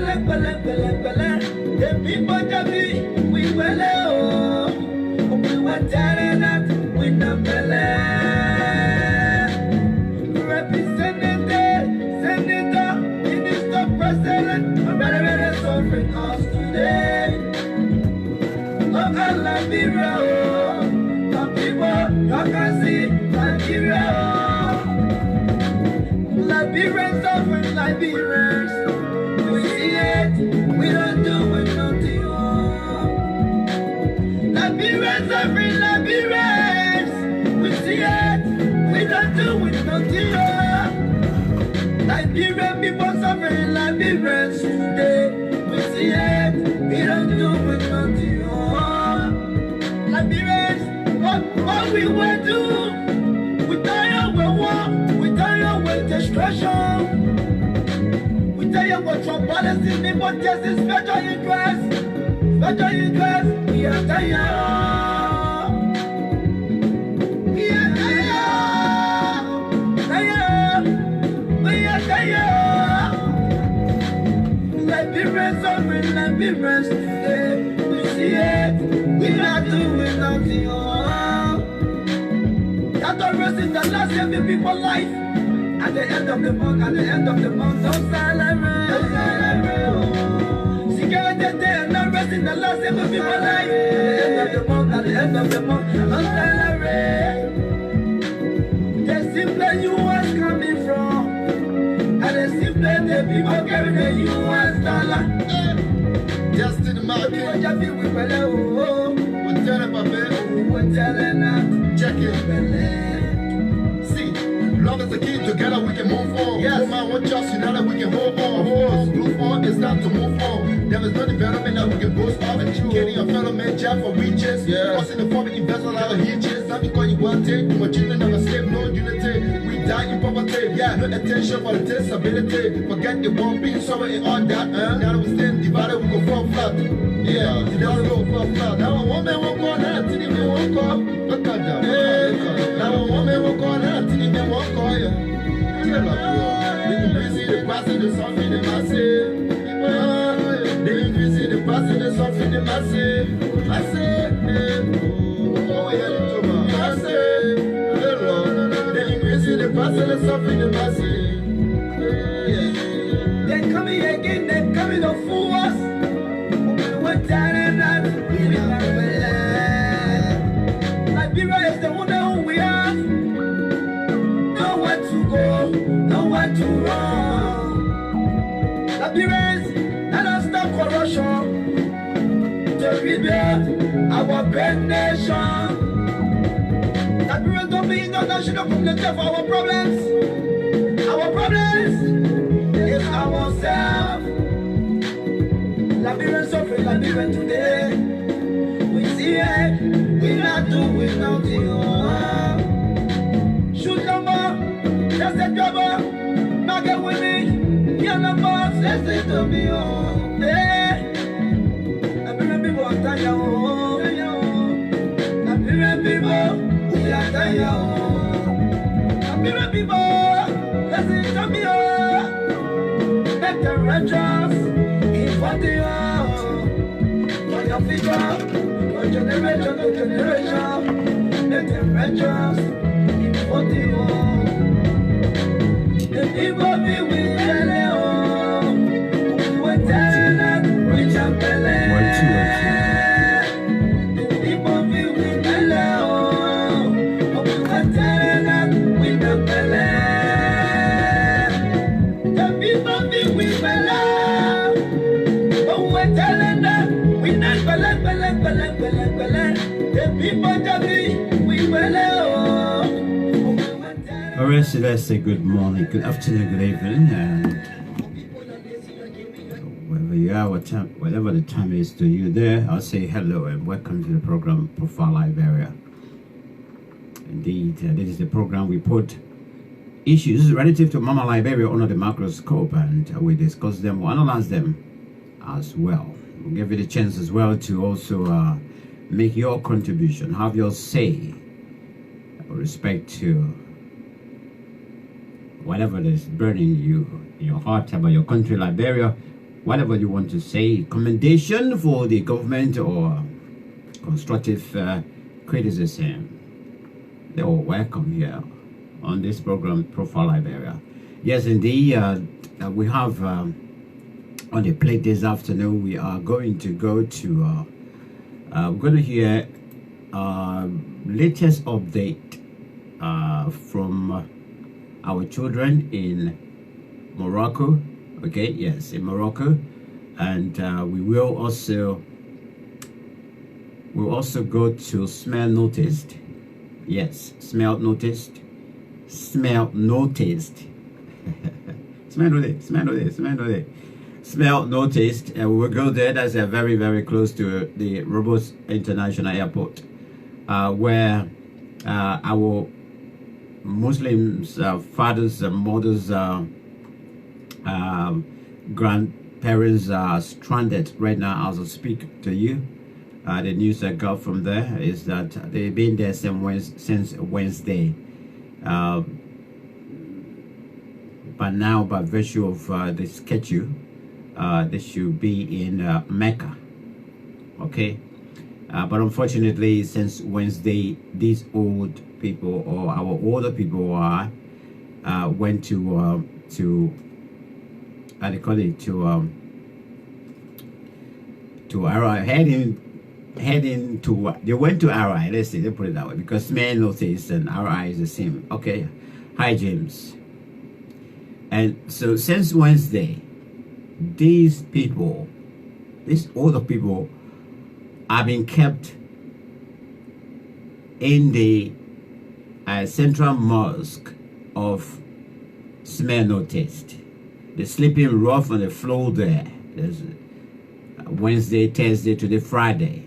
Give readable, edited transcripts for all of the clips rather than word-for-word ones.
The people that we will we were telling that we not Representative, Senator, Minister, President, better suffering us today. Local Liberia, the people, you can see Liberia. Liberians suffering, Liberians. We see it, we don't do it, nothing. Liberians suffering, Liberians. We see it, we don't do it, nothing. Liberian people suffering, Liberians today. We see it, we don't do it, nothing. Liberians, what we will do? We tire with war, we tire with destruction. We tire with your policy, people just is special interest. Special interest, we are tired. We are tired. Tired. We are tired. Liberians suffering, Liberians today. We see it, we not doing nothing. That always is the last every people's life. At the end of the month, don't celebrate. Security day and not rest in the last every people's life. At the end of the month, don't celebrate. The simple US coming from, and the simple the people carrying the US dollar. Just in the market. We're telling my baby. We're telling them. Check it. See, long as the keep together, we can move on. Yes. No man won't just united, we can hold on. Of course, move on is not to move on. There is no development that we can boast of. Getting a fellow man job for riches. What's in the form of investment out of hitches. Not because you want to take, but you never slave, no unity. We die in poverty. Yeah, no attention for the disability. Forget the one being somewhere in all that. Now that we stand divided, we go fall flat. Yeah, it doesn't go fall flat. Now a woman won't call that, till they won't call. Look at that. Now a woman won't call that, till they won't call you. Tell her, they can busy the passing, the something they must say. They can busy the passing, the something they must say. I say, oh, yeah, I say, they can busy the passing, the something they must say. They're coming again, they're coming to fool us. We're telling that we not Liberia is the wonder who we are. Nowhere to go, nowhere to run. Liberians, let us stop corruption to rebuild our great nation. Liberians don't be international community for our problems. Our problems is ourselves. Liberians suffering, Liberian today. We see it, we not doing nothing. Shoot number, that's the trouble. Mecca winning, you're the boss, listen to me. Hey, Liberian people are tired. Liberian people, we are tired. Liberian people, listen to me. Make the righteous in what they are. For your figure, for generation to generation. Make the righteous in what they are. The people be with Jelly. We were telling them we jump The people be with Jelly. We were telling them we jump The people be with Jelly. We're telling them we not The people that we will. Alright, so let's say good morning, good afternoon, good evening, and wherever you are, whatever the time is to you there, I'll say hello and welcome to the program Profile Liberia. Indeed, this is the program we put issues relative to Mama Liberia under the microscope, and we discuss them, we analyze them as well. We'll give you the chance as well to also make your contribution, have your say with respect to whatever that is burning you in your heart about your country, Liberia, whatever you want to say, commendation for the government or constructive criticism, they are welcome here on this program, Profile Liberia. Yes, indeed, we have on the plate this afternoon. We are going to go to we're going to hear latest update from our children in Morocco. Okay, yes, in Morocco, and we will also go to smell noticed. Yes, smell noticed. Smell noticed. Smell noticed. We will go there. That's very, very close to the Robos International Airport, where our Muslims, fathers and mothers, grandparents are stranded right now as I speak to you. The news I got from there is that they've been there since Wednesday. But now, by virtue of the schedule, they should be in Mecca. Okay, but unfortunately, since Wednesday, these old people or our older people went to how they call it, to Ara, heading to, they went to RI, let's say, they put it that way, because smell notice and RI is the same. Okay, hi James. And so since Wednesday, these people, these older people, are being kept in the central mosque of smell noticed. They're sleeping rough on the floor there. There's Wednesday, Thursday to the Friday.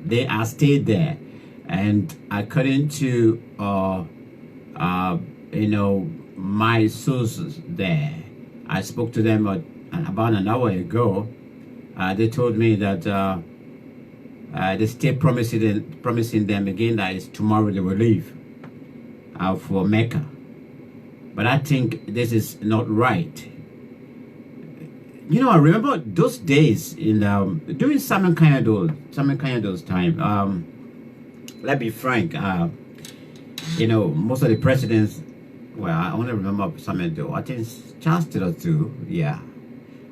They are stayed there, and according to you know, my sources there, I spoke to them about an hour ago. They told me that they still promising them again that it's tomorrow they will leave for Mecca. But I think this is not right. You know, I remember those days in during Simon Kanyado's time. Let's be frank. You know, most of the presidents. Well, I only remember Simon though. I think Charles Taylor too. Yeah,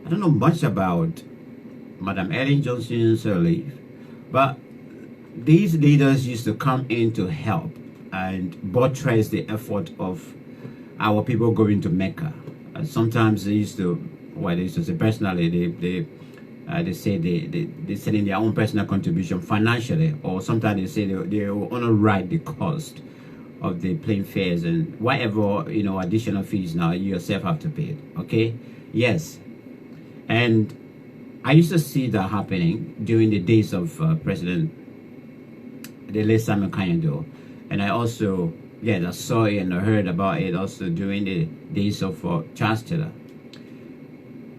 I don't know much about Madam Ellen Johnson's leave, but these leaders used to come in to help and buttress the effort of our people going to Mecca. Sometimes they used to. Well, they used to say personally, they say they send in their own personal contribution financially, or sometimes they say they will only write the cost of the plane fares and whatever, you know, additional fees now you yourself have to pay. Okay, yes, and I used to see that happening during the days of the late Simon Kanyado, and I also, yes, I saw it and I heard about it also during the days of Charles Taylor.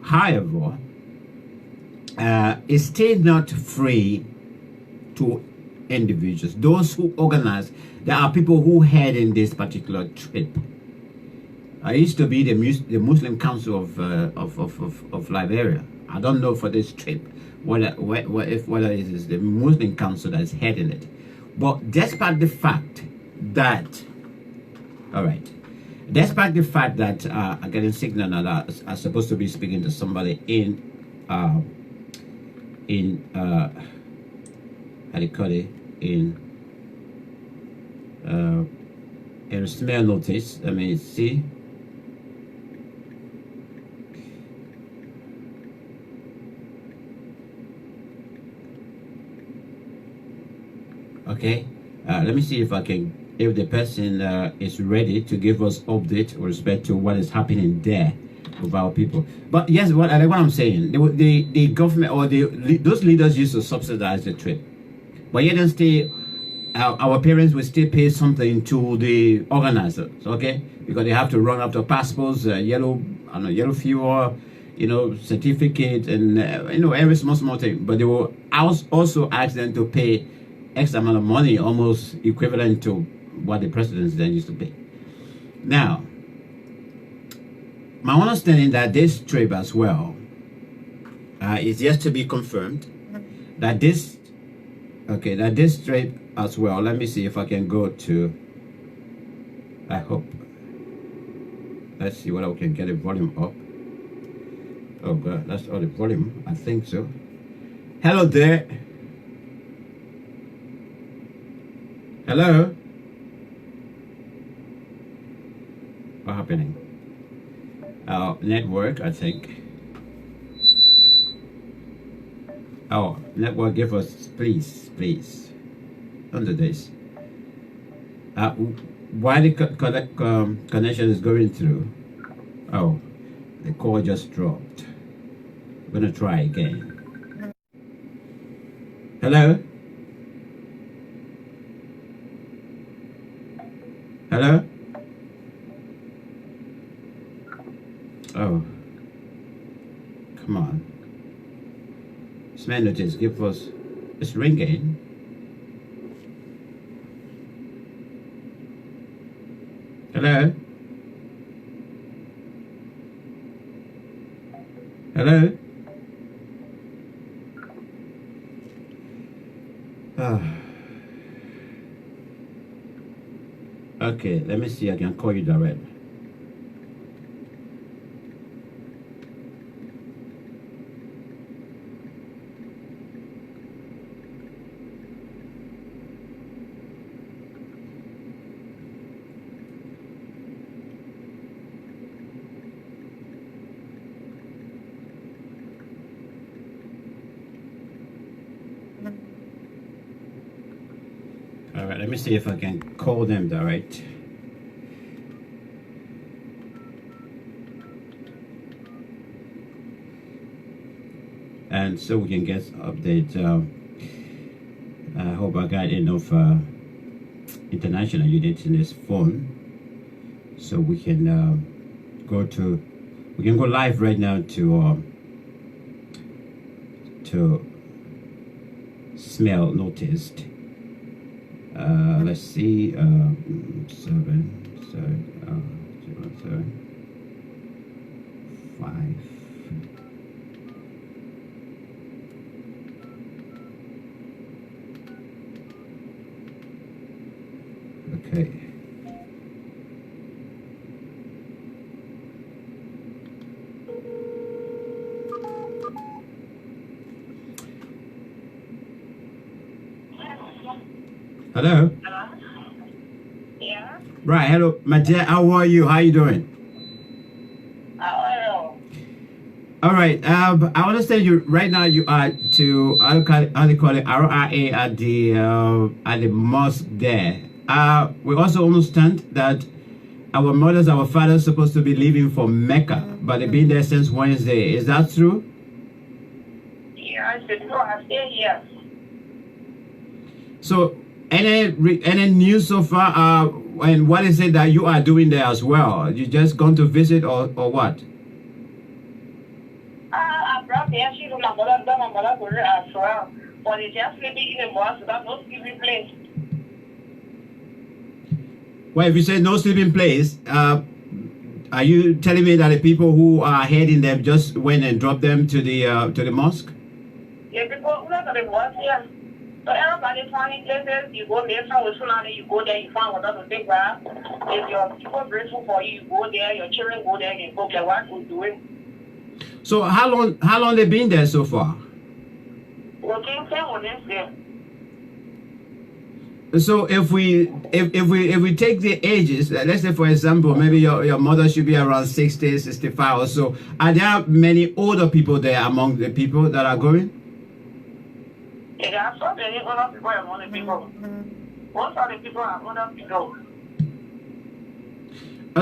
However, it's still not free to individuals. Those who organize, there are people who head in this particular trip. I used to be the Muslim Council of Liberia. I don't know for this trip whether it is the Muslim Council that is heading it. But despite the fact that, all right. Despite the fact that I'm getting signal now that I'm supposed to be speaking to somebody in how do you call it, in smell notice. Let me see. Okay, let me see if I can. If the person is ready to give us update with respect to what is happening there with our people. But yes, what I'm saying, the government or those leaders used to subsidize the trip, but yet then still our parents will still pay something to the organizers, okay? Because they have to run after passports, yellow fuel, you know, certificate, and you know, every small thing. But they will also ask them to pay X amount of money, almost equivalent to what the presidents then used to pay. Now, my understanding that this trip as well It's yet to be confirmed that this trip as well. Let me see if I can go to. I hope. Let's see whether we can get the volume up. Oh God, that's all the volume. I think so. Hello there. Hello. What's happening? Network, I think. Oh, network, give us, please. Don't do this. Why the connection is going through? Oh, the call just dropped. I'm gonna try again. Hello? Hello? Oh, come on. This man notice, give us, it's ringing. Hello? Hello? Okay, let me see. I can call you direct. All right, let me see if I can call them direct. And so we can get update. I hope I got enough international units in this phone, so we can go live right now to smell noticed. Let's see, 7 Okay. Hello? Yeah? Right, hello, my dear, how are you? How you doing? All right, I understand you right now. You are to how do you call it RRA at the mosque there. We also understand that our mothers, our fathers, supposed to be leaving for Mecca, but they've been there since Wednesday. Is that true? Yeah, I said, no, I stay here. So, any news so far? And what is it that you are doing there as well? You just gone to visit or what? I brought the ashes of my mother as well. But it's just sleeping in the mosque, that's no sleeping place. Well, if you say no sleeping place, are you telling me that the people who are heading them just went and dropped them to the mosque? Yeah, people who are the mosque here. So everybody finding places, you go there, you go there, you find water to take bath. If your people grateful for you, you go there, your children go there, you go there, what you're doing. So how long they been there so far? Working 10 minutes there. So if we take the ages, let's say for example, maybe your mother should be around 60, 65 or so. Are there many older people there among the people that are going? Yeah, there are so many other people among the people. Most of the people are other people.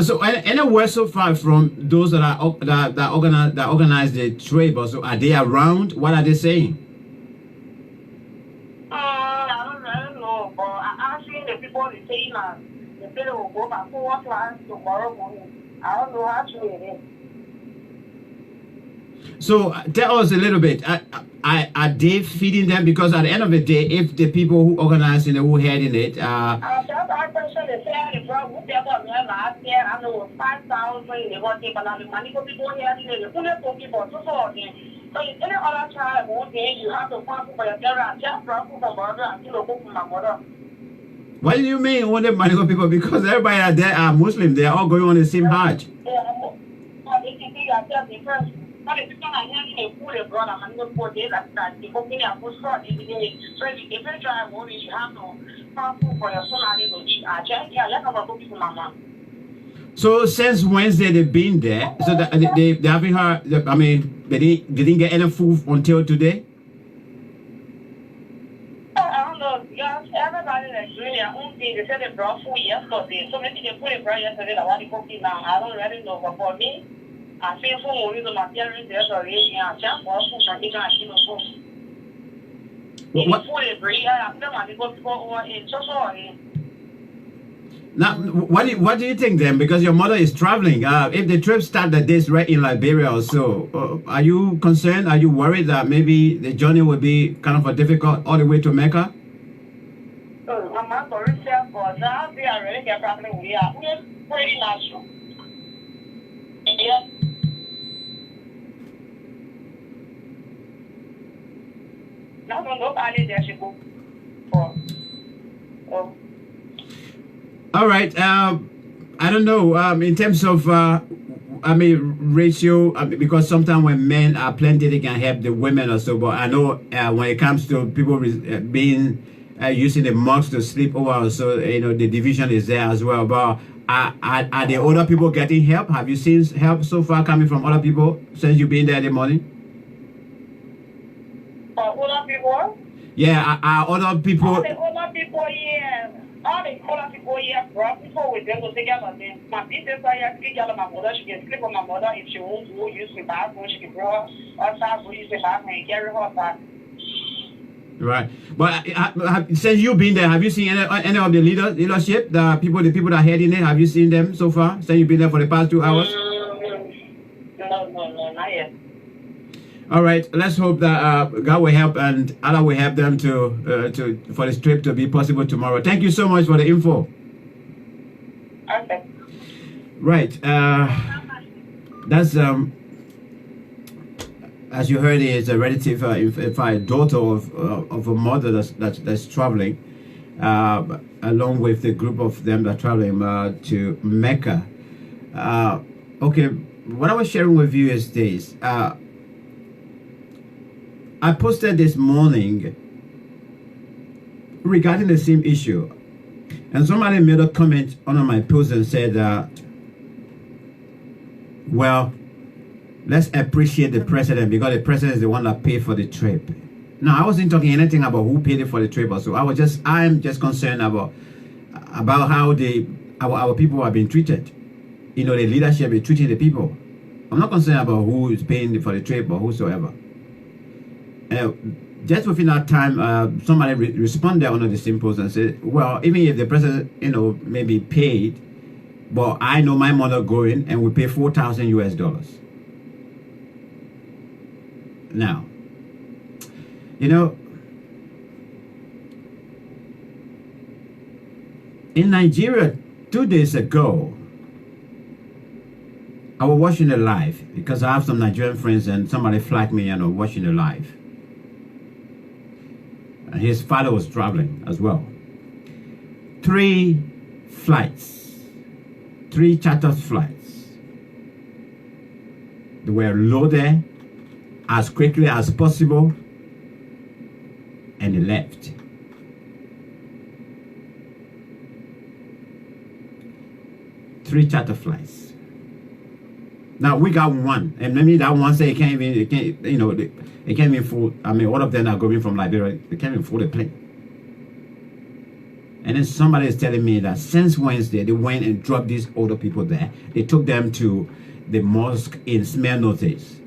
So anywhere so far from those that organize the trade, so are they around? What are they saying? I don't know, but I seen the people they saying that the people will go back for class tomorrow morning. I don't know actually it is. So tell us a little bit. Are they feeding them? Because at the end of the day, if the people who organize it, who heading it, I question they say the problem with them last year, I know 5,000 they got taken out the money for people here, they couldn't talk about so again. So if any other child who day you have to find for your parents, just from mother and you go from my mother. What do you mean only Manigo people? Because everybody out there are Muslim. They are all going on the same Hajj. But it's not a full brother, I'm going to put it at that. The company are full short. So if you try movie, you have to find food for your son and to eat. I just can't let them go to mama. So since Wednesday they've been there, so that they haven't heard. I mean, they didn't get any food until today. I don't know. Yes, everybody is doing their own thing. They said they brought food yesterday, so maybe they put it brought yesterday. I want to cook it now. I don't really know, but for me, I feel for more reason my parents there already. I just bought food from the guy. You know, food. What? Food is great. I don't want to go over it. So sorry. Now, what do you think then? Because your mother is traveling. If the trip started this right in Liberia or so, are you concerned? Are you worried that maybe the journey will be kind of a difficult all the way to Mecca? I'm not sorry, sir, but now they are really get problem. We're pretty natural. Yeah. Now nobody there should go for. All right. I don't know. In terms of, ratio, because sometimes when men are plenty, they can help the women or so. But I know when it comes to people being using the mosques to sleep over or so, the division is there as well. But are the older people getting help? Have you seen help so far coming from other people since you've been there the morning? Older people? Yeah, are other people? All the older people, yeah. All the older people here, brought people with them to take care of them. My sister said, "Take care of my mother. She can sleep with my mother if she wants to use the bathroom. She can bring her outside to use the bathroom and carry her outside." Right, but since you've been there, have you seen any of the leadership, the people that are heading it? Have you seen them so far? Since you've been there for the past 2 hours? No, not yet. All right, let's hope that God will help and Allah will help them to for this trip to be possible tomorrow. Thank you so much for the info. Okay. Right, that's as you heard, is a relative, if a daughter of a mother that's traveling, along with the group of them that are traveling to Mecca. Okay, what I was sharing with you is this. I posted this morning regarding the same issue, and somebody made a comment under my post and said, well, let's appreciate the president because the president is the one that paid for the trip. Now, I wasn't talking anything about who paid it for the trip or so. I'm just concerned about how our people are being treated. The leadership is treating the people. I'm not concerned about who is paying for the trip or whosoever. Just within that time, somebody responded under the same post and said, well, even if the president, maybe paid, but I know my mother going and we pay $4,000 US. Now, in Nigeria 2 days ago, I was watching it live because I have some Nigerian friends and somebody flagged me watching it live. And his father was traveling as well. 3 chartered flights. They were loaded as quickly as possible and they left. Three charter flights. Now we got one, and maybe that one say it can't even fool. I mean, all of them are going from Liberia. They can't even fool the plane. And then somebody is telling me that since Wednesday they went and dropped these older people there. They took them to the mosque in Smyrnotes.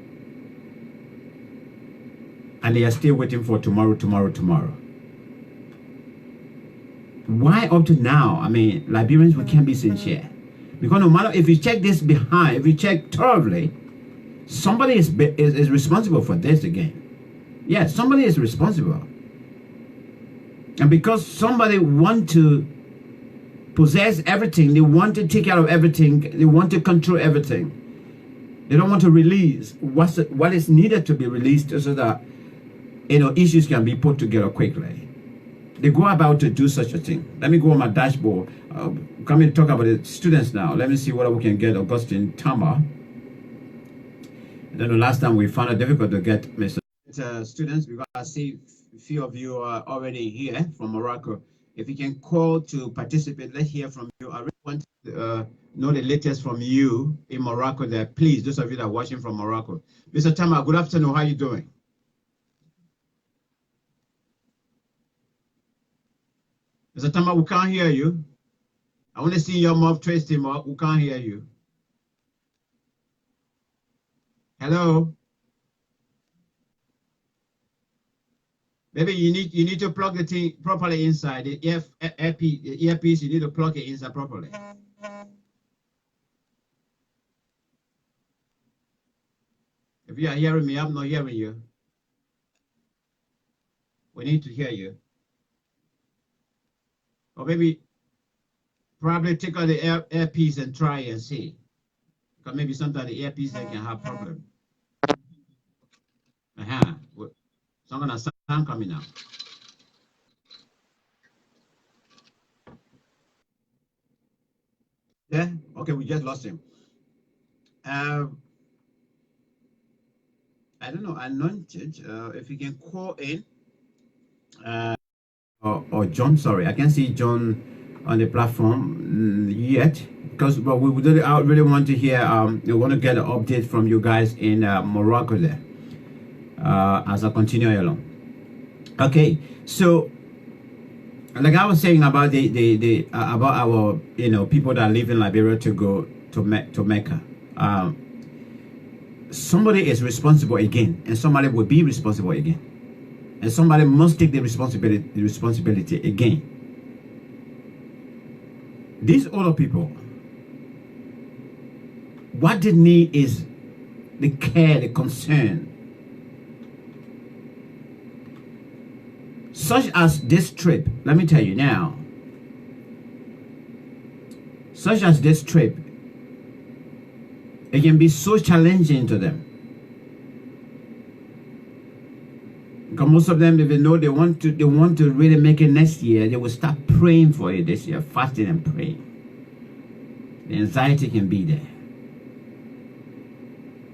And they are still waiting for tomorrow. Why up to now? I mean, Liberians, we can't be sincere. Because no matter, if you check this behind, if you check thoroughly, somebody is responsible for this again. Yes, somebody is responsible. And because somebody want to possess everything, they want to take care of everything, they want to control everything. They don't want to release what is needed to be released so that, you know, issues can be put together quickly. They go about to do such a thing. Let me go on my dashboard. Come and talk about the students now. Let me see whether we can get Augustine Tama. I don't know, last time we found it difficult to get Mr. Students, because I see a few of you are already here from Morocco. If you can call to participate, let's hear from you. I really want to know the latest from you in Morocco there. Please, those of you that are watching from Morocco. Mr. Tama, good afternoon. How are you doing? Mr. Tama, we can't hear you. I want to see your mouth twisting, but we can't hear you. Hello? Maybe you need to plug the thing properly inside. The earpiece, you need to plug it inside properly. If you are hearing me, I'm not hearing you. We need to hear you. Or maybe probably take out the earpiece and try and see. Because maybe sometimes the earpiece can have problem. Some kind of sound coming out. Yeah, okay, we just lost him. I don't know, Anointed, if you can call in, or John, sorry, I can't see John on the platform yet, because but we really want to hear, we want to get an update from you guys in Morocco there, as I continue along. Okay, so like I was saying about about our, you know, people that live in Liberia to go to Mecca. Somebody is responsible again, and somebody will be responsible again, and somebody must take the responsibility again. These older people, what they need is the care, the concern, such as this trip. Let me tell you now, such as this trip, it can be so challenging to them, because most of them, if they know they want to really make it next year, they will start praying for it this year, fasting and praying. The anxiety can be there,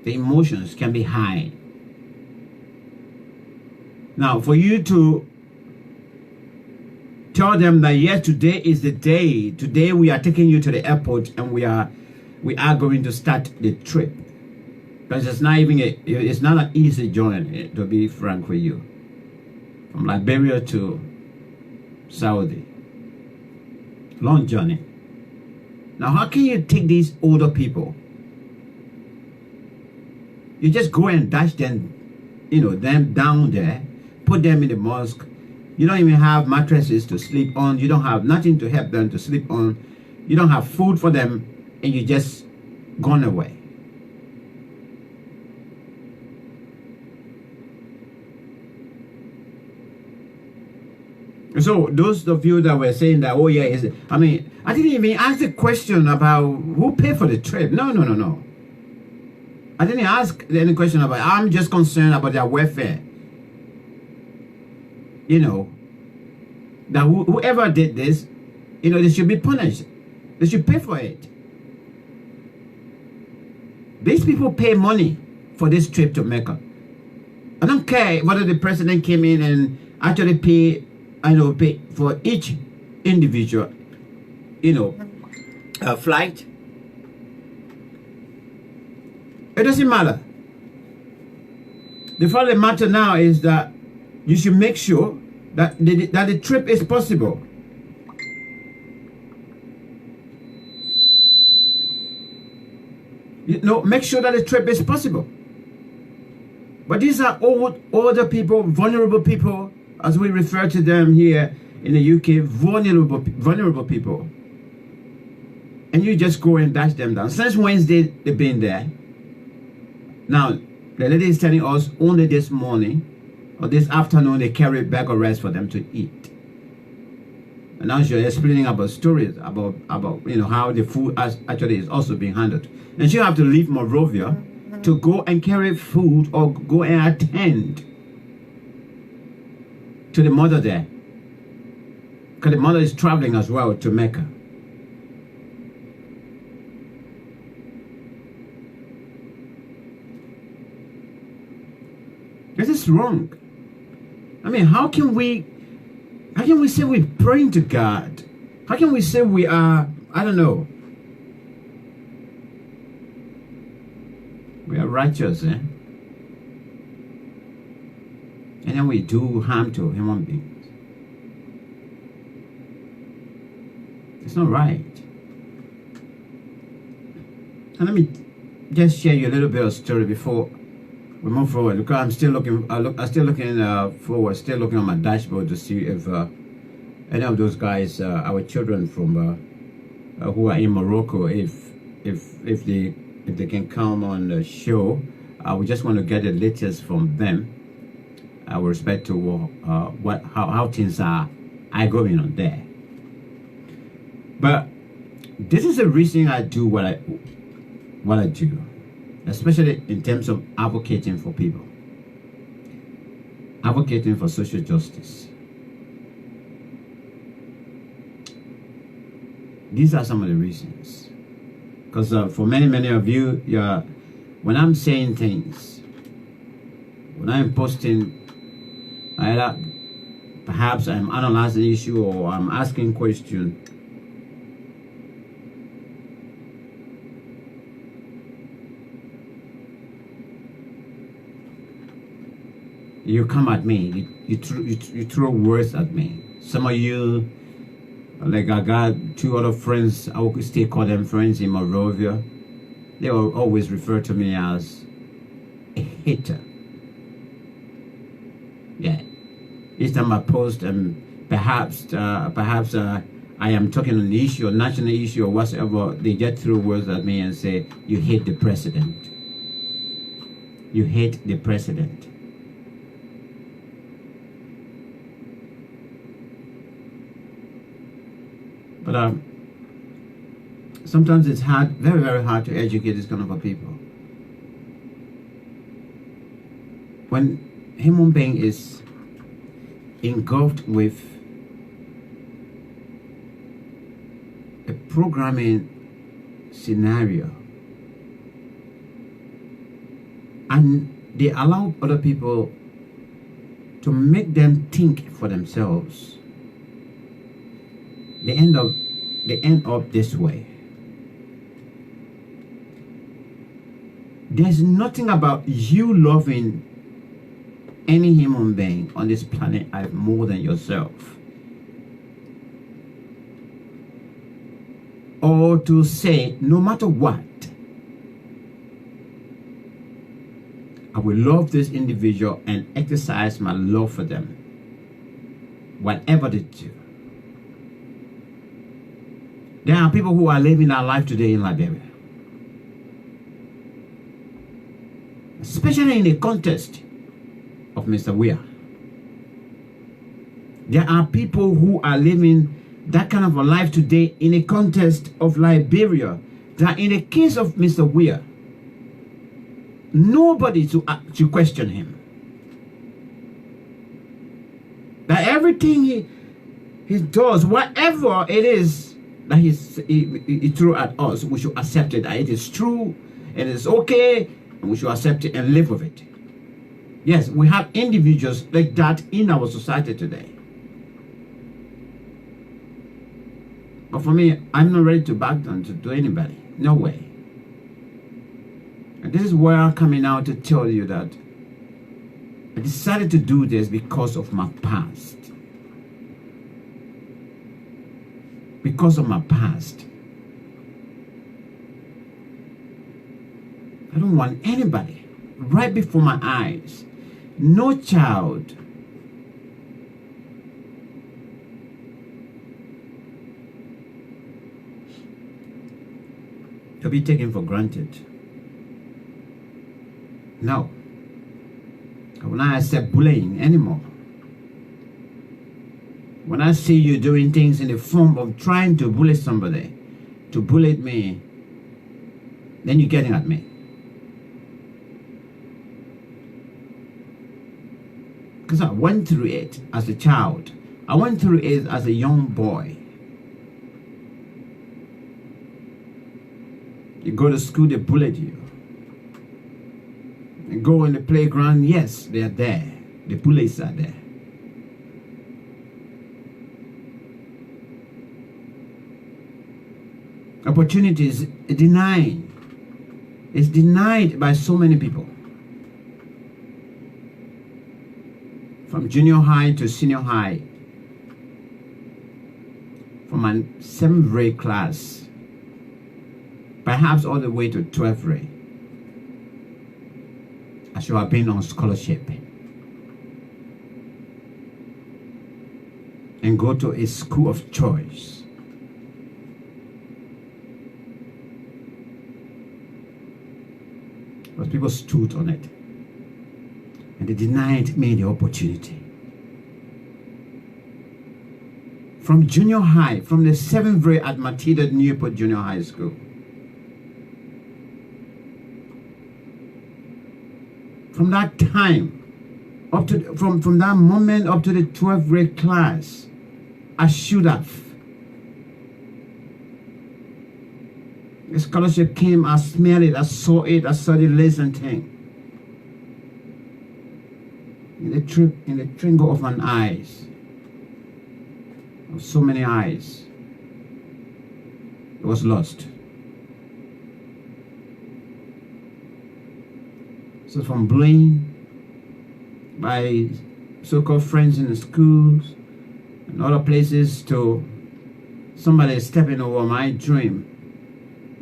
the emotions can be high. Now, for you to tell them that yes, today is the day, today we are taking you to the airport and we are going to start the trip, because it's not an easy journey, to be frank with you, from Liberia to Saudi. Long journey. Now, how can you take these older people? You just go and dash them, you know, them down there, put them in the mosque. You don't even have mattresses to sleep on. You don't have nothing to help them to sleep on. You don't have food for them, and you just gone away. So those of you that were saying that, oh yeah, I mean, I didn't even ask the question about who paid for the trip. No. I didn't ask any question about it. I'm just concerned about their welfare. You know, that whoever did this, you know, they should be punished. They should pay for it. These people pay money for this trip to Mecca. I don't care whether the president came in and actually pay for each individual, you know, flight. It doesn't matter. The fact of the matter now is that you should make sure that the trip is possible. You know, make sure that the trip is possible. But these are older people, vulnerable people, as we refer to them here in the UK, vulnerable people. And you just go and dash them down. Since Wednesday, they've been there. Now, the lady is telling us only this morning or this afternoon they carry a bag of rice for them to eat. And now she's explaining about stories about you know how the food actually is also being handled. And she have to leave Monrovia to go and carry food or go and attend to the mother there, because the mother is traveling as well to Mecca. This is wrong. I mean, how can we say we're praying to God? How can we say we are, I don't know, we are righteous, eh? And then we do harm to human beings. It's not right. And let me just share you a little bit of story before we move forward, because I'm still looking. I'm still looking forward. Still looking on my dashboard to see if any of those guys, our children from who are in Morocco, if they can come on the show. We just want to get the latest from them with respect to how things are going on there. But this is the reason I do what I do, especially in terms of advocating for people, advocating for social justice. These are some of the reasons. Because for many of you, when I'm saying things, when I'm posting, either perhaps I'm analyzing the issue or I'm asking questions, you come at me, you throw words at me. Some of you, like I got two other friends, I would still call them friends in Monrovia. They will always refer to me as a hater. Yeah. Each time I post, perhaps I am talking on an issue, a national issue or whatever, they just throw words at me and say, you hate the president. You hate the president. But sometimes it's hard, very, very hard to educate this kind of people. When human being is engulfed with a programming scenario and they allow other people to make them think for themselves, they end up this way. There's nothing about you loving any human being on this planet more than yourself. Or to say, no matter what, I will love this individual and exercise my love for them, whatever they do. There are people who are living their life today in Liberia, especially in the context of Mr. Weir. There are people who are living that kind of a life today in the context of Liberia, that in the case of Mr. Weir, nobody to question him. That everything he does, whatever it is that he threw at us, we should accept it, that it is true and it's okay, and we should accept it and live with it. Yes, we have individuals like that in our society today. But for me, I'm not ready to back down to anybody. No way. And this is where I'm coming out to tell you that I decided to do this because of my past. Because of my past. I don't want anybody right before my eyes, no child, to be taken for granted. No. I will not accept bullying anymore. When I see you doing things in the form of trying to bully somebody, to bully me, then you're getting at me. because I went through it as a child. I went through it as a young boy. You go to school, they bullied you. You go in the playground, yes, they are there. The police are there. Opportunities denied. It's denied by so many people. From junior high to senior high. From my 7th grade class. Perhaps all the way to 12th grade. I should have been on scholarship. And go to a school of choice. But people stood on it. And they denied me the opportunity. From junior high, from the 7th grade at Matilda Newport Junior High School. From that time, up to from that moment up to the 12th grade class, I should have. The scholarship came, I smelled it, I saw the laser thing. In the twinkle of an eyes, of so many eyes, it was lost. So from blame by so-called friends in the schools and other places to somebody stepping over my dream,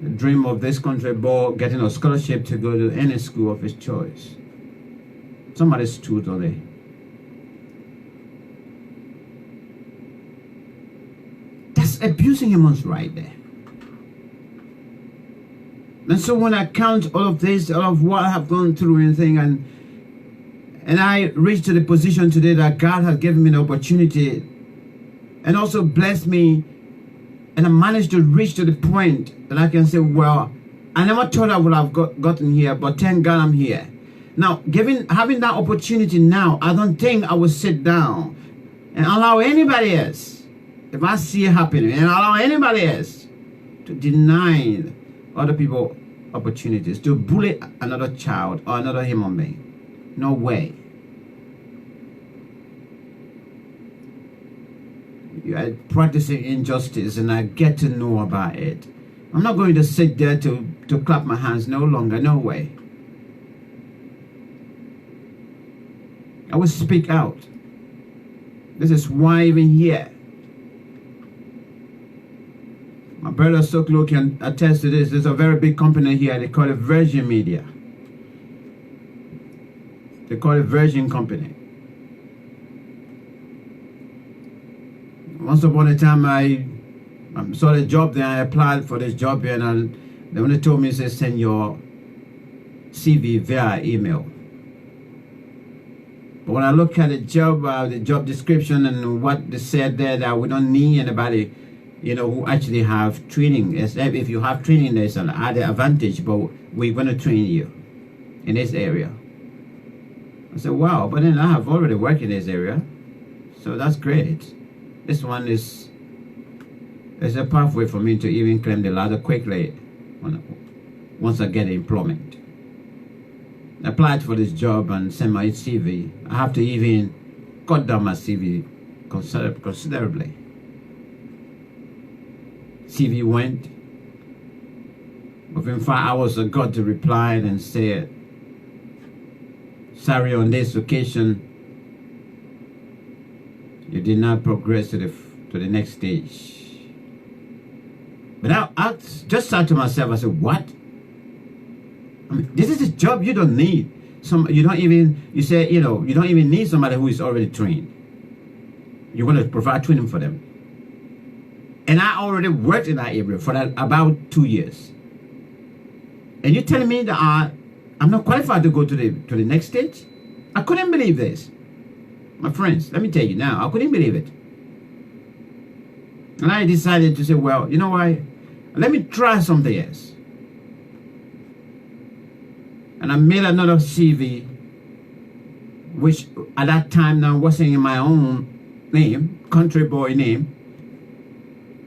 the dream of this country boy getting a scholarship to go to any school of his choice. Somebody stood on it. That's abusing human's right there. And so when I count all of this, all of what I have gone through and everything, and I reached to the position today that God has given me the opportunity and also blessed me, and I managed to reach to the point that I can say, well, I never thought I would have gotten here, but thank God I'm here. Now, having that opportunity now, I don't think I will sit down and allow anybody else, if I see it happening, and allow anybody else to deny other people opportunities, to bully another child or another human being. No way. You are practicing injustice, and I get to know about it. I'm not going to sit there to clap my hands no longer. No way. I will speak out. This is why even here, my brother Soklo can attest to this. There's a very big company here. They call it Virgin Media. They call it Virgin Company. Once upon a time, I saw the job there. I applied for this job here, and they only told me, say, send your CV via email. But when I look at the job description and what they said there, that we don't need anybody, you know, who actually have training. If you have training, there's an added advantage, but we're going to train you in this area. I said, wow, but then I have already worked in this area, so that's great. This one is a pathway for me to even climb the ladder quickly once I get employment. I applied for this job and sent my CV. I have to even cut down my CV considerably. CV went. Within 5 hours, I got the reply and said, sorry, on this occasion, you did not progress to the next stage. But I just thought to myself, I said, what? I mean, this is a job you don't need. You don't even need somebody who is already trained. You're going to provide training for them. And I already worked in that area for about 2 years. And you're telling me that I'm not qualified to go to the next stage? I couldn't believe this. My friends, let me tell you now, I couldn't believe it. And I decided to say, well, you know what? Let me try something else. And I made another CV which at that time now wasn't in my own name, country boy name,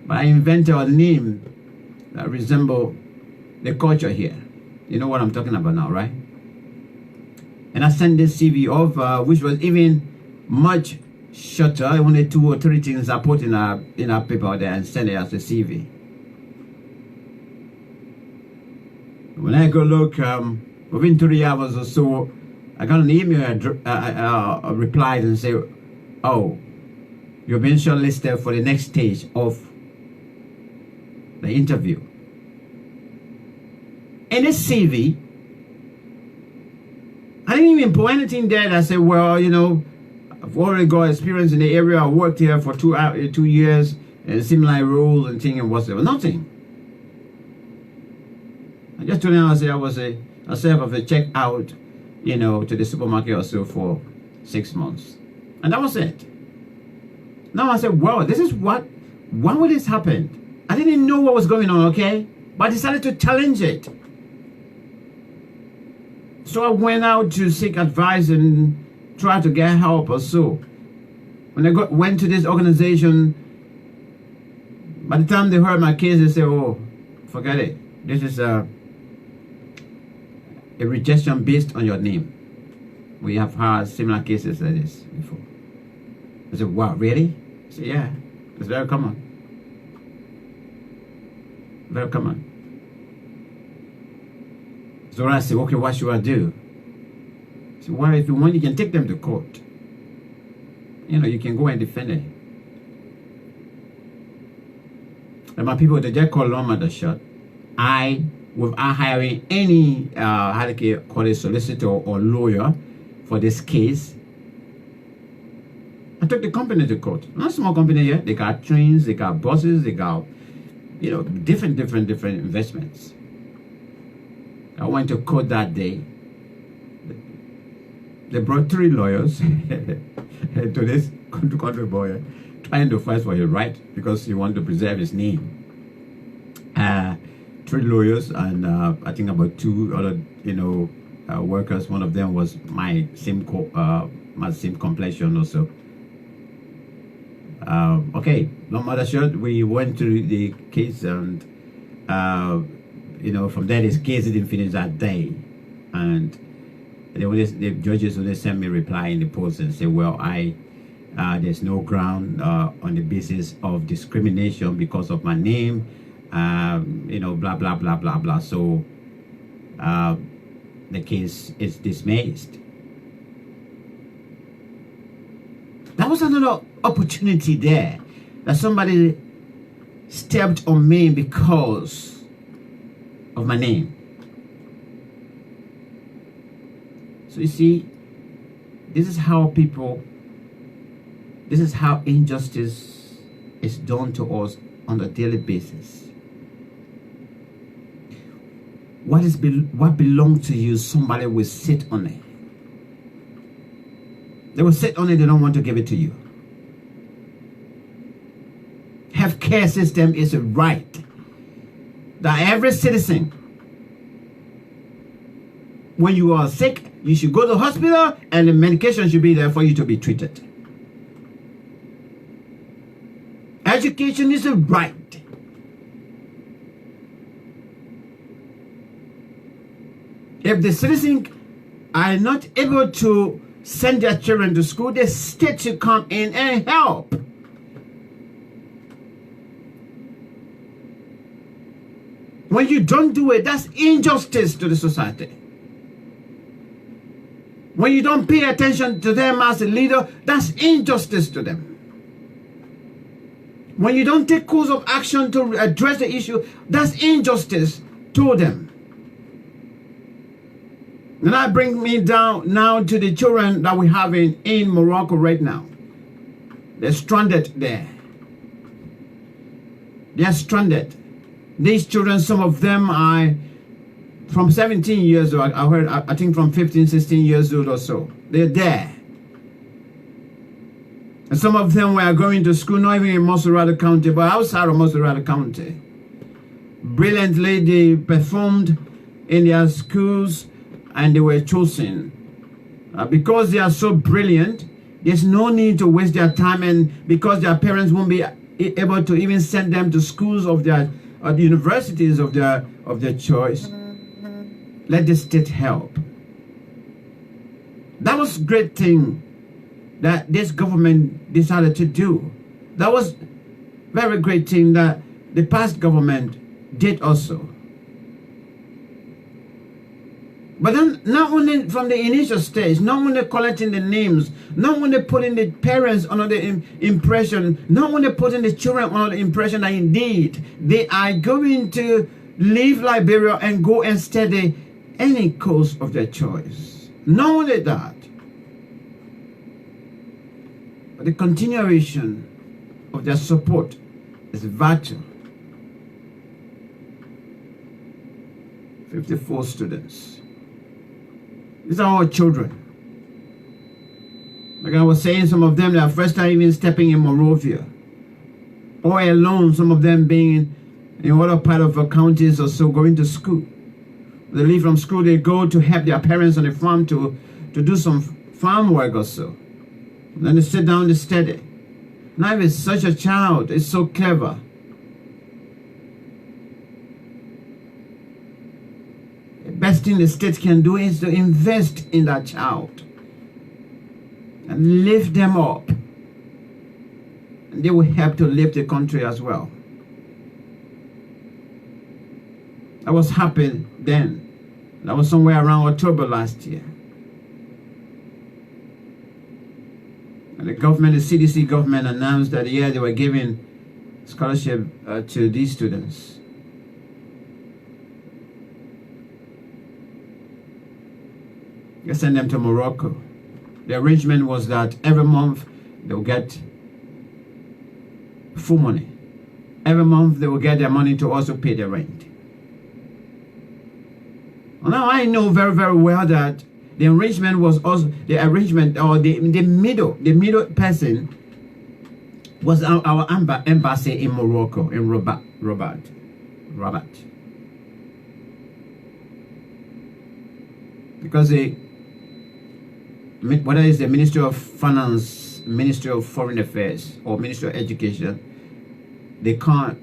but I invented a name that resembled the culture here. You know what I'm talking about now, right? And I sent this CV off, which was even much shorter. Only 2 or 3 things I put in a paper there and sent it as a CV. When I go look, within 3 hours or so, I got an email replied and say, "Oh, you've been shortlisted for the next stage of the interview." In this CV, I didn't even put anything there that said, "Well, you know, I've already got experience in the area. I worked here for 2 years in a similar role and thing and whatever." Nothing. I just told him I was a check out, you know, to the supermarket or so for 6 months, and that was it. Now I said, "Wow, this is why would this happen?" I didn't know what was going on, okay, but I decided to challenge it. So I went out to seek advice and try to get help or so. When I went to this organization, by the time they heard my case, they said, "Oh, forget it. This is a rejection based on your name. We have had similar cases like this before." I said, "Wow, really?" I said, "Yeah, it's very common. Very common." So I said, "Okay, what should I do?" I said, "Well, if you want, you can take them to court. You know, you can go and defend it." And my people, they just call long at the shot. Without hiring any how do you call it, solicitor or lawyer for this case, I took the company to court. Not a small company here. They got trains, they got buses, they got, you know, different investments. I went to court that day. They brought 3 lawyers to this country boy trying to fight for his right because he wanted to preserve his name. 3 lawyers and I think about 2 other, you know, workers. One of them was my same complexion also. Okay, no matter short, we went through the case and you know, from there this case didn't finish that day, and the judges only sent me a reply in the post and say, "Well, there's no ground on the basis of discrimination because of my name, you know, blah blah blah blah blah, so the case is dismissed." That was another opportunity there, that somebody stepped on me because of my name. So you see, this is how injustice is done to us on a daily basis. What belongs to you, somebody will sit on it. They will sit on it, they don't want to give it to you. Healthcare system is a right that every citizen, when you are sick, you should go to the hospital and the medication should be there for you to be treated. Education is a right. If the citizens are not able to send their children to school, the state should come in and help. When you don't do it, that's injustice to the society. When you don't pay attention to them as a leader, that's injustice to them. When you don't take course of action to address the issue, that's injustice to them. And that brings me down now to the children that we have in Morocco right now. They're stranded there. They're stranded. These children, some of them are from 17 years old. I think from 15, 16 years old or so. They're there. And some of them were going to school, not even in Mosurado County, but outside of Mosurado County. Brilliantly, they performed in their schools and they were chosen. because they are so brilliant, there's no need to waste their time, and because their parents won't be able to even send them to schools of their the universities of their choice, let the state help. That was a great thing that this government decided to do. That was very great thing that the past government did also. But then, not only from the initial stage, not only collecting the names, not only putting the parents under the impression, not only putting the children under the impression that indeed they are going to leave Liberia and go and study any course of their choice. Not only that, but the continuation of their support is vital. 54 students. These are all children. Like I was saying, some of them, they are first time even stepping in Monrovia. Or alone, some of them being in other part of the counties or so, going to school. They leave from school, they go to help their parents on the farm to do some farm work or so. Then they sit down to study. Now if it's such a child, it's so clever. The best thing the state can do is to invest in that child and lift them up. And they will help to lift the country as well. That was happening then. That was somewhere around October last year. And the government, the CDC government announced that yeah, they were giving scholarship to these students. They sent them to Morocco. The arrangement was that every month they'll get full money. Every month they will get their money to also pay their rent. Now I know very, very well that the arrangement was also the arrangement, or the middle person was our embassy in Morocco, in Rabat. Because whether it's the Ministry of Finance, Ministry of Foreign Affairs, or Ministry of Education, they can't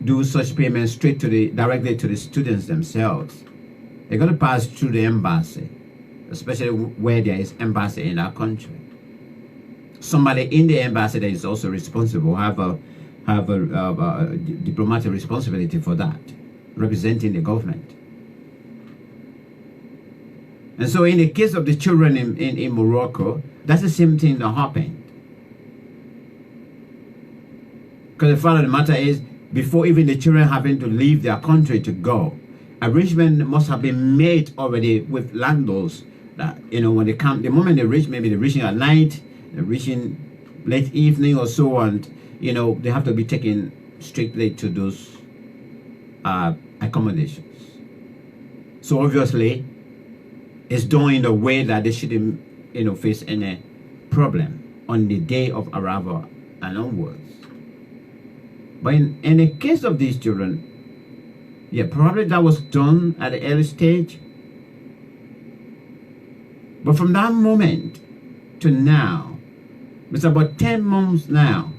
do such payments directly to the students themselves. They're going to pass through the embassy, especially where there is embassy in our country. Somebody in the embassy that is also responsible, have a diplomatic responsibility for that, representing the government. And so in the case of the children in Morocco, that's the same thing that happened. Because the fact of the matter is, before even the children having to leave their country to go, arrangement must have been made already with landlords that, you know, when they come, the moment they reach, maybe they're reaching at night, they're reaching late evening or so, and, you know, they have to be taken strictly to those accommodations. So obviously, it's done in a way that they shouldn't, you know, face any problem on the day of arrival and onwards. But in the case of these children, yeah, probably that was done at the early stage. But from that moment to now, it's about 10 months now,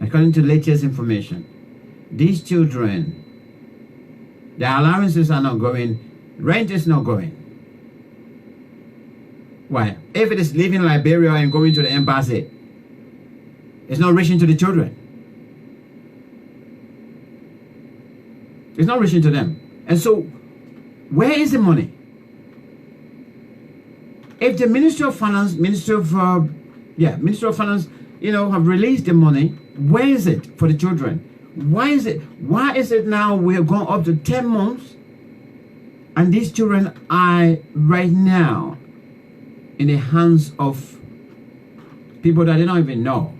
according to latest information. These children, their allowances are not going, rent is not going. Why? If it is leaving Liberia and going to the embassy, it's not reaching to the children. It's not reaching to them. And so, where is the money? If the Ministry of Finance, Ministry of Finance, you know, have released the money, where is it for the children? Why is it now we have gone up to 10 months and these children are right now in the hands of people that they don't even know?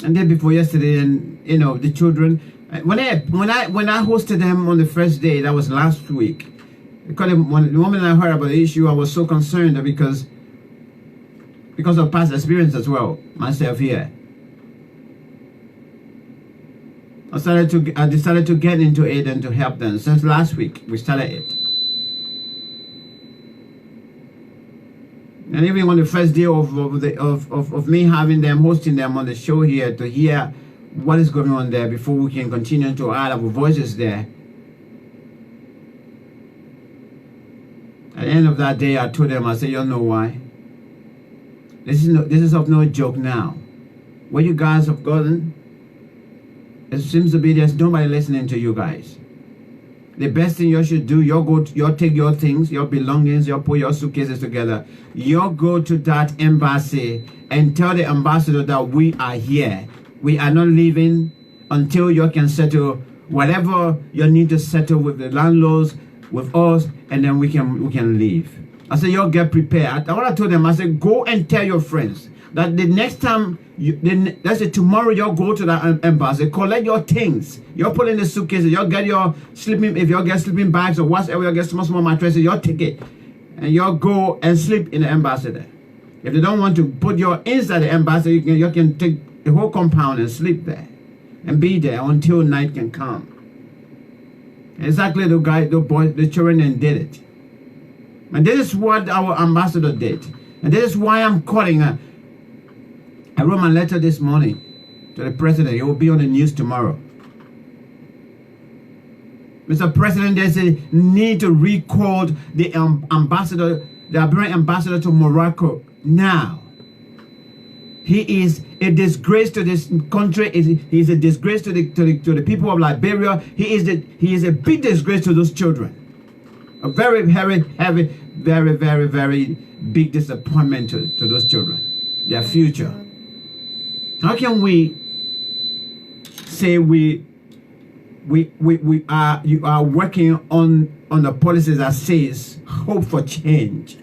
And then before yesterday, and you know, the children, when I hosted them on the first day, that was last week, because the moment I heard about the issue, I was so concerned because of past experience as well, myself here. I decided to get into it and to help them. Since last week, we started it. And even on the first day of me having them, hosting them on the show here, to hear what is going on there before we can continue to add our voices there. At the end of that day, I told them, I said, you know why? This is of no joke now. What you guys have gotten, it seems to be there's nobody listening to you guys. The best thing you should do, you take your things, your belongings, you put your suitcases together. You go to that embassy and tell the ambassador that we are here. We are not leaving until you can settle whatever you need to settle with the landlords, with us, and then we can leave. I said, y'all get prepared. What I told them, I said, go and tell your friends that the next time, let's say tomorrow, y'all go to the embassy, collect your things. Y'all put in the suitcases, y'all get your sleeping, if y'all get sleeping bags or whatever, y'all get small mattresses, y'all take it. And y'all go and sleep in the embassy there. If they don't want to put you inside the embassy, you can take the whole compound and sleep there. And be there until night can come. Exactly the children then did it. And this is what our ambassador did. And this is why I'm calling her. I wrote my letter this morning to the president. It will be on the news tomorrow. Mr. President, there's a need to recall the ambassador, the Liberian ambassador to Morocco now. He is a disgrace to this country. He is a disgrace to the people of Liberia. He is a big disgrace to those children. A very, very heavy, very, very, very big disappointment to those children. Their future. How can we say you are working on the policies that says hope for change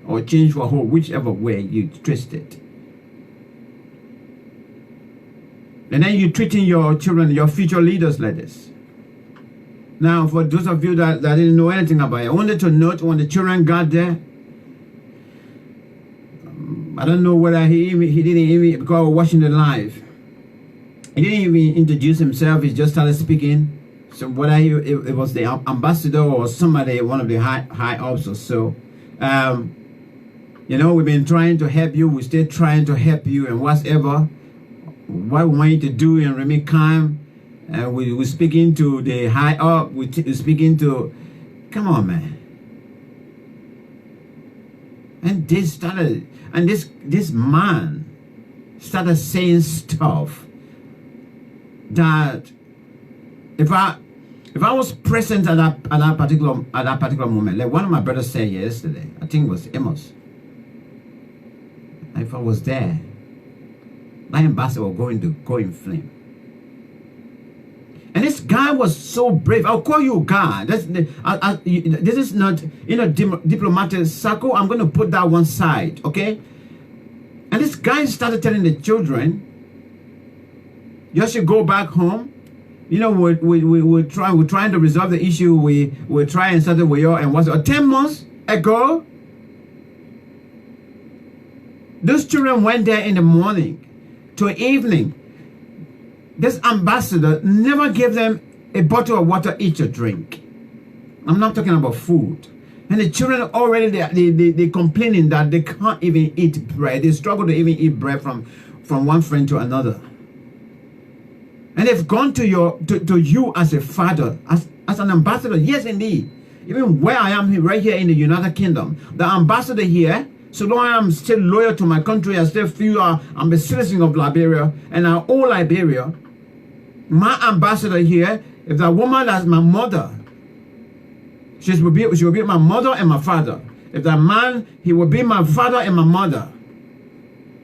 or change for hope, whichever way you twist it? And then you're treating your children, your future leaders like this. Now, for those of you that didn't know anything about it, I wanted to note when the children got there, I don't know whether he didn't even, because I was watching the live, he didn't even introduce himself, he just started speaking. So whether it was the ambassador or somebody, one of the high ups or so. You know, we've been trying to help you, we're still trying to help you and whatever. What we want you to do and remain calm. We're speaking to the high up. We're speaking to, come on, man. And this man started saying stuff that if I was present at that particular moment, like one of my brothers said yesterday, I think it was Amos. If I was there, my ambassador was going to go in flame. And this guy was so brave. I'll call you a guy. This is not in a diplomatic circle. I'm going to put that one side, okay? And this guy started telling the children, you should go back home. You know, we're trying to resolve the issue. We're trying something with you. And 10 months ago, those children went there in the morning to evening. This ambassador never gave them a bottle of water each to drink. I'm not talking about food. And the children already, they complaining that they can't even eat bread. They struggle to even eat bread from one friend to another. And they've gone to you as a father, as an ambassador. Yes, indeed. Even where I am right here in the United Kingdom, the ambassador here, so long I'm still loyal to my country, I still feel I'm a citizen of Liberia and I owe Liberia. My ambassador here, if that woman that's my mother, she will be my mother and my father. If that man, he will be my father and my mother.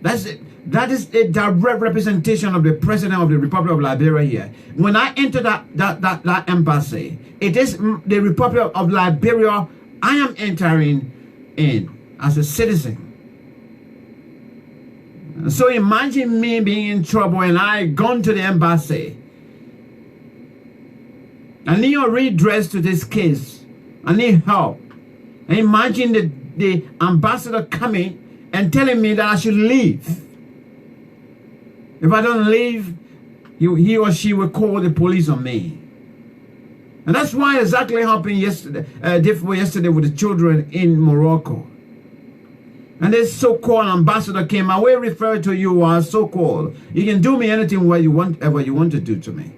That's it. That is a direct representation of the president of the Republic of Liberia here. When I enter that embassy, it is the Republic of Liberia I am entering in as a citizen. So imagine me being in trouble and I gone to the embassy. I need a redress to this case. I need help. And imagine the ambassador coming and telling me that I should leave. If I don't leave, he or she will call the police on me. And that's why exactly happened yesterday, yesterday with the children in Morocco. And this so-called ambassador came. I will refer to you as so-called. You can do me anything what you want, ever you want to do to me.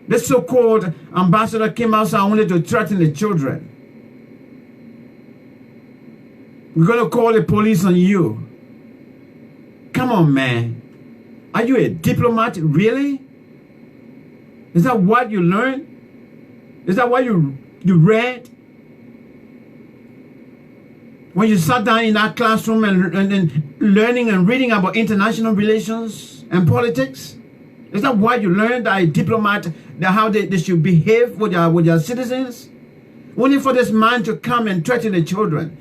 This so-called ambassador came outside only to threaten the children. We're going to call the police on you. Come on, man. Are you a diplomat, really? Is that what you learned? Is that what you read? When you sat down in that classroom and learning and reading about international relations and politics? Is that what you learned, that a diplomat, that how they should behave with their citizens? Only for this man to come and threaten the children.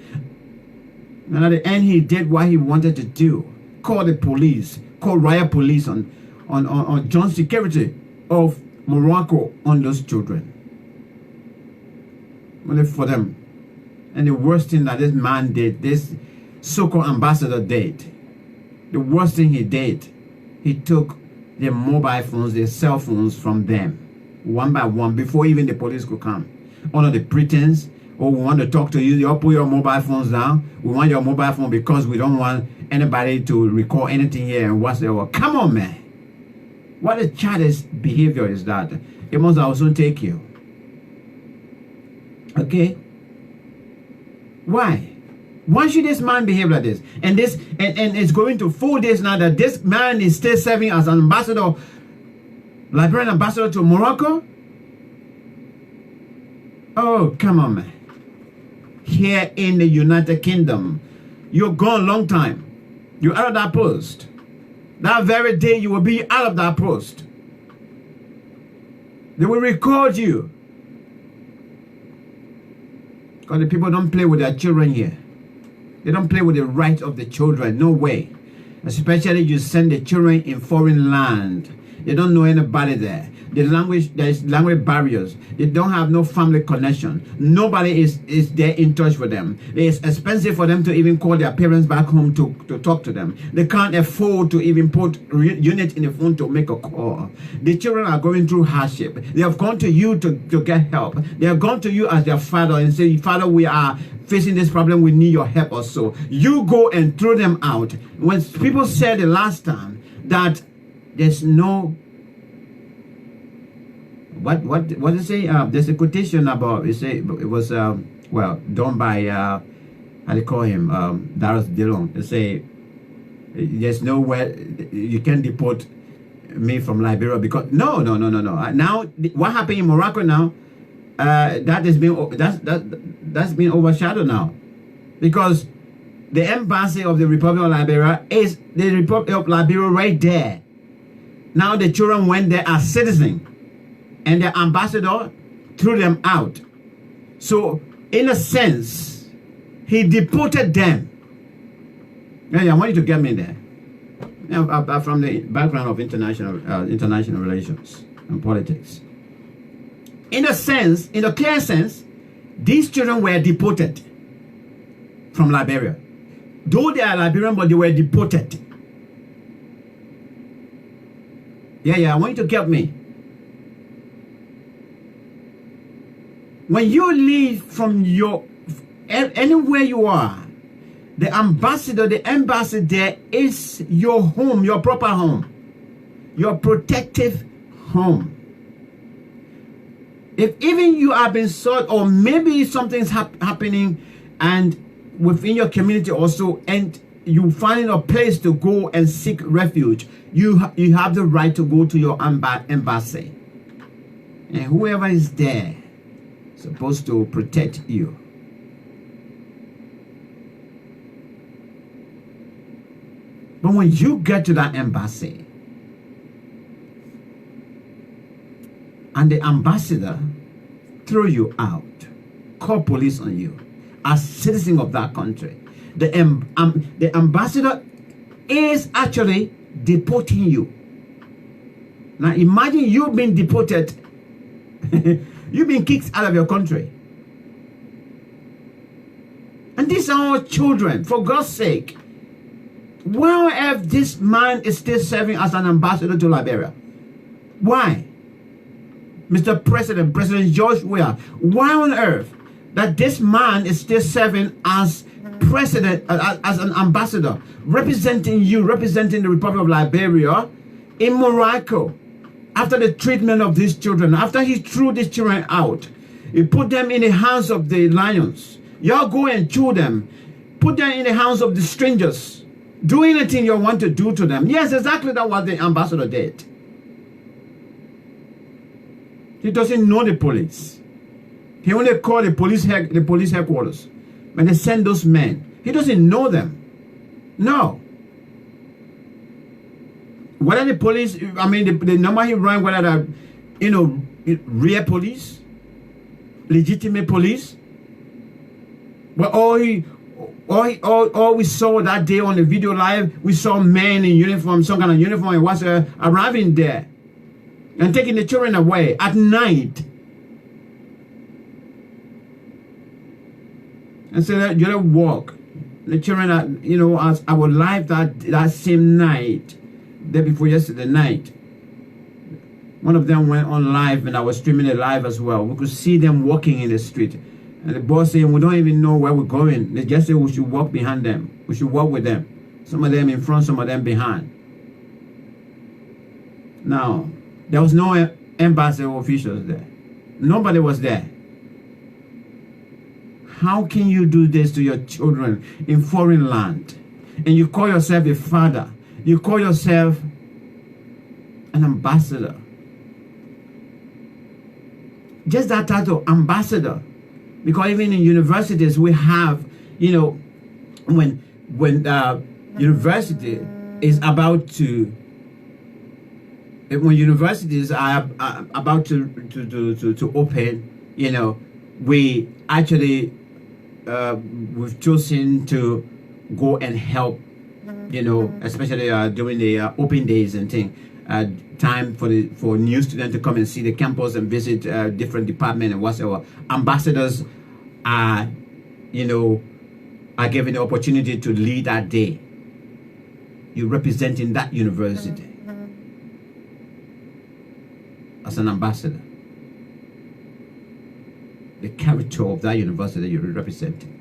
And at the end, he did what he wanted to do. Call the police, call riot police on John security of Morocco on those children. Only for them. And the worst thing that this man did, this so-called ambassador did, the worst thing he did, he took their mobile phones, their cell phones from them, one by one, before even the police could come. Under the pretense, oh, we want to talk to you, you all put your mobile phones down. We want your mobile phone because we don't want anybody to record anything here and watch the. Come on, man. What a childish behavior is that? It must also take you. Okay? Why? Why should this man behave like this? And it's going to 4 days now that this man is still serving as an ambassador, Liberian ambassador to Morocco? Oh, come on, man. Here in the United Kingdom, you're gone a long time. You're out of that post. That very day you will be out of that post. They will record you. Because the people don't play with their children here. They don't play with the rights of the children. No way. Especially you send the children in foreign land. They don't know anybody there. There's language barriers. They don't have no family connection. Nobody is there in touch with them. It's expensive for them to even call their parents back home to talk to them. They can't afford to even put unit in the phone to make a call. The children are going through hardship. They have gone to you to get help. They have gone to you as their father and say, Father, we are facing this problem. We need your help also. You go and throw them out. When people said the last time that there's no what did it say? There's a quotation about it was well done by how do you call him, Darius Dillon. They say there's nowhere you can deport me from Liberia because no. Now what happened in Morocco now? That's been overshadowed now, because the embassy of the Republic of Liberia is the Republic of Liberia right there. Now the children went there as citizens, and the ambassador threw them out. So in a sense, he deported them. Yeah, I want you to get me there. From the background of international relations and politics. In a sense, in a clear sense, these children were deported from Liberia. Though they are Liberian, but they were deported. Yeah, I want you to get me. When you leave from anywhere you are, the embassy there is your home, your proper home, your protective home. If even you have been sought, or maybe something's happening and within your community also, and you find a place to go and seek refuge, you have the right to go to your embassy. And whoever is there is supposed to protect you. But when you get to that embassy, and the ambassador throw you out, call police on you as citizen of that country, the ambassador is actually deporting you. Now imagine you've been deported, you've been kicked out of your country. And these are all children, for God's sake. Why on earth this man is still serving as an ambassador to Liberia? Why? Mr. President, President George Weah, why on earth that this man is still serving as president, as an ambassador, representing you, representing the Republic of Liberia in Morocco, after the treatment of these children, after he threw these children out, he put them in the hands of the lions. Y'all go and chew them, put them in the hands of the strangers, do anything you want to do to them. Yes, exactly that's what the ambassador did. He doesn't know the police. He only called the police headquarters. When they send those men, he doesn't know them. No. Whether the police, I mean, the number he ran, whether the, you know, real police, legitimate police, but all we saw that day on the video live, we saw men in uniform, some kind of uniform, and was arriving there and taking the children away at night. And so that you don't walk. The children are, you know, as our live that same night, day before yesterday night. One of them went on live and I was streaming it live as well. We could see them walking in the street. And the boss saying, we don't even know where we're going. They just say we should walk behind them. We should walk with them. Some of them in front, some of them behind. Now, there was no embassy officials there. Nobody was there. How can you do this to your children in foreign land? And you call yourself a father. You call yourself an ambassador. Just that title, ambassador. Because even in universities, we have, you know, when university is about to, when universities are about to open, you know, we actually we've chosen to go and help, you know, especially during the open days and things. Time for new students to come and see the campus and visit different departments and whatever. Ambassadors are, you know, are given the opportunity to lead that day. You're representing that university as an ambassador. The character of that university you're representing.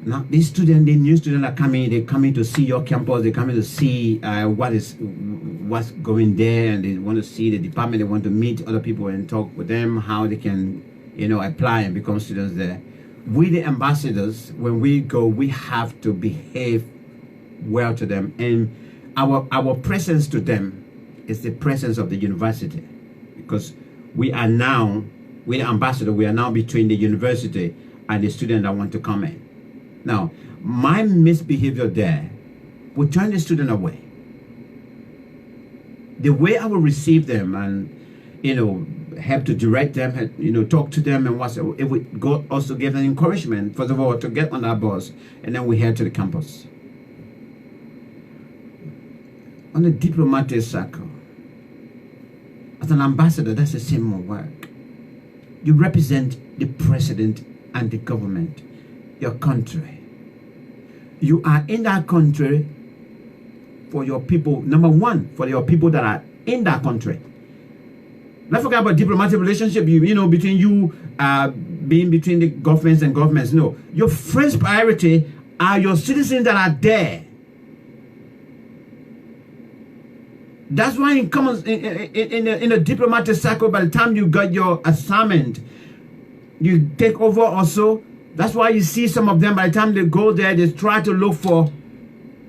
Now, these students, the new students are coming. They're coming to see your campus. They're coming to see what's going there, and they want to see the department. They want to meet other people and talk with them how they can, you know, apply and become students there. We, the ambassadors, when we go, we have to behave well to them, and our presence to them is the presence of the university, because we are now, we're the ambassador. We are now between the university and the student that want to come in. Now, my misbehavior there will turn the student away. The way I will receive them and, you know, help to direct them, you know, talk to them and what's it would go also give them encouragement, first of all, to get on our bus, and then we head to the campus. On a diplomatic circle, as an ambassador, that's the same work. You represent the president and the government, your country. You are in that country for your people. Number one, for your people that are in that country. Let's forget about diplomatic relationship, you know, between you being between the governments and governments. No, your first priority are your citizens that are there. That's why it comes in a diplomatic circle. By the time you got your assignment, you take over also. That's why you see some of them, by the time they go there, they try to look for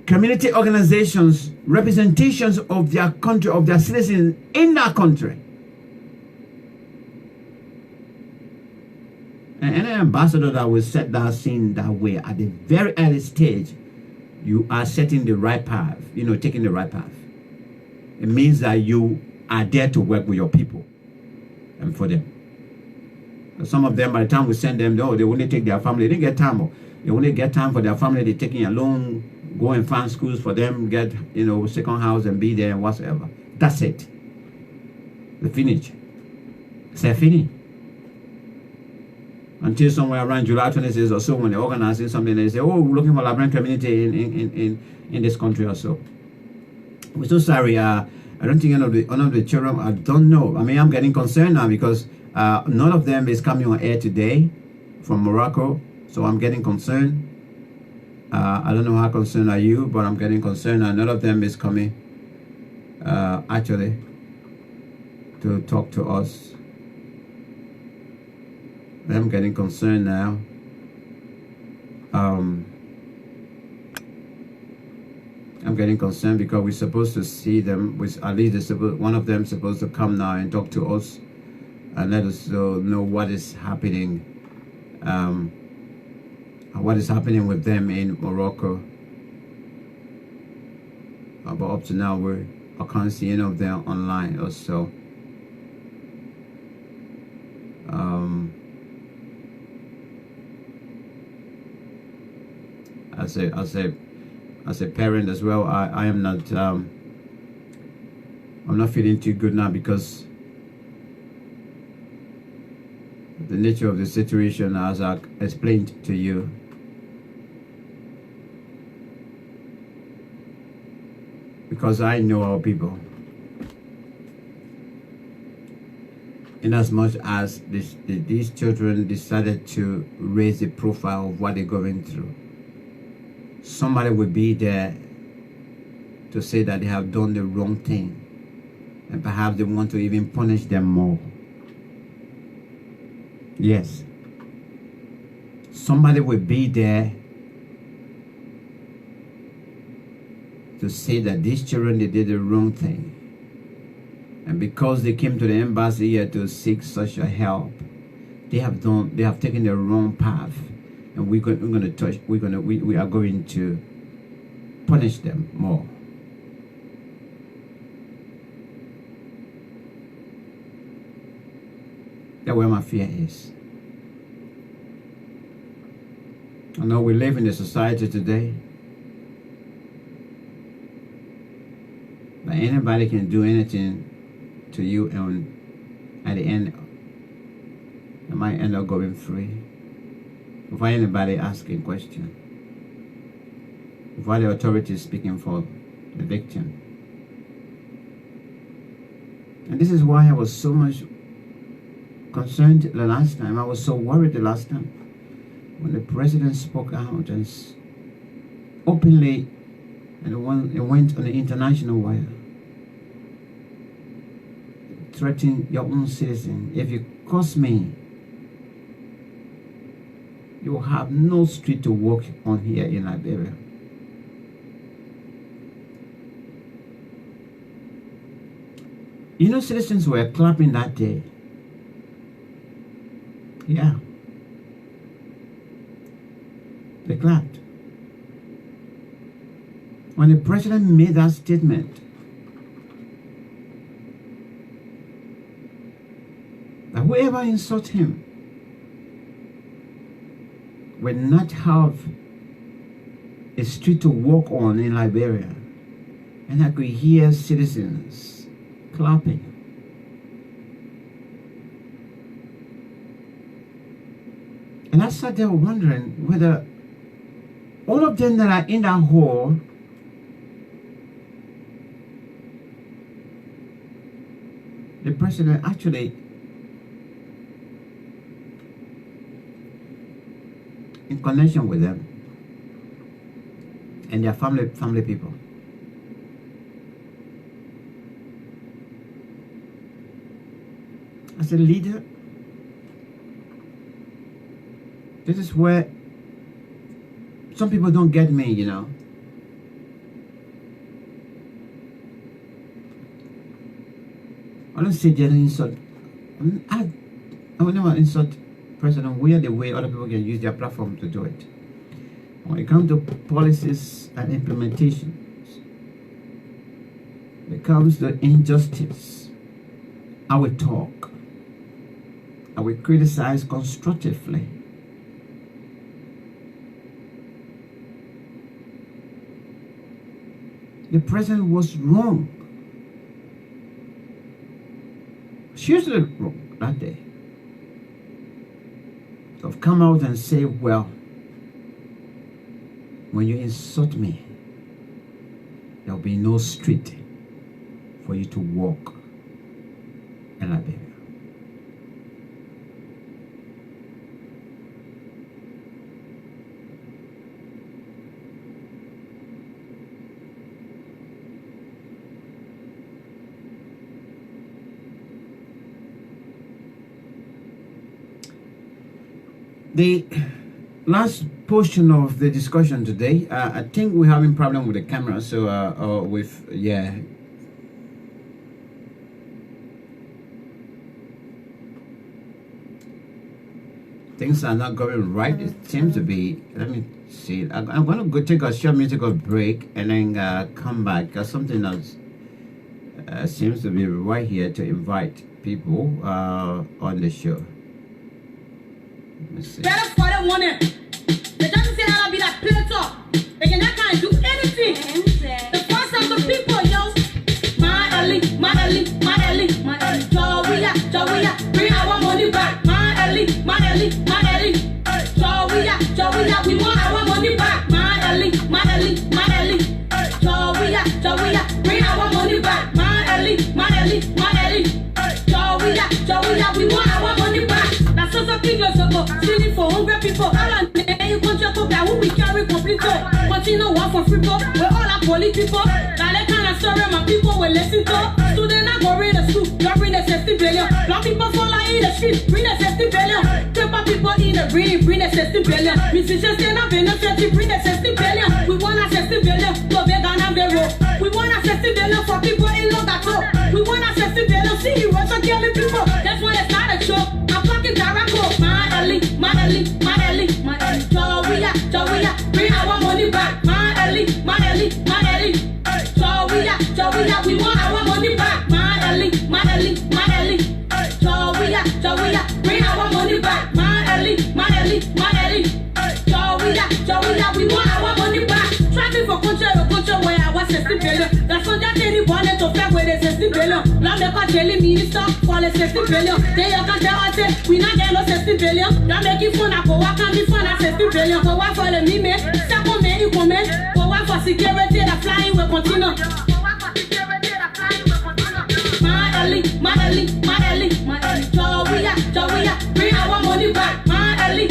community organizations, representations of their country, of their citizens in that country. And any ambassador that will set that scene that way at the very early stage, you are setting the right path, you know, taking the right path. It means that you are there to work with your people and for them. Some of them, by the time we send them, they only take their family. They didn't get time. They only get time for their family. They're taking a loan, go and find schools for them, get, you know, second house and be there and whatsoever. That's it. They finish. C'est fini. until somewhere around July 26th or so, when they're organizing something, they say, oh, we're looking for Liberian community in this country or so. We're so sorry. I don't think one of the children, I don't know. I mean, I'm getting concerned now because none of them is coming on air today from Morocco. So I'm getting concerned. I don't know how concerned are you, but I'm getting concerned. And none of them is coming actually to talk to us. I'm getting concerned now. I'm getting concerned because we're supposed to see them. At least one of them is supposed to come now and talk to us and let us know what is happening. What is happening with them in Morocco. But up to now, I can't see any of them online or so. As a parent as well, I am not I'm not feeling too good now because the nature of the situation, as I explained to you. Because I know our people. In as much as these children decided to raise the profile of what they're going through, somebody will be there to say that they have done the wrong thing, and perhaps they want to even punish them more. Yes. Somebody will be there to say that these children, they did the wrong thing. And because they came to the embassy here to seek such a help, they have taken the wrong path. And we are going to punish them more. That's where my fear is. I know we live in a society today that anybody can do anything to you, and at the end, they might end up going free. Without anybody asking question, without the authorities speaking for the victim. And this is why I was so much concerned the last time. I was so worried the last time when the president spoke out and openly, and it went on the international wire, threatening your own citizen. If you curse me, you will have no street to walk on here in Liberia. You know, citizens were clapping that day. Yeah. They clapped. When the president made that statement, that whoever insults him will not have a street to walk on in Liberia. And I could hear citizens clapping. And I sat there wondering whether all of them that are in that hall the president actually in connection with them and their family people. As a leader, this is where some people don't get me, you know. I don't sit there and insult. I will never insult President Weir the way other people can use their platform to do it. When it comes to policies and implementations, when it comes to injustice, I will talk. I will criticize constructively. The president was wrong. Seriously wrong that day. have come out and say, well, when you insult me, there will be no street for you to walk in Liberia. The last portion of the discussion today, I think we're having problem with the camera, so things are not going right. It seems to be. Let me see. I'm going to go take a short musical break and then come back. Something else seems to be right here to invite people on the show. Better for the one. They just say I'll be that player. They can't do anything. The first of the people, yo. My Ali, Joey, bring our money back. My Ali, Joey, we want our money back. My Ali, Joey, bring our money back. My Ali, Joey, we want our money back. That's just a thing ago. Stealing for hungry people. All on you control to who we carry complete. Continue work for free people. We're all our police people. That kind of story my people will listen to. Students not go read the school. You bring the 60 billion. Black people fall in the street. Bring the 60 billion. Paper people in the bring the 60 billion. Musicians stand up in the church. Bring the 60 billion. We want a 60 billion. So big on the road. We want a 60 billion for people in Logato. We want a 60 billion. See you Russia killing people. That's why they started show. I'm fucking Taraco. My Ali, Joey, bring our money back. My Ali, Joey, we want our money back. My Ali, Joey, bring our money back. My Ali, Joey, we want our money back. Traffic for culture where I was 60 billion. That's what that any bonnet to fair with the 60 billion. Now they call daily minister for the 60 billion. They you can tell us we not get no 60 billion. Now make it fun for what can be fun at 60 billion. For what for the meme, second man you comment. For what for security that flying will continue. My Ali, Joey, bring our money back. My Ali,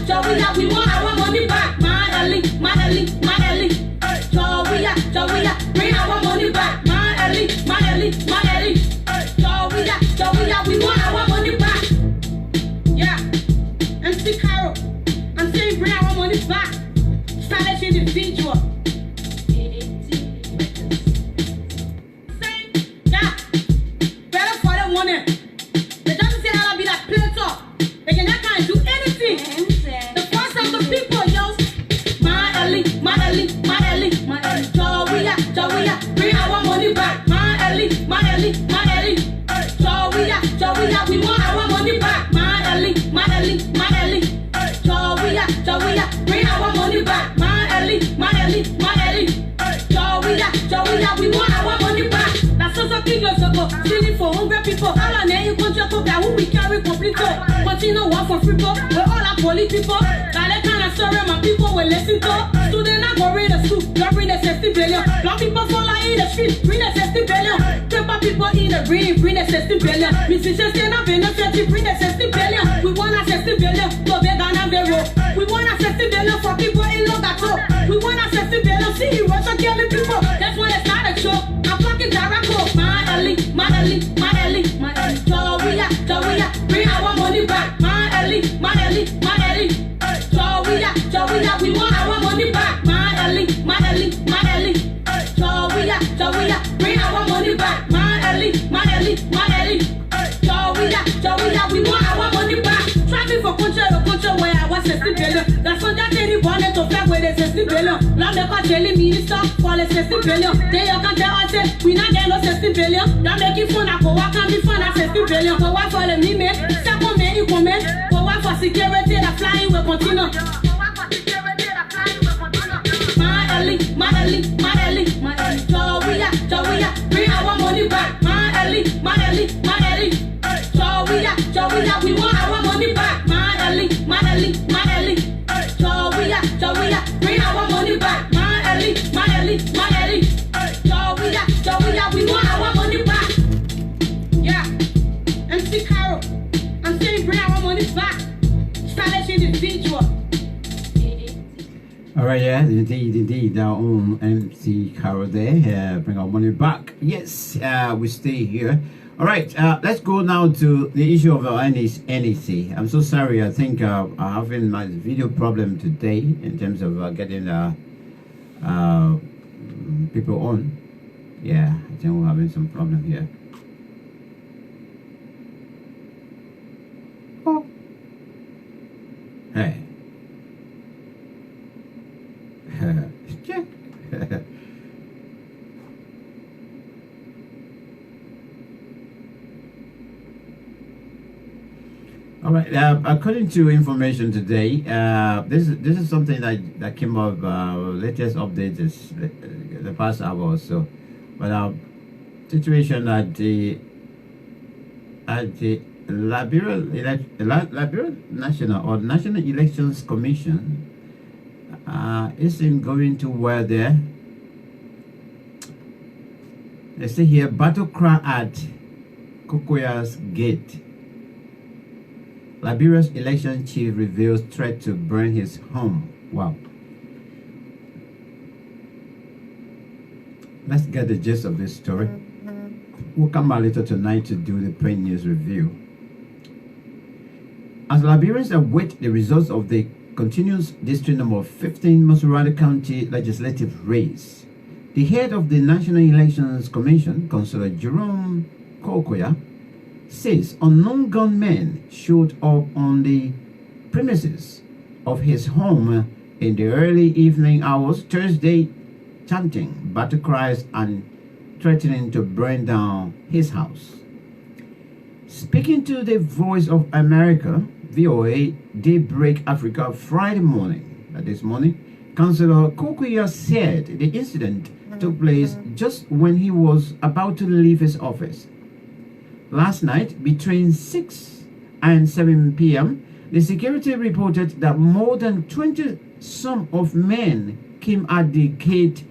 Joey, we want our money back. My Ali, Joey, bring our money back. My Ali, Joey, we want our money back. Yeah, MC Carol, I'm saying bring our money back. Silent individual. We want our money back. My Ali, Joey, bring our money back. My Ali, Joey, we want our money back. That's just a thing ago. Stealing for hungry people. All on you control to who we carry complete. Continue work for free people. We're all our police people. That kind of story my people will listen to. Students not go read the school. You bring the 60 billion. Black people fall in the street. Bring the 60 billion. Paper people in the bring the 60 billion. Musicians stand up in the church. Bring the 60 billion. We want a 60 billion. So big on the road. We want a 60 billion for people in Logato. We want a 60 billion. See you Russia killing people. That's why they started show. I'm fucking Taraco. My Ali, Joey, bring our money back. My Ali, Joey, we want our money back. My Ali, Joey, bring our money back. My Ali, Joey, we want our money back. Traffic for culture where I was 60 billion. That's what that any bonnet to fair with the 60 billion. Now they call daily minister for the 60 billion. They you can tell us we not get no 60 billion. Now make it fun for what can be fun at 60 billion. For what for the meme, second man you comment. For what for security that flying will continue. My Ali, Joey, bring our money back. My Ali, Joey, we want yeah, indeed. Our own MC Carol there. Bring our money back. Yes, we stay here. All right, let's go now to the issue of NEC. I'm so sorry. I think I'm having my video problem today in terms of getting people on. Yeah, I think we're having some problem here. Oh. Hey. Check. All right. According to information today, this is something that came up. Latest update is the past hour or so. But situation at the Liberian National Elections Commission isn't going to where there. They say here battle cry at Kokoya's gate. Liberia's election chief reveals threat to burn his home. Wow. Let's get the gist of this story. We'll come back later tonight to do the print news review. As Liberians await the results of the continuous district number 15 Masuradi County legislative race, the head of the National Elections Commission, Councillor Jerome Kokoya, says unknown gunmen showed up on the premises of his home in the early evening hours Thursday, chanting battle cries and threatening to burn down his house. Speaking to the Voice of America, VOA, Daybreak Africa, Friday morning, this morning, Councillor Kokoya said the incident took place just when he was about to leave his office. Last night, between 6 and 7 p.m., the security reported that more than 20 some of men came at the gate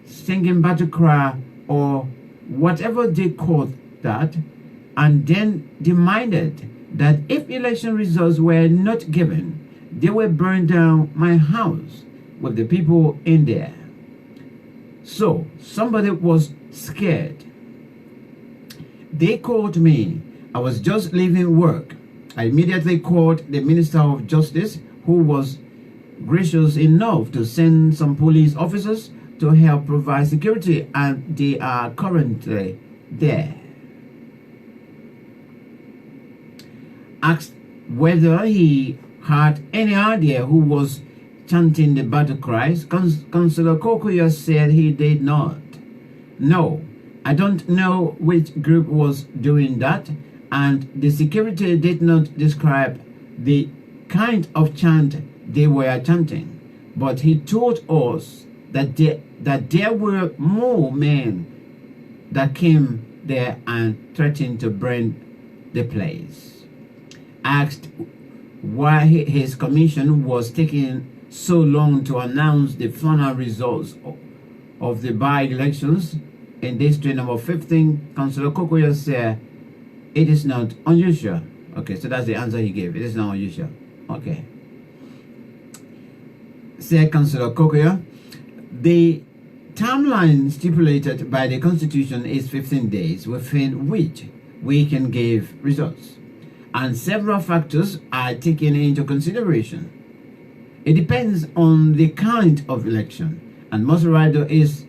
singing battle cry or whatever they called that, and then demanded that if election results were not given, they will burn down my house with the people in there. So somebody was scared. They called me. I was just leaving work. I immediately called the Minister of Justice, who was gracious enough to send some police officers to help provide security, and they are currently there. Asked whether he had any idea who was chanting the battle cries, Councillor Kokoya said he did not. No, I don't know which group was doing that, and the security did not describe the kind of chant they were chanting, but he told us that there were more men that came there and threatened to burn the place. Asked why his commission was taking so long to announce the final results of the by-elections in district number 15, Councillor Kokoya said it is not unusual. Okay, so that's the answer he gave. It is not unusual. Okay. Said Councillor Kokoya, the timeline stipulated by the Constitution is 15 days within which we can give results, and several factors are taken into consideration. It depends on the kind of election, and Masuradi is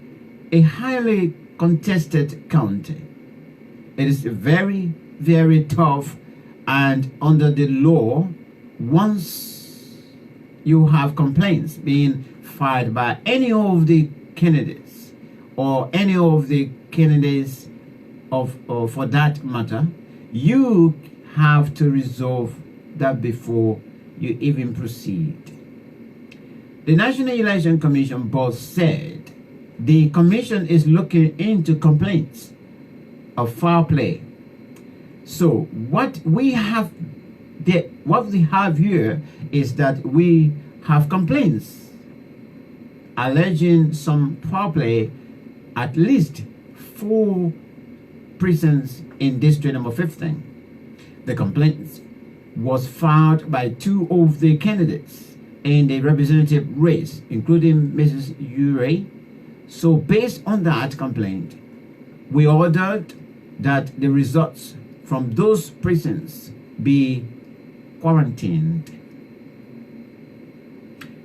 a highly contested county. It is very, very tough, and under the law, once you have complaints being filed by any of the candidates or any of the candidates or for that matter, you have to resolve that before you even proceed. The National Election Commission board said the commission is looking into complaints of foul play. So what we have here is that we have complaints alleging some foul play at least 4 prisons in district number 15. The complaint was filed by 2 of the candidates in the representative race, including Mrs. Ure. So based on that complaint, we ordered that the results from those precincts be quarantined.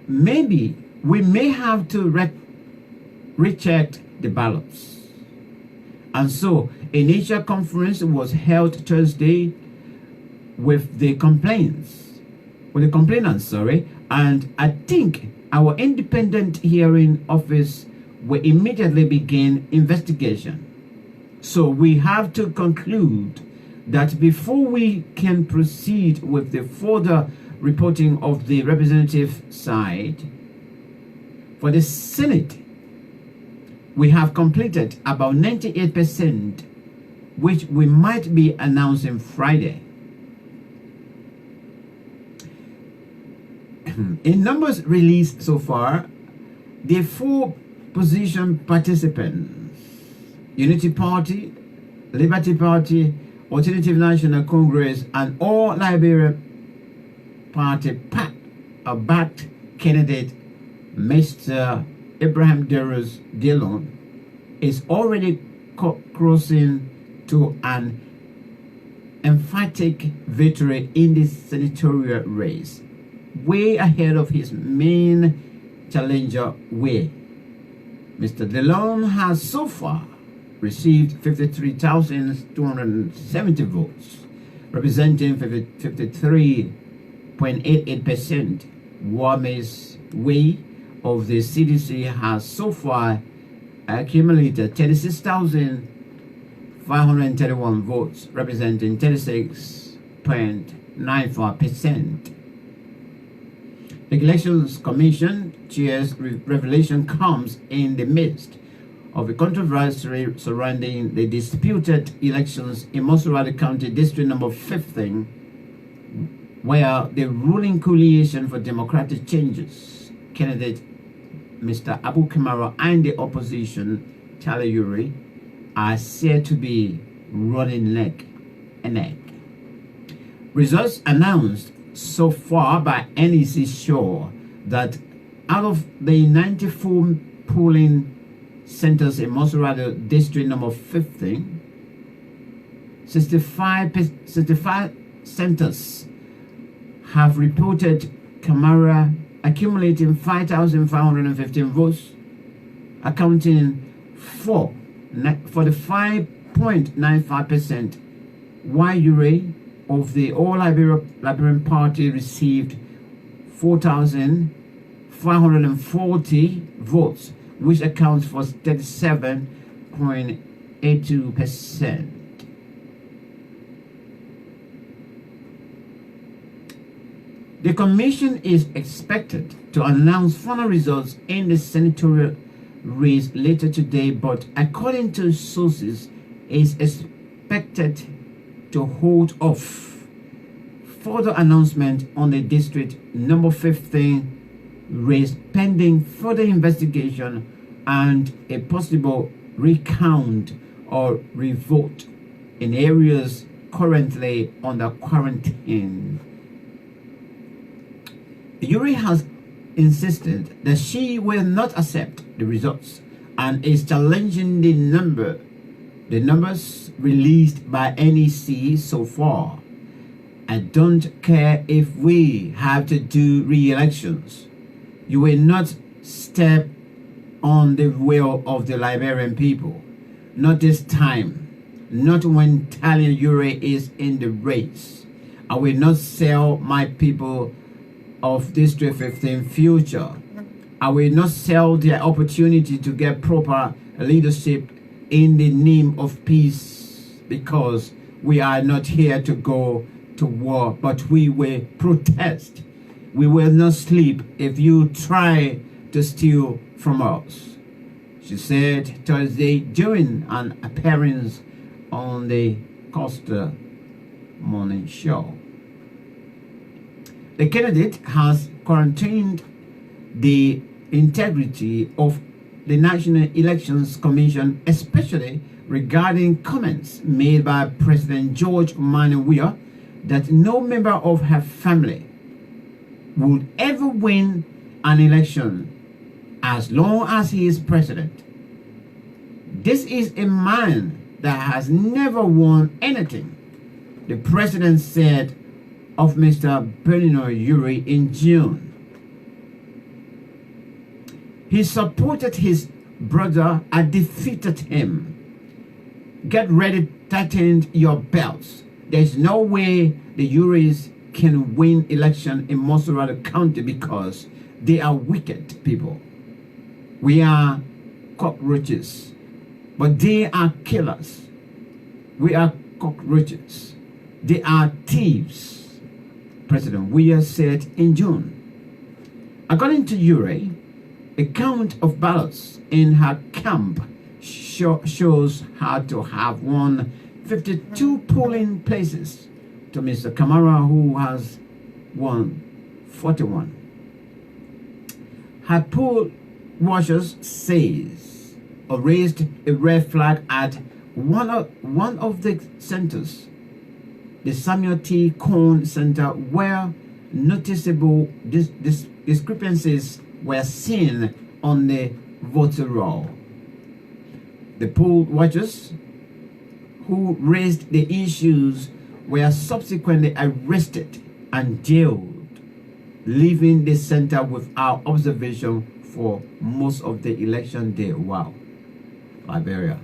Maybe we may have to recheck the ballots. And so initial conference was held Thursday with the complainants, and I think our independent hearing office will immediately begin investigation. So we have to conclude that before we can proceed with the further reporting of the representative side, for the Senate, we have completed about 98%, which we might be announcing Friday. In numbers released so far, the 4 position participants, Unity Party, Liberty Party, Alternative National Congress, and All Liberia Party backed candidate Mr. Abraham Deros Dillon is already crossing to an emphatic victory in the senatorial race, way ahead of his main challenger, Mr. Dillon has so far received 53,270 votes, representing 53.88%, while Ms. Wei of the CDC has so far accumulated 36,531 votes, representing 36.94%. The Elections Commission Chair's revelation comes in the midst of a controversy surrounding the disputed elections in Mosuradi County District number 15, where the ruling Coalition for Democratic Changes candidate Mr. Abu Kamara and the opposition Tala Yuri are said to be running neck and neck. Results announced so far by NEC show that out of the 94 polling centers in Mosurado District number 15, 65 centers have reported Kamara accumulating 5,515 votes, accounting for 45.95%, while Ure of the All Liberian Party received 4,540 votes, which accounts for 37.82%. The commission is expected to announce final results in the senatorial race later today, but according to sources, is expected to hold off further announcement on the district number 15 race pending further investigation and a possible recount or revote in areas currently under quarantine. Yuri has insisted that she will not accept the results and is challenging the numbers released by NEC so far. I don't care if we have to do re-elections. You will not step on the will of the Liberian people. Not this time. Not when Talia Yuri is in the race. I will not sell my people of District 15 future. I will not sell their opportunity to get proper leadership in the name of peace, because we are not here to go to war, but we will protest. We will not sleep if you try to steal from us, she said Thursday during an appearance on the Costa Morning Show. The candidate has quarantined the integrity of the National Elections Commission, especially regarding comments made by President George Mani Weah that no member of her family would ever win an election as long as he is president. This is a man that has never won anything, the president said of Mr. Bernino Yuri in June. He supported his brother and defeated him. Get ready, tighten your belts. There's no way the Yuris can win election in Mosurado County because they are wicked people. We are cockroaches, but they are killers. We are cockroaches. They are thieves, President Weah said in June. According to Ure, a count of ballots in her camp shows her to have won 52 polling places to Mr. Kamara, who has won 41. Her poll watchers says or raised a red flag at one of the centers, the Samuel T. Cohn Center, where noticeable discrepancies were seen on the voter roll. The poll watchers who raised the issues were subsequently arrested and jailed, leaving the center without observation for most of the election day. Wow. Liberia.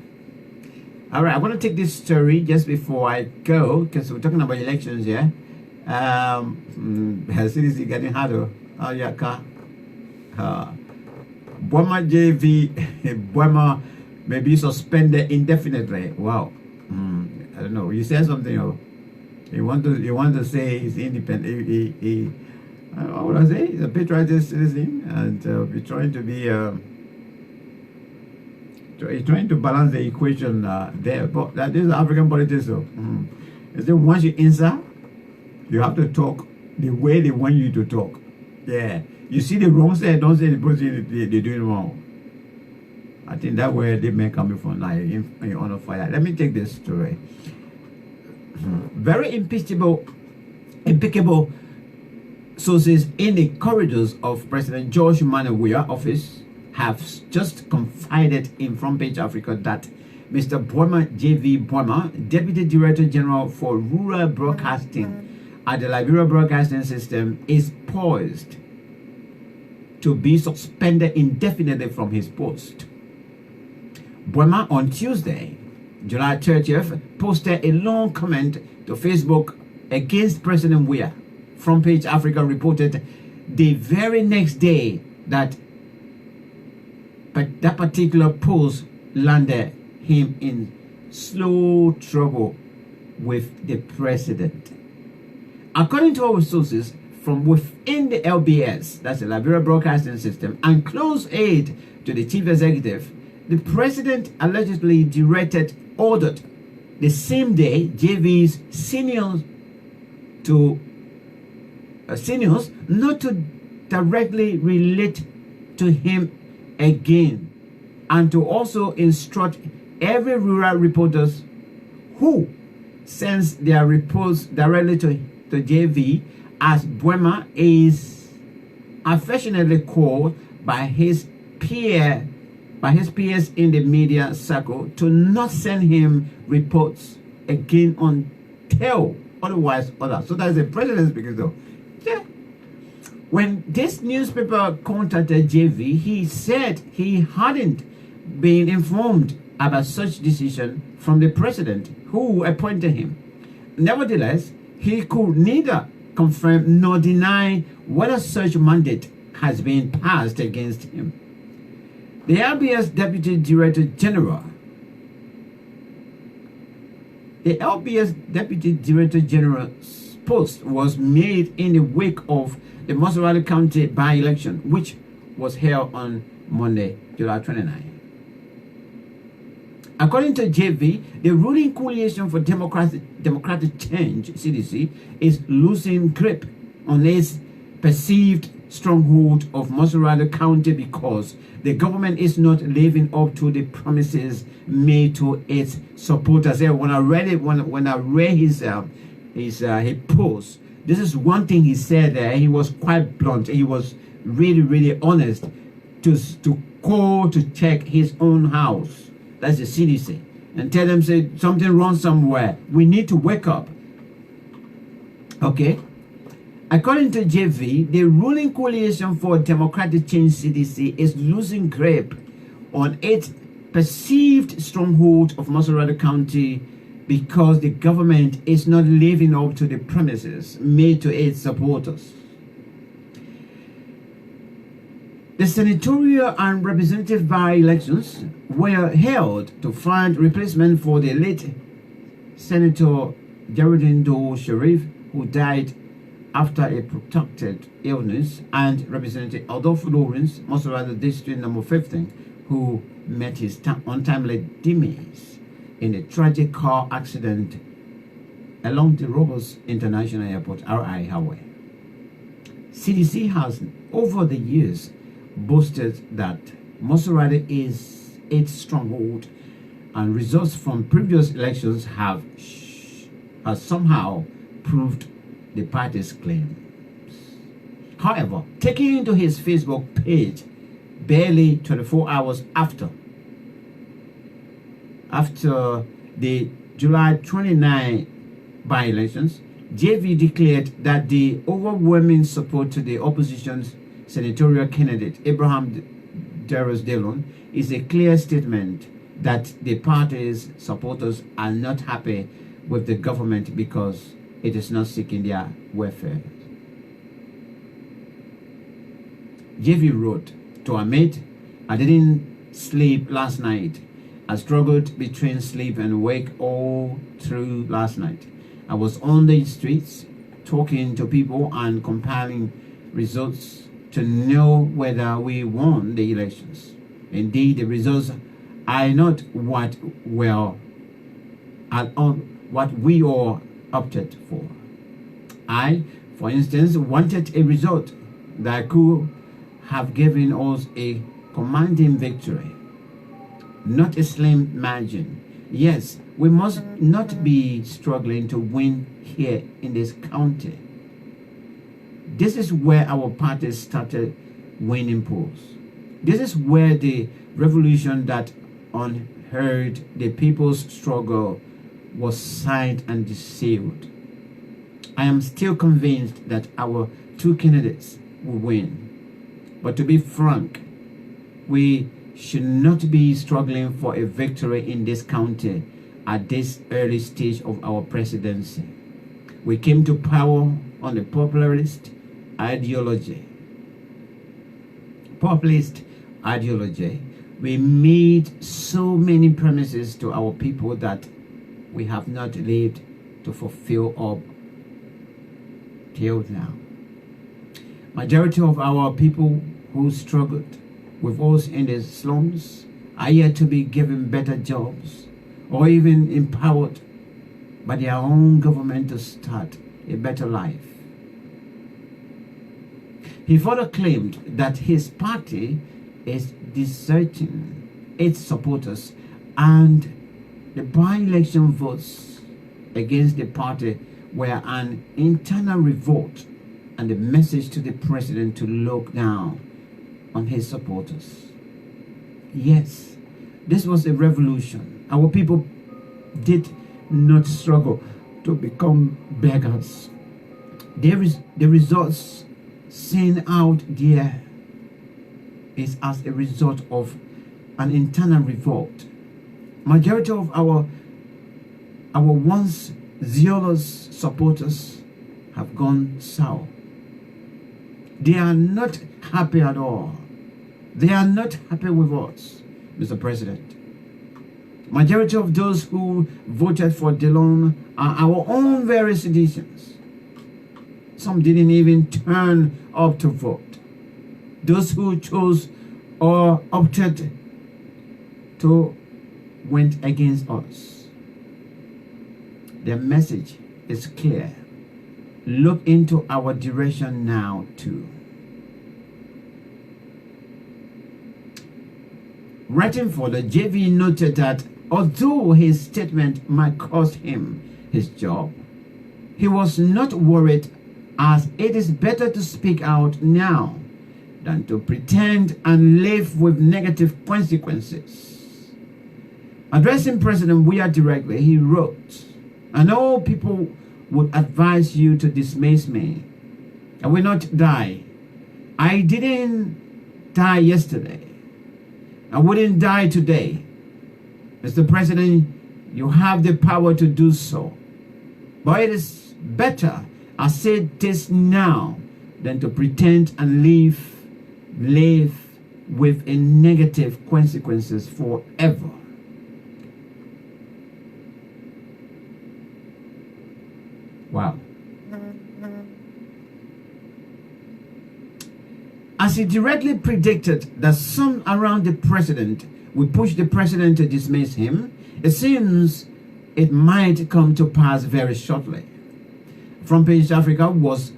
All right, I want to take this story just before I go, because we're talking about elections here. CDC getting harder. Bwema JV, Bwema may be suspended indefinitely. Wow. I don't know. You said something. You want to say he's independent. What would I say? He's a patriotic citizen, and we're trying to be. Trying to balance the equation there, but that is African politics. So, is that once you answer, you have to talk the way they want you to talk. Yeah, you see the wrong side, don't say the person they're doing wrong. I think that where they may come from, like in honor fire. Let me take this story. Very impeccable sources in the corridors of President George Weah office have just confided in Front Page Africa that Mr. Bwema J.V. Bwema, Deputy Director General for Rural Broadcasting at the Liberia Broadcasting System, is poised to be suspended indefinitely from his post. Bwema on Tuesday, July 30th, posted a long comment to Facebook against President Weah. Front Page Africa reported the very next day that that particular post landed him in slow trouble with the president. According to our sources from within the LBS, that's the Liberia Broadcasting System, and close aid to the chief executive, the president allegedly ordered the same day JV's seniors not to directly relate to him again, and to also instruct every rural reporters who sends their reports directly to JV, as Bwema is affectionately called by his peers in the media circle, to not send him reports again until otherwise ordered. So that's the president speaking though. Yeah. When this newspaper contacted JV, he said he hadn't been informed about such decision from the president who appointed him. Nevertheless, he could neither confirm nor deny whether such mandate has been passed against him. The LBS Deputy Director General's post was made in the wake of the Mosurado County by-election, which was held on Monday, July 29. According to JV, the ruling Coalition for Democratic Change, CDC, is losing grip on its perceived stronghold of Mosurado County because the government is not living up to the promises made to its supporters. When I read his post, This is one thing he said there. He was quite blunt. He was really, really honest to call to check his own house. That's the CDC. And tell them, say, something wrong somewhere. We need to wake up. Okay? According to JV, the ruling coalition for democratic change CDC is losing grip on its perceived stronghold of Masorada County because the government is not living up to the promises made to its supporters. The senatorial and representative by-elections were held to find replacement for the late Senator Geraldine Doe Sharif, who died after a protracted illness, and Representative Adolfo Lawrence, Masorada District number 15, who met his untimely demise in a tragic car accident along the Roberts International Airport, RI Highway. CDC has, over the years, boasted that Masorada is its stronghold, and results from previous elections have somehow proved the party's claims. However, taking to his Facebook page barely 24 hours after the July 29 by-elections, JV declared that the overwhelming support to the opposition's senatorial candidate Abraham Darius Delon is a clear statement that the party's supporters are not happy with the government because it is not seeking their welfare. JV wrote to Ahmed, "I didn't sleep last night. I struggled between sleep and wake all through last night. I was on the streets talking to people and compiling results to know whether we won the elections. Indeed, the results are not what we all opted for. I, for instance, wanted a result that could have given us a commanding victory, not a slim margin. Yes, we must not be struggling to win here in this county. This is where our party started winning polls. This is where the revolution that unheard the people's struggle was signed and sealed. I am still convinced that our two candidates will win. But to be frank, we should not be struggling for a victory in this county at this early stage of our presidency. We came to power on the populist ideology. We made so many promises to our people that we have not lived to fulfill up till now. Majority of our people who struggled with us in the slums are yet to be given better jobs or even empowered by their own government to start a better life. He further claimed that his party is deserting its supporters, and the by-election votes against the party were an internal revolt and a message to the president to look down on his supporters. Yes, this was a revolution. Our people did not struggle to become beggars. The results seen out there is as a result of an internal revolt. Majority of our once zealous supporters have gone sour. They are not happy at all. They are not happy with us, Mr. President. Majority of those who voted for Delon are our own very citizens. Some didn't even turn up to vote. Those who chose or opted to went against us. Their message is clear. Look into our direction now too. Writing for the JV noted that although his statement might cost him his job, he was not worried as it is better to speak out now than to pretend and live with negative consequences. Addressing President Weah directly, he wrote, "I know people would advise you to dismiss me. I will not die. I didn't die yesterday. I wouldn't die today. Mr. President, you have the power to do so. But it is better I say this now than to pretend and live with a negative consequences forever." Wow. As he directly predicted that some around the president would push the president to dismiss him, it seems it might come to pass very shortly. Front Page Africa was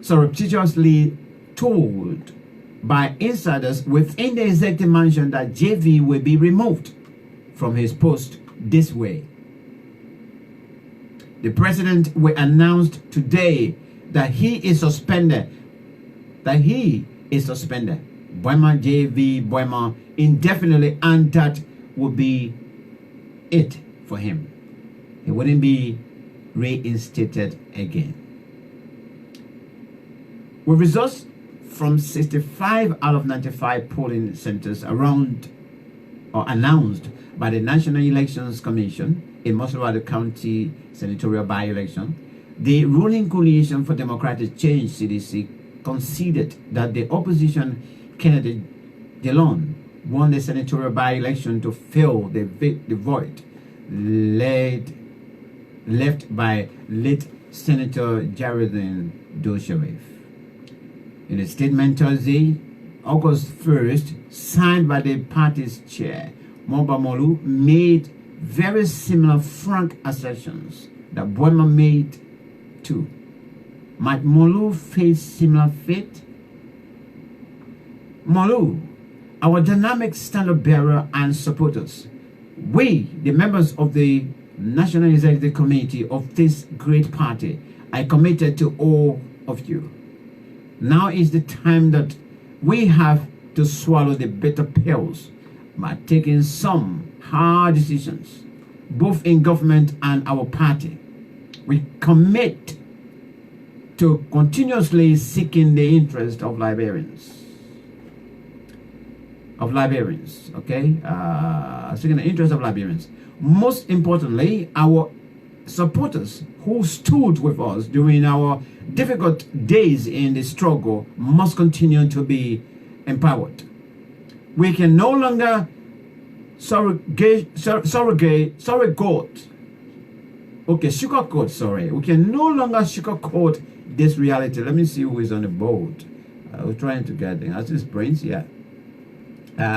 surreptitiously told by insiders within the executive mansion that JV will be removed from his post this way. The president will announce today that he is suspended. Boima JV Boima indefinitely, and that will be it for him. He wouldn't be reinstated again. With results from 65 out of 95 polling centers around or announced by the National Elections Commission in Mosselwater County senatorial by-election, the ruling Coalition for Democratic Change (CDC) conceded that the opposition candidate Delon won the senatorial by-election to fill the void left by late Senator Jaredin Dosharif. In a statement Thursday, August 1st, signed by the party's chair, Moba Molu, made very similar frank assertions that Boima made too. Might Molu face similar fate? Molu, our dynamic standard bearer and supporters, we, the members of the National Executive Committee of this great party, are committed to all of you. Now is the time that we have to swallow the bitter pills by taking some hard decisions, both in government and our party. We commit to continuously seeking the interest of Liberians. Seeking the interest of Liberians. Most importantly, our supporters who stood with us during our difficult days in the struggle must continue to be empowered. We can no longer we can no longer sugarcoat this reality. Let me see who is on the board. I was trying to get there. That's his brains, yeah.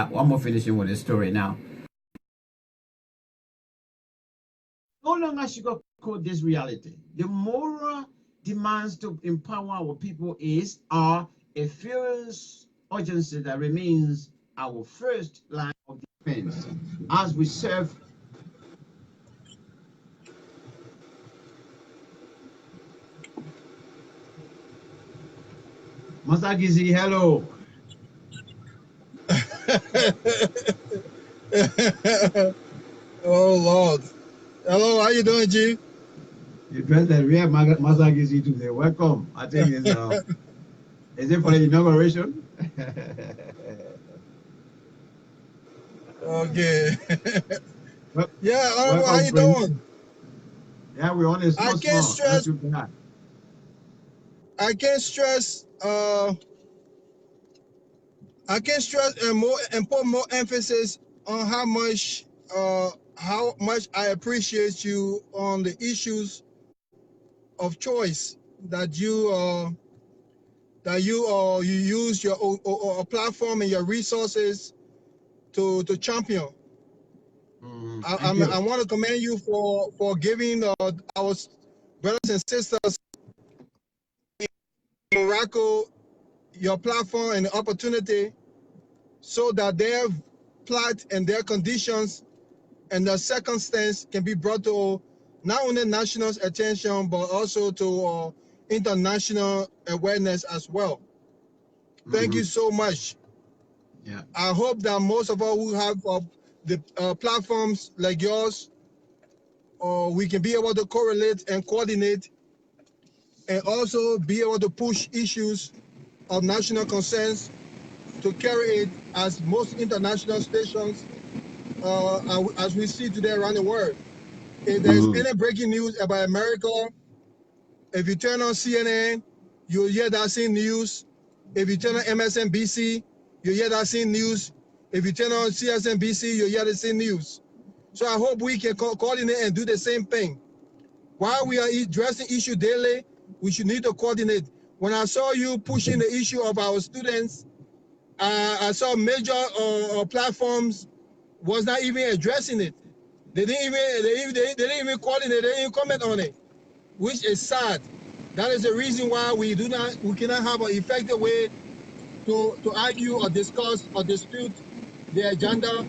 One more finishing with the story now. No longer sugarcoat this reality. The moral demands to empower our people are a furious urgency that remains our first line of defense as we serve Masagizi, hello. Oh Lord. Hello, how you doing, G? You dressed that real Masagizi today. Welcome. I think it's is it for the inauguration? Okay. Well, yeah, how you doing? Yeah, we're on this. I can't stress and put more emphasis on how much I appreciate you on the issues of choice that you use your platform and your resources to champion. I want to commend you for giving our brothers and sisters in Morocco your platform and the opportunity so that their plight and their conditions and their circumstance can be brought to not only national attention, but also to international awareness as well. Thank you so much. Yeah. I hope that most of us who have the platforms like yours, we can be able to correlate and coordinate, and also be able to push issues of national concerns to carry it as most international stations, as we see today around the world. If there's any breaking news about America, if you turn on CNN, you'll hear that same news. If you turn on MSNBC, you'll hear that same news. If you turn on CSNBC, you'll hear the same news. So I hope we can coordinate and do the same thing. While we are addressing issue daily, we should need to coordinate. When I saw you pushing the issue of our students, I saw major platforms was not even addressing it. They didn't even coordinate. They didn't even comment on it, which is sad. That is the reason why we cannot have an effective way to argue or discuss or dispute the agenda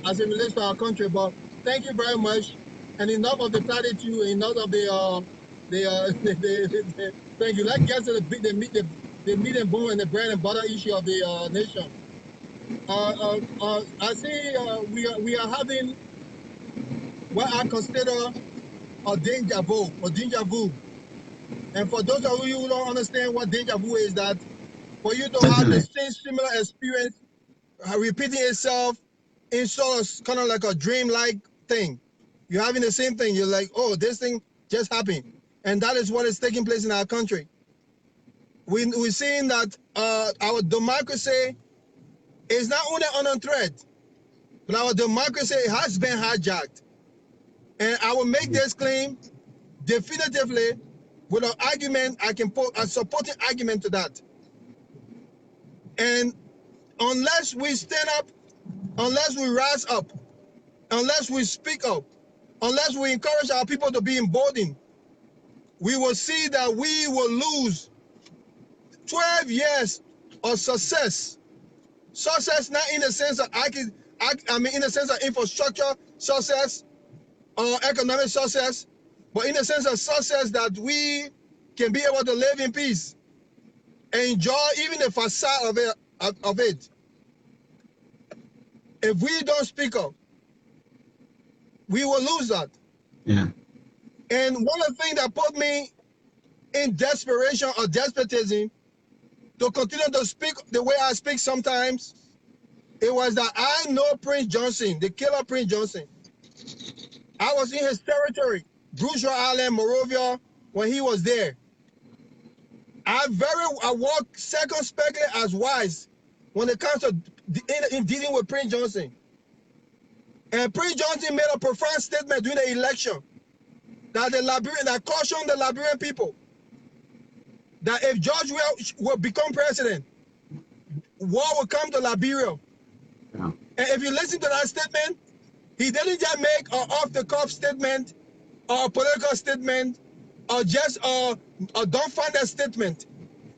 as it relates to our country. But thank you very much, and enough of the platitude, enough of the thank you. Let's get to the meat and bone and the bread and butter issue of the nation. I see we are having what I consider a deja vu. And for those of you who don't understand what deja vu is, that for you to have the same similar experience repeating itself in sort of kind of like a dream-like thing. You're having the same thing. You're like, oh, this thing just happened. And that is what is taking place in our country. We're seeing that our democracy is not only under threat, but our democracy has been hijacked. And I will make this claim definitively with an argument. I can put a supporting argument to that. And unless we stand up, unless we rise up, unless we speak up, unless we encourage our people to be emboldened, we will see that we will lose 12 years of success. Success not in the sense of in the sense of infrastructure success or economic success, but in the sense of success that we can be able to live in peace and enjoy even the facade of it. If we don't speak up, we will lose that. Yeah. And one of the things that put me in desperation or despotism to continue to speak the way I speak sometimes, it was that I know Prince Johnson, the killer Prince Johnson. I was in his territory, Bruce Island, Morovia, when he was there. I walk circumspectly as wise when it comes to in dealing with Prince Johnson. And Prince Johnson made a profound statement during the election that cautioned the Liberian people that if George will become president, war will come to Liberia. Yeah. And if you listen to that statement, he didn't just make an off-the-cuff statement or a political statement or just a dumbfounded statement.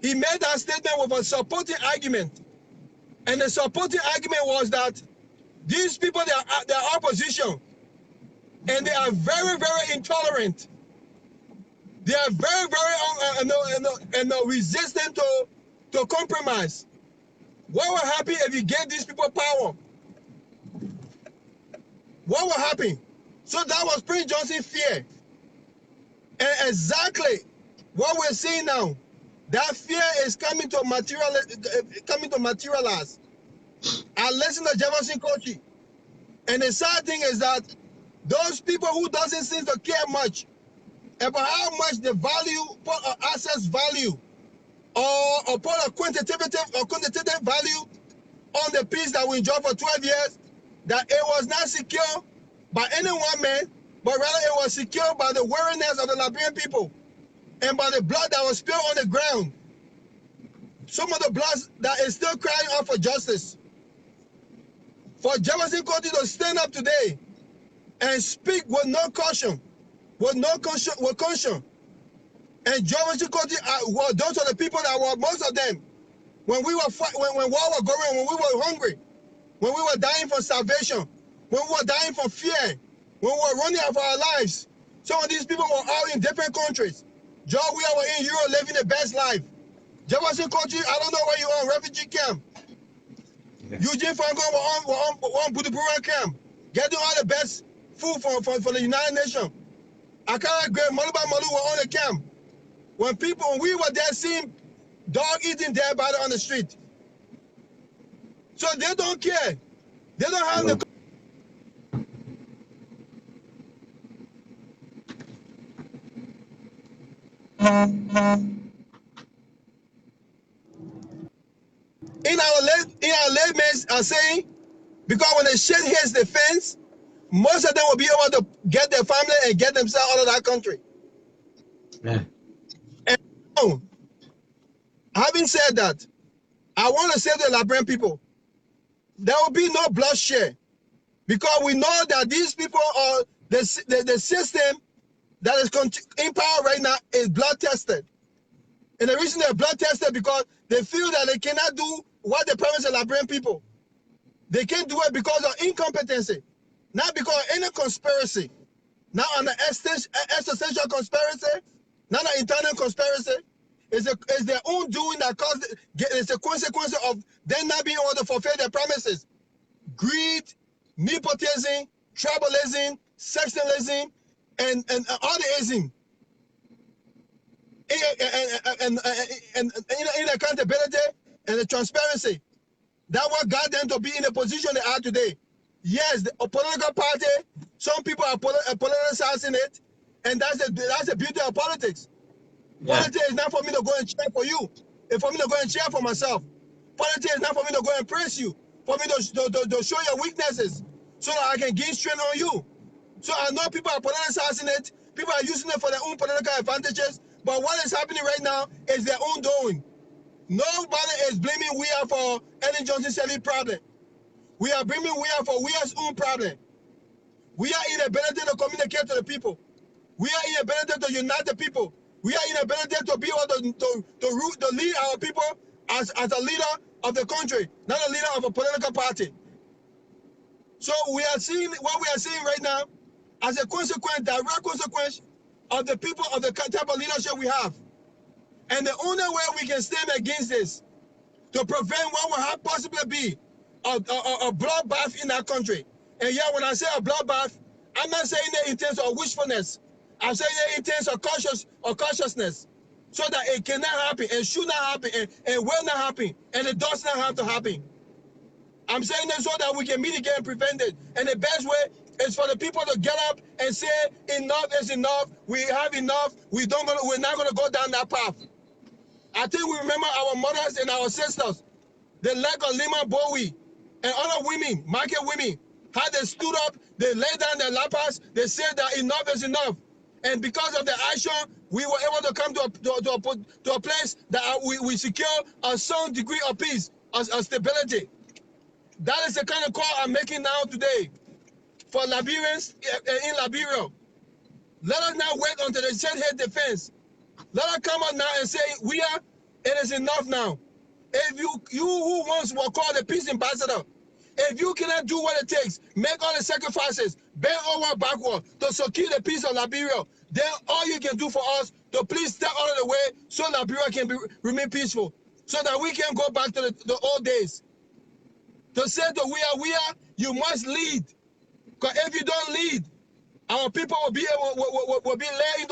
He made that statement with a supporting argument. And the supporting argument was that these people, they are opposition, and they are very, very intolerant. They are very, very resistant to compromise. What will happen if you give these people power? What will happen? So that was Prince Johnson's fear. And exactly what we're seeing now, that fear is coming to materialize. I listen to Jefferson Kochi, and the sad thing is that those people who doesn't seem to care much about how much the value, put an assets value, or put a quantitative value on the peace that we enjoyed for 12 years, that it was not secure by any one man, but rather it was secured by the weariness of the Liberian people and by the blood that was spilled on the ground. Some of the blood that is still crying out for justice. For Jefferson Kochi to stand up today and speak with no caution, with caution. And Jefferson Kochi, those are the people that were, most of them, when we were when war was going, when we were hungry, when we were dying from starvation, when we were dying from fear, when we were running for our lives. Some of these people were all in different countries. Joe, we were in Europe living the best life. Jefferson country, I don't know where you are, refugee camp. Yeah. Eugene Franco were on Buduburan camp, getting all the best food for the United Nations. Akara Great, Maluba Malu were on the camp. When we were there seeing dog eating dead body on the street. So they don't care. They don't have the... In our laymen are saying, because when the shit hits the fence, most of them will be able to get their family and get themselves out of that country. Yeah. And having said that, I want to say to the Liberian people, there will be no bloodshed, because we know that these people are the system that is in power right now is blood tested. And the reason they're blood tested because they feel that they cannot do what they promised the Liberian people. They can't do it because of incompetency, not because of any conspiracy, not an existential conspiracy, not an internal conspiracy. It's their own doing that caused it's a consequence of them not being able to fulfill their promises. Greed, nepotism, tribalism, sectionalism, and all the ism. And inaccountability and the transparency. That's what got them to be in the position they are today. Yes, a political party, some people are politicizing it, and that's the beauty of politics. Yeah. Politics is not for me to go and cheer for you. It's for me to go and cheer for myself. Politics is not for me to go and praise you, for me to show your weaknesses so that I can gain strength on you. So I know people are politicizing it, people are using it for their own political advantages, but what is happening right now is their own doing. Nobody is blaming we are for Ellen Johnson's problem. We are blaming we are for we are's own problem. We are inability to communicate to the people. We are inability to unite the people. We are inability to be able to lead our people as a leader of the country, not a leader of a political party. So we are seeing what we are seeing right now as a consequence, direct consequence of the people of the type of leadership we have. And the only way we can stand against this to prevent what will possibly be a bloodbath in our country. And yeah, when I say a bloodbath, I'm not saying it in terms of wishfulness. I'm saying it in terms of consciousness, so that it cannot happen, and should not happen, and will not happen, and it does not have to happen. I'm saying that so that we can mitigate and prevent it. And the best way is for the people to get up and say, enough is enough, we have enough, we're not going to go down that path. I think we remember our mothers and our sisters, the like of Lima Bowie and other women, market women, how they stood up, they laid down their lapas, they said that enough is enough. And because of the action, we were able to come to a place that we secure a some degree of peace, of stability. That is the kind of call I'm making now today for Liberians in Liberia. Let us not wait until the shed hit the fence. Let us come out now and say, it is enough now. If you who once were called a peace ambassador, if you cannot do what it takes, make all the sacrifices, bend over backward to secure the peace of Liberia, then all you can do for us to please step out of the way so Liberia can remain peaceful, so that we can go back to the old days. To say that we are, you must lead. Because if you don't lead, our people will be led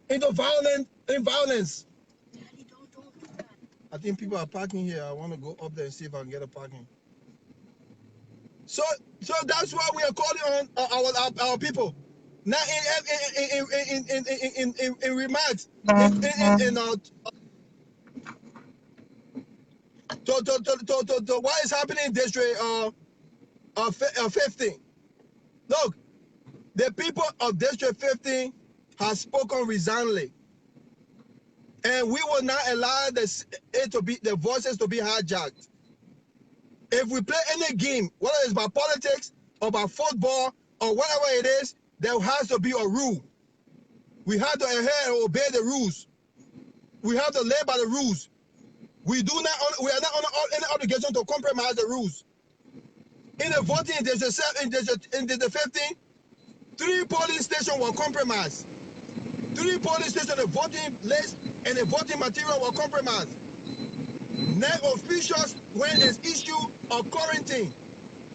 into violence. I think people are parking here. I want to go up there and see if I can get a parking. So that's why we are calling on our people. Now in remarks, to what is happening in District 15. Look, the people of District 15 have spoken resignedly, and we will not allow the voices to be hijacked. If we play any game, whether it's about politics or about football or whatever it is, there has to be a rule. We have to adhere and obey the rules. We have to live by the rules. We are not under any obligation to compromise the rules. In the voting in District 15, 3 polling stations were compromised. 3 polling stations, the voting list and the voting material were compromised. NEC officials, when it's issue of quarantine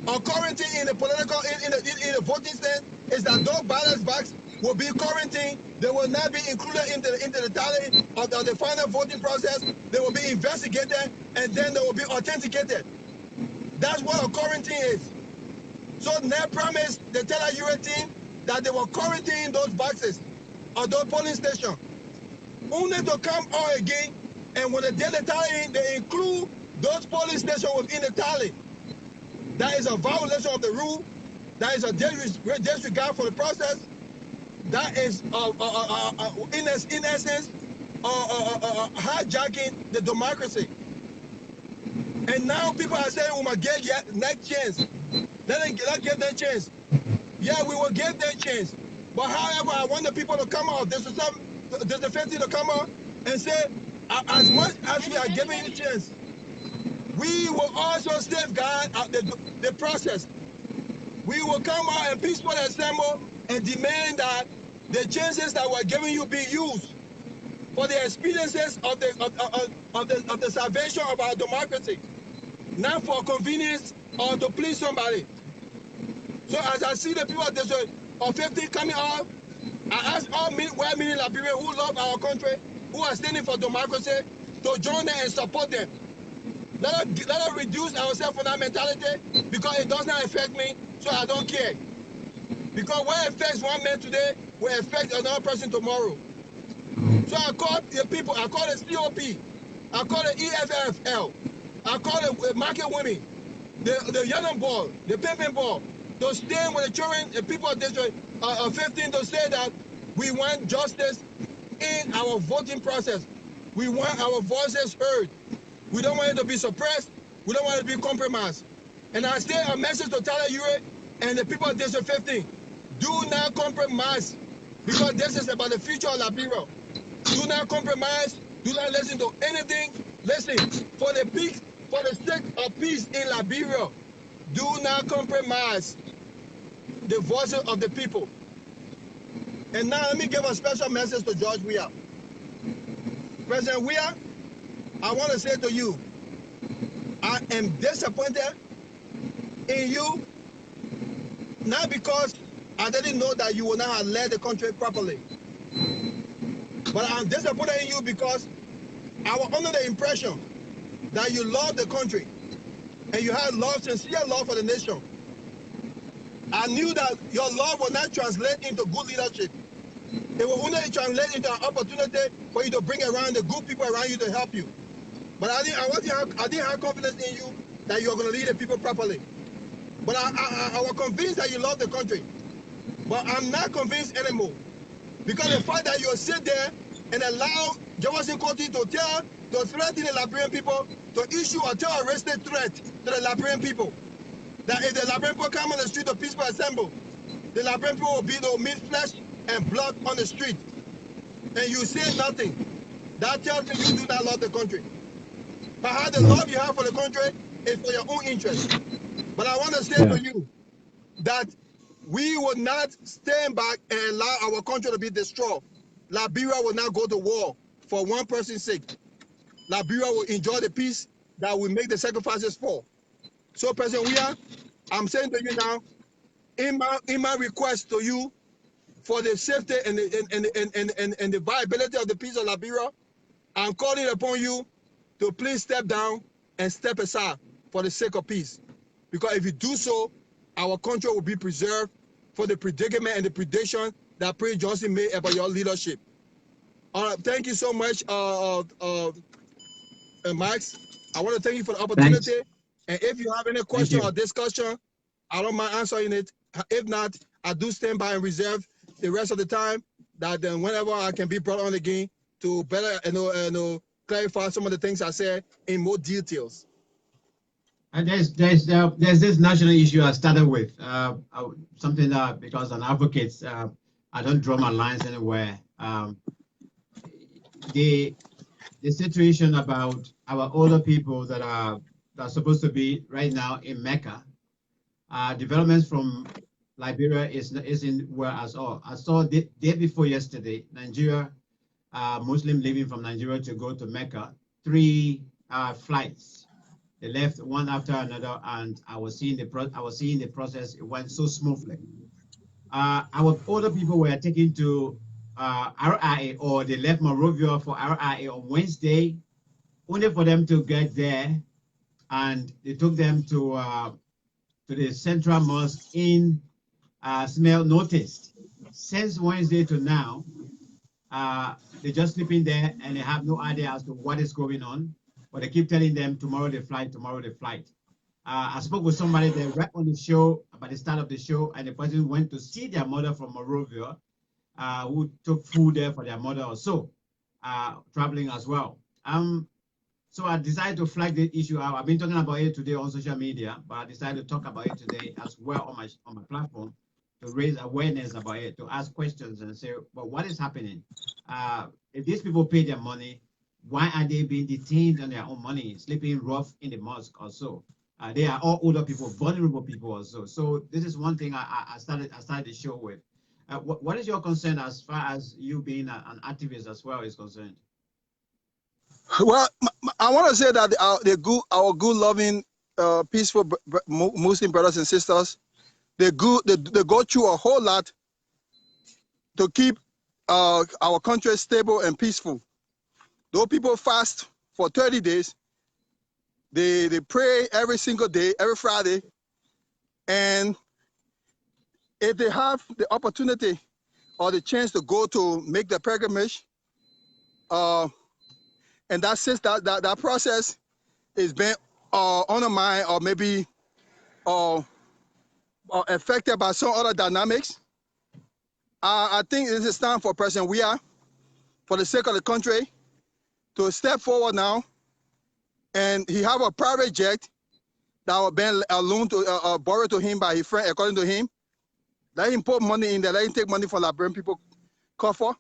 in the political in the voting state, is that those ballot boxes will be quarantined. They will not be included into the tally of the final voting process. They will be investigated and then they will be authenticated. That's what a quarantine is. So NEC promised the teller UA team that they will quarantine those boxes or those polling stations. Only to come out again, and when they did the tally, they include those polling stations within the tally. That is a violation of the rule. That is a disregard for the process. That is, in essence, hijacking the democracy. And now people are saying we must get next chance. Let them give that chance. Yeah, we will give that chance. But however, I want the people to come out. There's the 50 to come out and say, as much as we are giving you a chance, we will also safeguard the process. We will come out and peacefully assemble and demand that the chances that we're giving you be used for the experiences of the salvation of our democracy, not for convenience or to please somebody. So as I see the people of 50 coming out, I ask all well-meaning Liberians who love our country, who are standing for democracy, to join them and support them. Let us reduce ourselves from that mentality, because it does not affect me, so I don't care. Because what affects one man today will affect another person tomorrow. So I call the people, I call the COP, I call the EFFL, I call the market women, the young boy, the pimping boy, to stand with the children and people of District 15 to say that we want justice in our voting process. We want our voices heard. We don't want it to be suppressed. We don't want it to be compromised. And I say a message to Tyler Ure and the people of District 15. Do not compromise, because this is about the future of Liberia. Do not compromise. Do not listen to anything. Listen, for the sake of peace in Liberia, do not compromise the voices of the people. And now let me give a special message to George Weah. President Weah, I want to say to you, I am disappointed in you, not because I didn't know that you would not have led the country properly, but I'm disappointed in you because I was under the impression that you love the country and you had love, sincere love for the nation. I knew that your love will not translate into good leadership. It will only translate into an opportunity for you to bring around the good people around you to help you. But I didn't have confidence in you that you are going to lead the people properly. But I was convinced that you love the country. But I'm not convinced anymore. Because the fact that you sit there and allow Jefferson County to threaten the Liberian people, to issue a terroristic threat to the Liberian people, that if the Liberian people come on the street to peacefully assemble, the Liberian people will meet flesh and blood on the street. And you say nothing. That tells me you do not love the country. Perhaps the love you have for the country is for your own interest. But I want to say to you that we will not stand back and allow our country to be destroyed. Liberia will not go to war for one person's sake. Liberia will enjoy the peace that we make the sacrifices for. So, President Weah, I'm saying to you now, in my request to you for the safety and the viability of the peace of Liberia, I'm calling upon you to please step down and step aside for the sake of peace. Because if you do so, our country will be preserved for the predicament and the predation that President Johnson made about your leadership. Thank you so much, Max. I want to thank you for the opportunity. Thanks. And if you have any question or discussion, I don't mind answering it. If not, I do stand by and reserve the rest of the time that then whenever I can be brought on again to better clarify some of the things I said in more details. And there's this national issue I started with, something that, because an advocate, I don't draw my lines anywhere. The situation about our older people that are supposed to be right now in Mecca, developments from Liberia isn't well at all. I saw the day before yesterday, Nigeria, Muslim leaving from Nigeria to go to Mecca, 3 flights. They left one after another, and I was seeing the process. It went so smoothly. Our older people were taken to RIA, or they left Monrovia for RIA on Wednesday, only for them to get there, and they took them to the Central Mosque in Smell Noticed. Since Wednesday to now, they're just sleeping there, and they have no idea as to what is going on. But they keep telling them tomorrow they flight, tomorrow they flight. I spoke with somebody there right on the show, about the start of the show, and the person went to see their mother from Monrovia, who took food there for their mother also, traveling as well. So I decided to flag the issue out. I've been talking about it today on social media, but I decided to talk about it today as well on my platform, to raise awareness about it, to ask questions and say, well, what is happening? If these people pay their money, why are they being detained on their own money, sleeping rough in the mosque also? They are all older people, vulnerable people also. So this is one thing I started the show with. What is your concern as far as you being an activist as well is concerned? Well, I want to say that our good, loving, peaceful Muslim brothers and sisters, they go through a whole lot to keep our country stable and peaceful. Those people fast for 30 days. They pray every single day, every Friday. And if they have the opportunity or the chance to go to make the pilgrimage, and that since that process is being undermined or maybe affected by some other dynamics, I think it is time for President Weah, for the sake of the country, to step forward now. And he have a private jet that was been loaned to borrowed to him by his friend, according to him. Let him put money in there. Let him take money from Liberian people coffer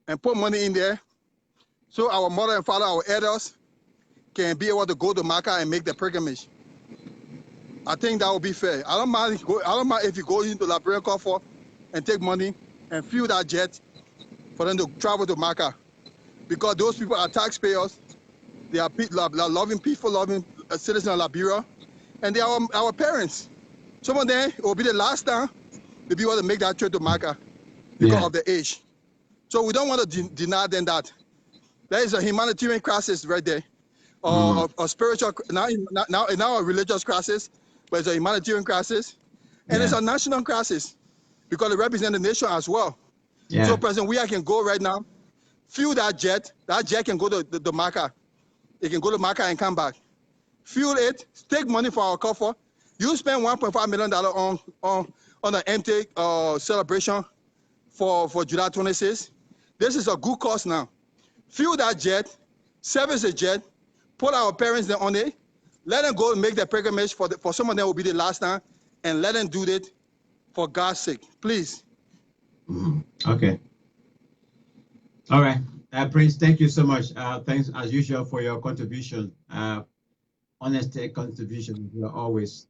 and put money in there, so our mother and father, our elders, can be able to go to Mecca and make the pilgrimage. I think that would be fair. I don't mind if you go into Liberian coffer and take money and fuel that jet for them to travel to Mecca, because those people are taxpayers. They are loving, peaceful, loving citizens of Liberia, and they are our parents. Some of them, it will be the last time they'll be able to make that trip to Mecca because of the age. So we don't want to deny them that. There is a humanitarian crisis right there, a spiritual, now a religious crisis, but it's a humanitarian crisis, and it's a national crisis because it represents the nation as well. So President Weah can go right now, fuel that jet can go to the Mecca. It can go to Mecca and come back. Fuel it, take money for our coffer. You spend $1.5 million on an empty celebration for July 26th. This is a good cause now. Fuel that jet, service the jet, put our parents there on it, let them go and make their pilgrimage for some of them will be the last time, and let them do it for God's sake, please. Okay. All right. Prince, thank you so much. Thanks as usual for your contribution. Honest contribution, always.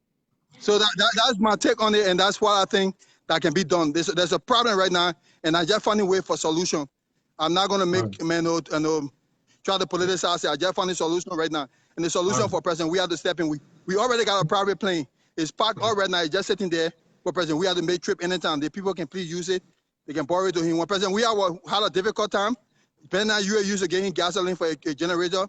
So that's my take on it, and that's what I think that can be done. There's a problem right now, and I just find a way for solution. I'm not going to make try to politicize it. I just found a solution right now, and the solution for President, we have to step in. We already got a private plane. It's parked all right now. It's just sitting there for President. We have to make trip anytime. The people can please use it. They can borrow it to him. When President we had a difficult time, depending on you used to get him gasoline for a generator,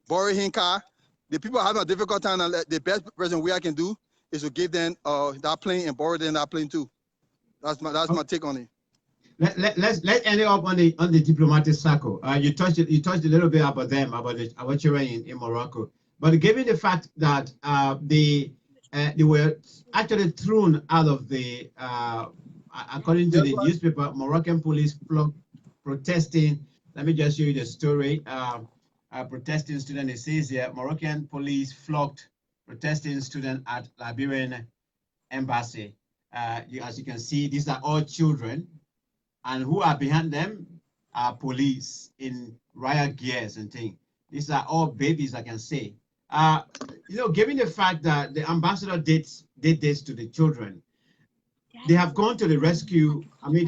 borrow him car. The people having a difficult time, and the best President we can do is to give them that plane and borrow them that plane too. That's my take on it. Let's end it up on the diplomatic circle. You touched a little bit about them, about our children in Morocco. But given the fact that they were actually thrown out of the, according to the newspaper, Moroccan police protesting. Let me just show you the story. Protesting student, it says here, Moroccan police flogged protesting student at Liberian embassy. As you can see, these are all children, and who are behind them are police in riot gears and things. These are all babies, I can say. Given the fact that the ambassador did this to the children, they have gone to the rescue. I mean,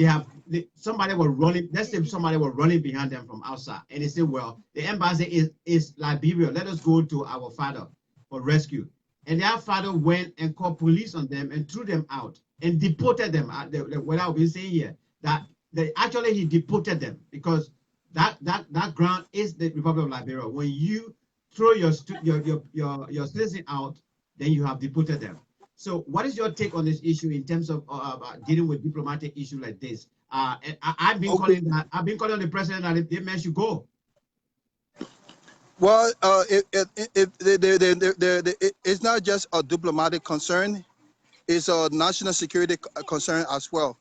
somebody was running. Let's say somebody was running behind them from outside, and they say, "Well, the embassy is Liberia. Let us go to our father for rescue." And their father went and called police on them and threw them out and deported them. What I've been saying here, that actually he deported them because that ground is the Republic of Liberia. When you throw your citizen out, then you have deported them. So what is your take on this issue in terms of dealing with diplomatic issue like this? And I've been calling the president that they men should go. Well, it's not just a diplomatic concern; it's a national security concern as well.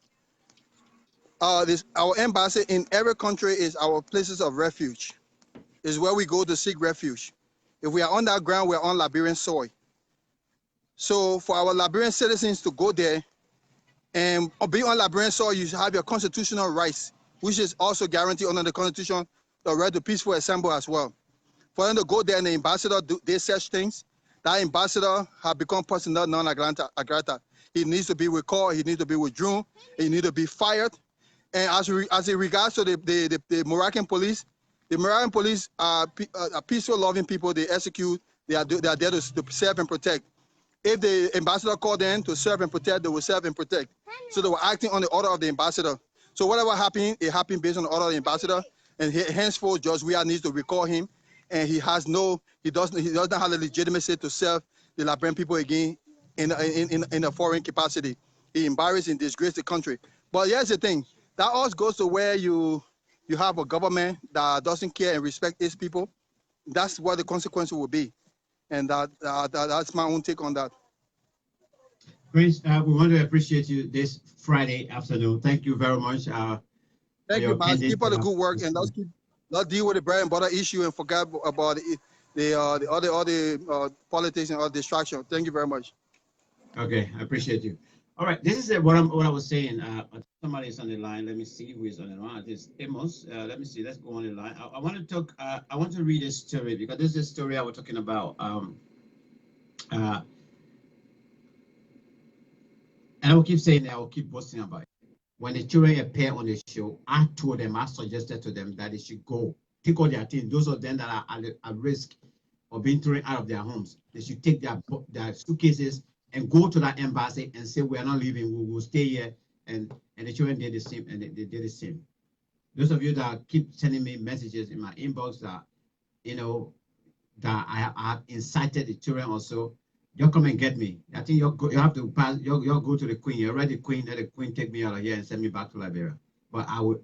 Our embassy in every country is our places of refuge. Is where we go to seek refuge. If we are on that ground, we're on Liberian soil. So for our Liberian citizens to go there and be on Liberian soil, you have your constitutional rights, which is also guaranteed under the Constitution, the right to peaceful assembly as well. For them to go there and the ambassador do such things, that ambassador have become personnel non grata. He needs to be recalled, he needs to be withdrawn, he needs to be fired. And as in regards to the Moroccan police are peaceful, loving people. They execute. They are there to serve and protect. If the ambassador called them to serve and protect, they will serve and protect. So they were acting on the order of the ambassador. So whatever happened, it happened based on the order of the ambassador. And henceforth, Judge Weah needs to recall him. And he doesn't have the legitimacy to serve the Liberian people again in a foreign capacity. He embarrassed and disgraced the country. But here's the thing. That also goes to where you have a government that doesn't care and respect its people. That's what the consequence will be. And that's my own take on that. Prince, we want to appreciate you this Friday afternoon. Thank you very much. Thank you, man. Keep up the good work, and let's deal with the bread and butter issue and forget about the other politics and other distraction. Thank you very much. Okay, I appreciate you. All right, this is what I was saying. Somebody is on the line. Let me see who is on the line. It's Amos. Let me see. Let's go on the line. I want to talk. I want to read a story because this is a story I was talking about. And I will keep saying that. I will keep boasting about it. When the children appear on the show, I suggested to them that they should go take all their things. Those of them that are at risk of being thrown out of their homes, they should take their suitcases and go to that embassy and say, we are not leaving, we will stay here. And the children did the same, and they did the same. Those of you that keep sending me messages in my inbox that, that I have incited the children also, you come and get me. I think you have to pass, you go to the Queen. You're ready, Queen, let the Queen take me out of here and send me back to Liberia. But I would.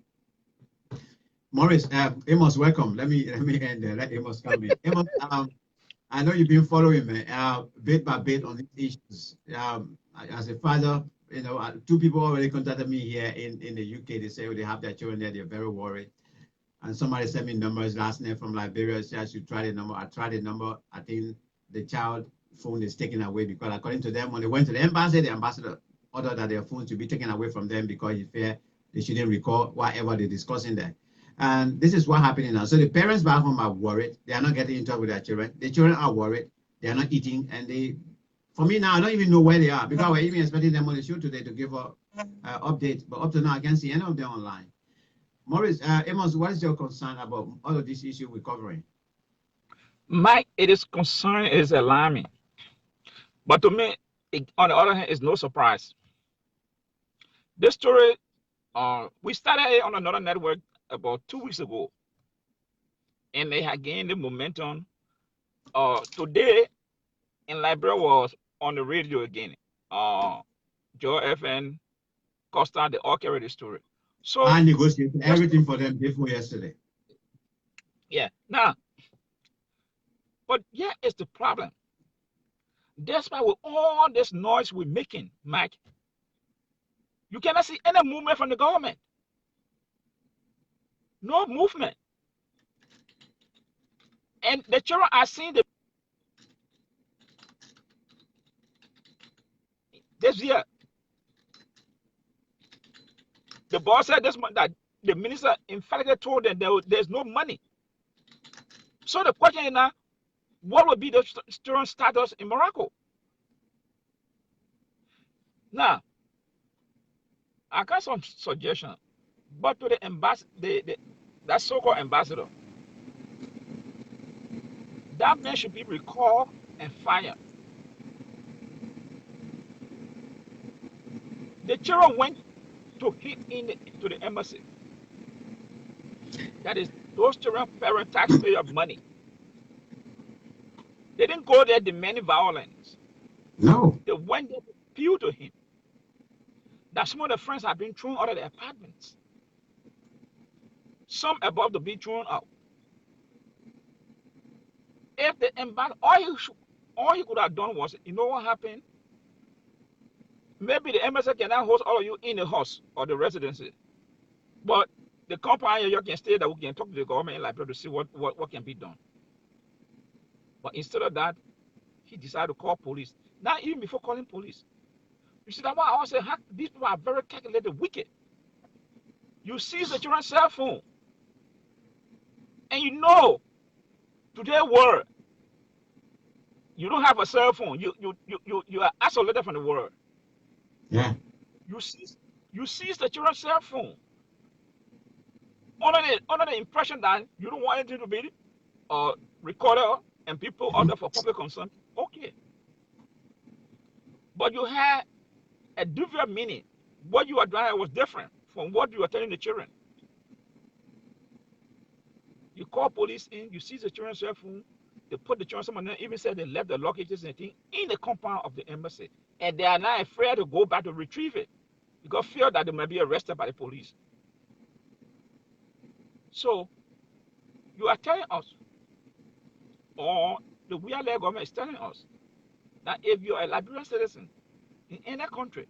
Morris, Amos, welcome. Let me end there. Let Amos come in. Amos, I know you've been following me bit by bit on these issues. As a father, 2 people already contacted me here in the UK. They say they have their children there. They're very worried. And somebody sent me numbers last night from Liberia. Said I should try the number. I tried the number. I think the child phone is taken away because according to them, when they went to the embassy, the ambassador ordered that their phones should be taken away from them because he feared they shouldn't record whatever they're discussing there. And this is what happening now. So the parents back home are worried. They are not getting in touch with their children. The children are worried. They are not eating. And for me now, I don't even know where they are because we're even expecting them on the show today to give an update. But up to now, I can't see any of them online. Maurice, Amos, what is your concern about all of this issue we're covering? Mike, it is concern is alarming. But to me, on the other hand, it's no surprise. This story, we started it on another network about 2 weeks ago, and they had gained the momentum. Today, in Liberia was on the radio again. Joe FN, Costa, they all carried the story. So I negotiated everything for them before yesterday. Yeah, now, but yeah, it's the problem. Despite with all this noise we're making, Mike, you cannot see any movement from the government. No movement. And the children are seeing this year. The boss said this month that the minister emphatically told them there's no money. So the question is now, what will be the student status in Morocco? Now, I got some suggestion, but to the ambassador, that so-called ambassador, that man should be recalled and fired. The children went to him to the embassy. That is, those children parent taxpayer money. They didn't go there demanding violence. No. They went there to appeal to him. That some of the friends have been thrown out of their apartments. Some about to be thrown out. If the ambassador, all he could have done was, you know what happened? Maybe the embassy cannot host all of you in the house or the residency. But the company, you can stay there, we can talk to the government in Liberia to see what can be done. But instead of that, he decided to call police. Now, even before calling police, you see that why I always say these people are very calculated, wicked. You seize the children's cell phone, and you know, today's world, you don't have a cell phone. You are isolated from the world. Yeah. You seize the children's cell phone under the impression that you don't want anything to be recorded and people order for public consumption. Okay. But you had a different meaning. What you were doing was different from what you were telling the children. You call police in, you seize the children's cell phone, they put the children, some of them even said they left the luggages and things in the compound of the embassy. And they are now afraid to go back to retrieve it because fear that they might be arrested by the police. So you are telling us, or the real government is telling us, that if you are a Liberian citizen in any country,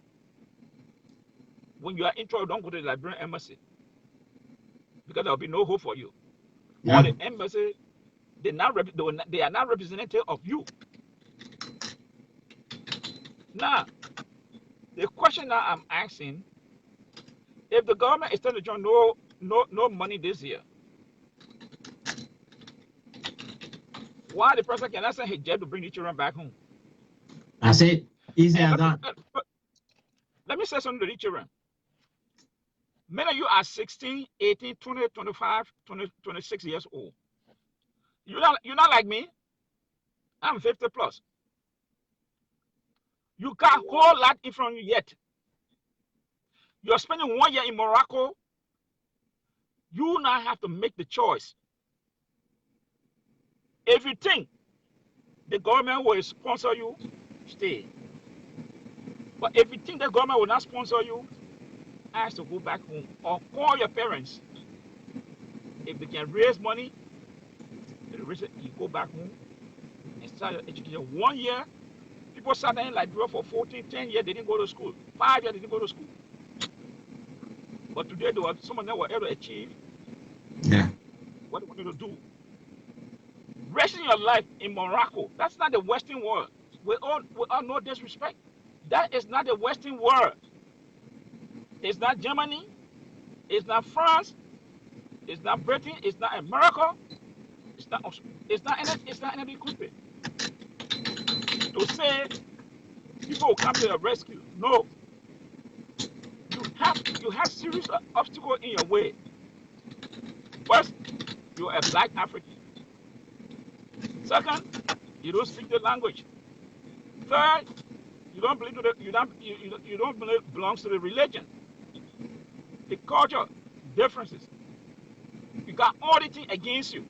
when you are in trouble, don't go to the Liberian embassy because there will be no hope for you. Yeah. Or the embassy, they are not representative of you. Now, the question that I'm asking, if the government is telling John no money this year, why the president cannot send his jet to bring the children back home? That's it. Easy as that. Let me say something to the children. Many of you are 16, 18, 20, 25, 20, 26 years old. You're not like me. I'm 50 plus. You got a whole lot in front of you yet. You're spending 1 year in Morocco. You now have to make the choice. If you think the government will sponsor you, stay. But if you think the government will not sponsor you, ask to go back home or call your parents. If they can raise money, you go back home and start your education. 1 year, people sat in Liberia for 14, 10 years, they didn't go to school. 5 years, they didn't go to school. But today, some of them were able to achieve what they wanted to do. Resting your life in Morocco, that's not the Western world. We all know disrespect. That is not the Western world. It's not Germany. It's not France. It's not Britain. It's not America. It's not any country. To say people will come to your rescue. No. You have serious obstacles in your way. First, you're a black African. Second, you don't speak the language. Third, you don't belong to the religion. The culture differences. You got all the things against you.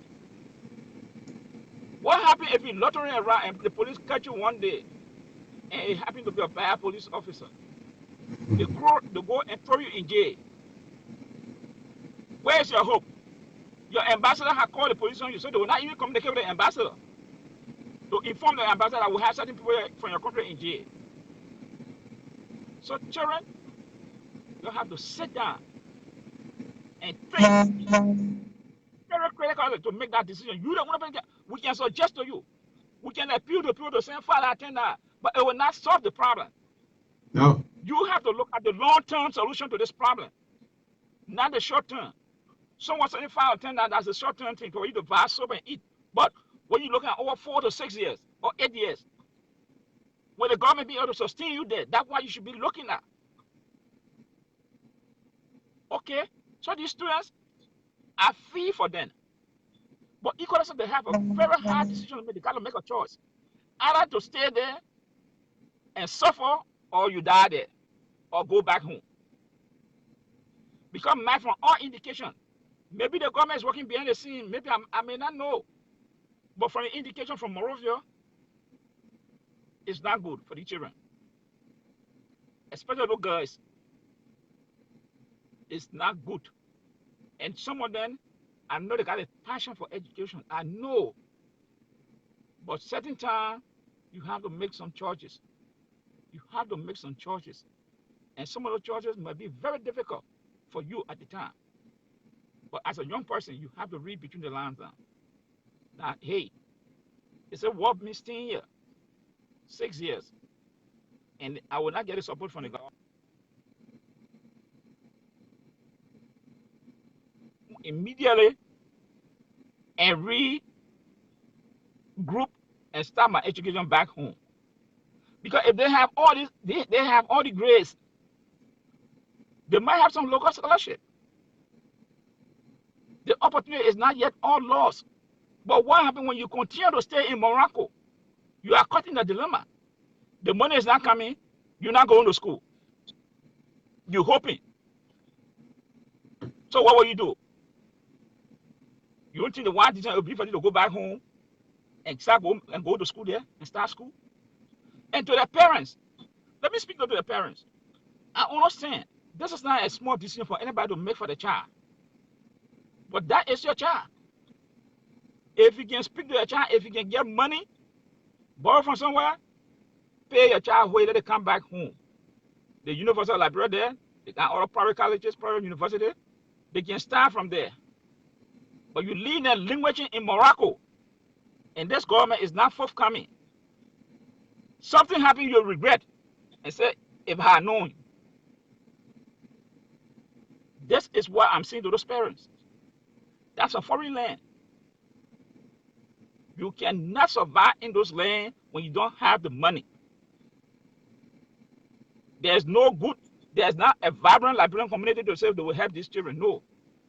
What happens if you're loitering around and the police catch you one day and it happens to be a bad police officer? They go and throw you in jail. Where's your hope? Your ambassador has called the police on you, so they will not even communicate with the ambassador to inform the ambassador that we have certain people from your country in jail. So children, you have to sit down and think very critically to make that decision. You don't want to make that. We can suggest to you. We can appeal to people to send Father attend that, but it will not solve the problem. No. You have to look at the long-term solution to this problem, not the short-term. Someone saying Father attend that, that's a short-term thing for you to buy soap and eat. But when you look at over 4 to 6 years or 8 years, when the government be able to sustain you there, that's what you should be looking at. okay, so these students, I feel for them. But equally, so they have a very hard decision to make. They got to make a choice. Either to stay there and suffer, or you die there, or go back home. Because from all indication, maybe the government is working behind the scene. Maybe I may not know. But from the indication from Morovia, it's not good for the children. Especially those girls. It's not good. And some of them, I know they got a passion for education. I know. But certain time, you have to make some choices. You have to make some choices. And some of those choices might be very difficult for you at the time. But as a young person, you have to read between the lines now. Now, hey, it's a what means 10 years, 6 years. And I will not get the support from the government. Immediately and regroup and start my education back home. Because if they have all this, they have all the grades, they might have some local scholarship. The opportunity is not yet all lost. But what happens when you continue to stay in Morocco? You are caught in a dilemma. The money is not coming. You're not going to school. You're hoping. So what will you do? You don't think the one decision will be for you to go back home and go to school there and start school? And to the parents, let me speak to the parents. I understand this is not a small decision for anybody to make for the child. But that is your child. If you can speak to your child, if you can get money, borrow from somewhere, pay your child way that they come back home. The University of Liberia there, they got all private colleges, private university, they can start from there. But you leave them languaging in Morocco, and this government is not forthcoming. Something happened, you'll regret and say, if I had known. This is what I'm saying to those parents. That's a foreign land. You cannot survive in those lands when you don't have the money. There's not a vibrant Liberian community to say they will help these children. No.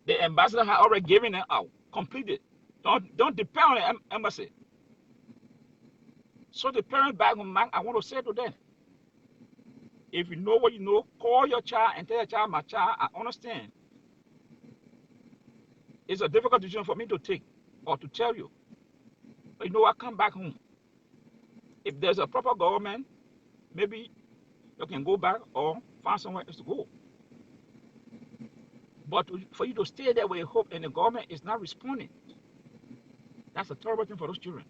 The ambassador has already given them out. Completed. Don't depend on the embassy. So the parents back home, I want to say to them, if you know what you know, call your child and tell your child, my child, I understand. It's a difficult decision for me to take or to tell you. But you know what, come back home. If there's a proper government, maybe you can go back or find somewhere else to go. But for you to stay there with hope and the government is not responding, that's a terrible thing for those children.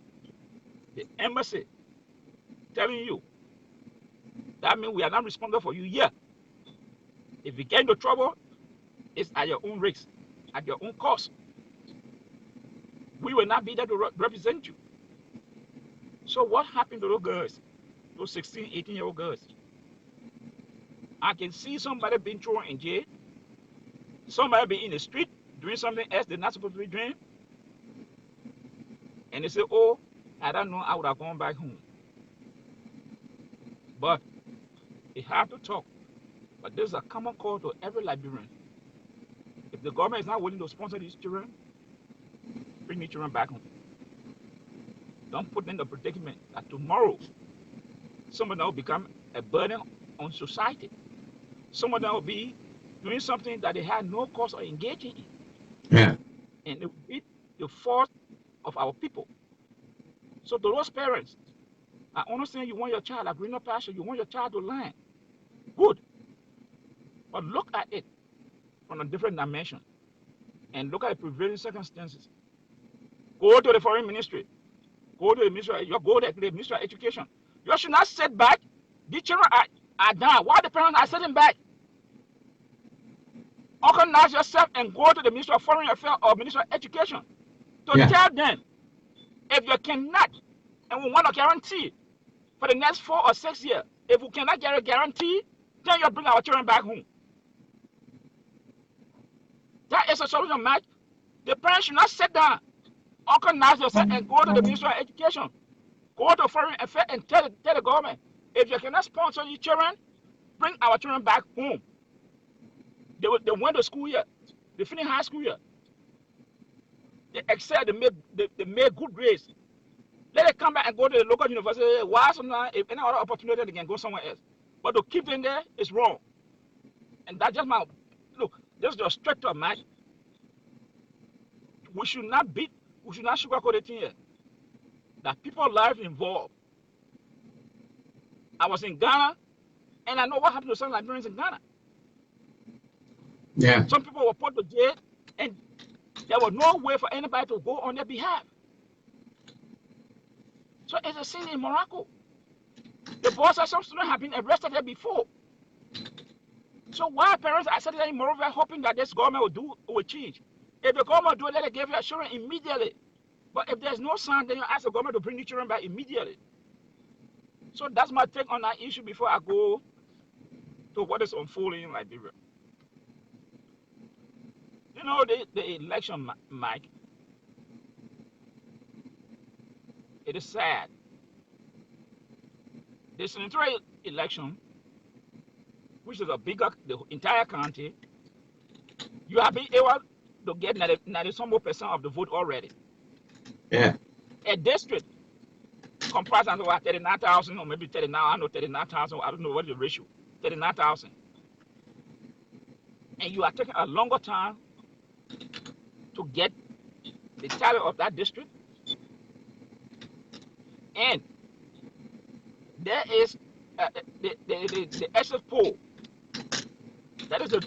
The embassy telling you, that means we are not responsible for you here. If you get into trouble, it's at your own risk, at your own cost. We will not be there to represent you. So what happened to those girls, those 16, 18-year-old girls? I can see somebody being thrown in jail, somebody being in the street doing something else they're not supposed to be doing, and they say, oh, I don't know, I would have gone back home. But they have to talk. But there's a common call to every Liberian. If the government is not willing to sponsor these children, bring these children back home. Don't put them in the predicament that tomorrow some of them will become a burden on society. Some of them will be doing something that they had no cause of engaging in. Yeah. And it will be the fault of our people. So to those parents, I understand you want your child, like greener pasture, you want your child to learn. Good. But look at it from a different dimension and look at the prevailing circumstances. Go to the foreign ministry. Go to the ministry, go to the Ministry of Education. You should not sit back. These children are down. Why the parents are sitting back? Organize yourself and go to the Ministry of Foreign Affairs or Ministry of Education to tell them, if you cannot, and we want to guarantee for the next 4 or 6 years, if we cannot get a guarantee, then you bring our children back home. That is a solution, Mike. The parents should not sit down, organize yourself and go to the Ministry of Education, go to Foreign Affairs and tell the government, if you cannot sponsor your children, bring our children back home. They went to school here. They finished high school here. They excelled. They made good grades. Let them come back and go to the local university. Why sometimes if any other opportunity they can go somewhere else. But to keep them there is wrong. And that's just my look. This is the straight up match. We should not sugarcoat the thing here. That people's lives involved. I was in Ghana, and I know what happened to some Liberians in Ghana. Yeah. Some people were put to jail, and there was no way for anybody to go on their behalf. So it's a sin in Morocco. The boss said some students have been arrested there before. So why parents are sitting in Morocco hoping that this government will change? If the government do it, let it give you assurance immediately. But if there's no sign, then you ask the government to bring the children back immediately. So that's my take on that issue before I go to what is unfolding in Liberia. You know, the election, Mike, it is sad. The senatorial election, which is the entire county, you have been able to get 90% of the vote already. Yeah. A district comprised of about 39,000 or maybe 39, I don't know 39,000, I don't know what the ratio, 39,000. And you are taking a longer time to get the title of that district. And there is the exit poll. That is the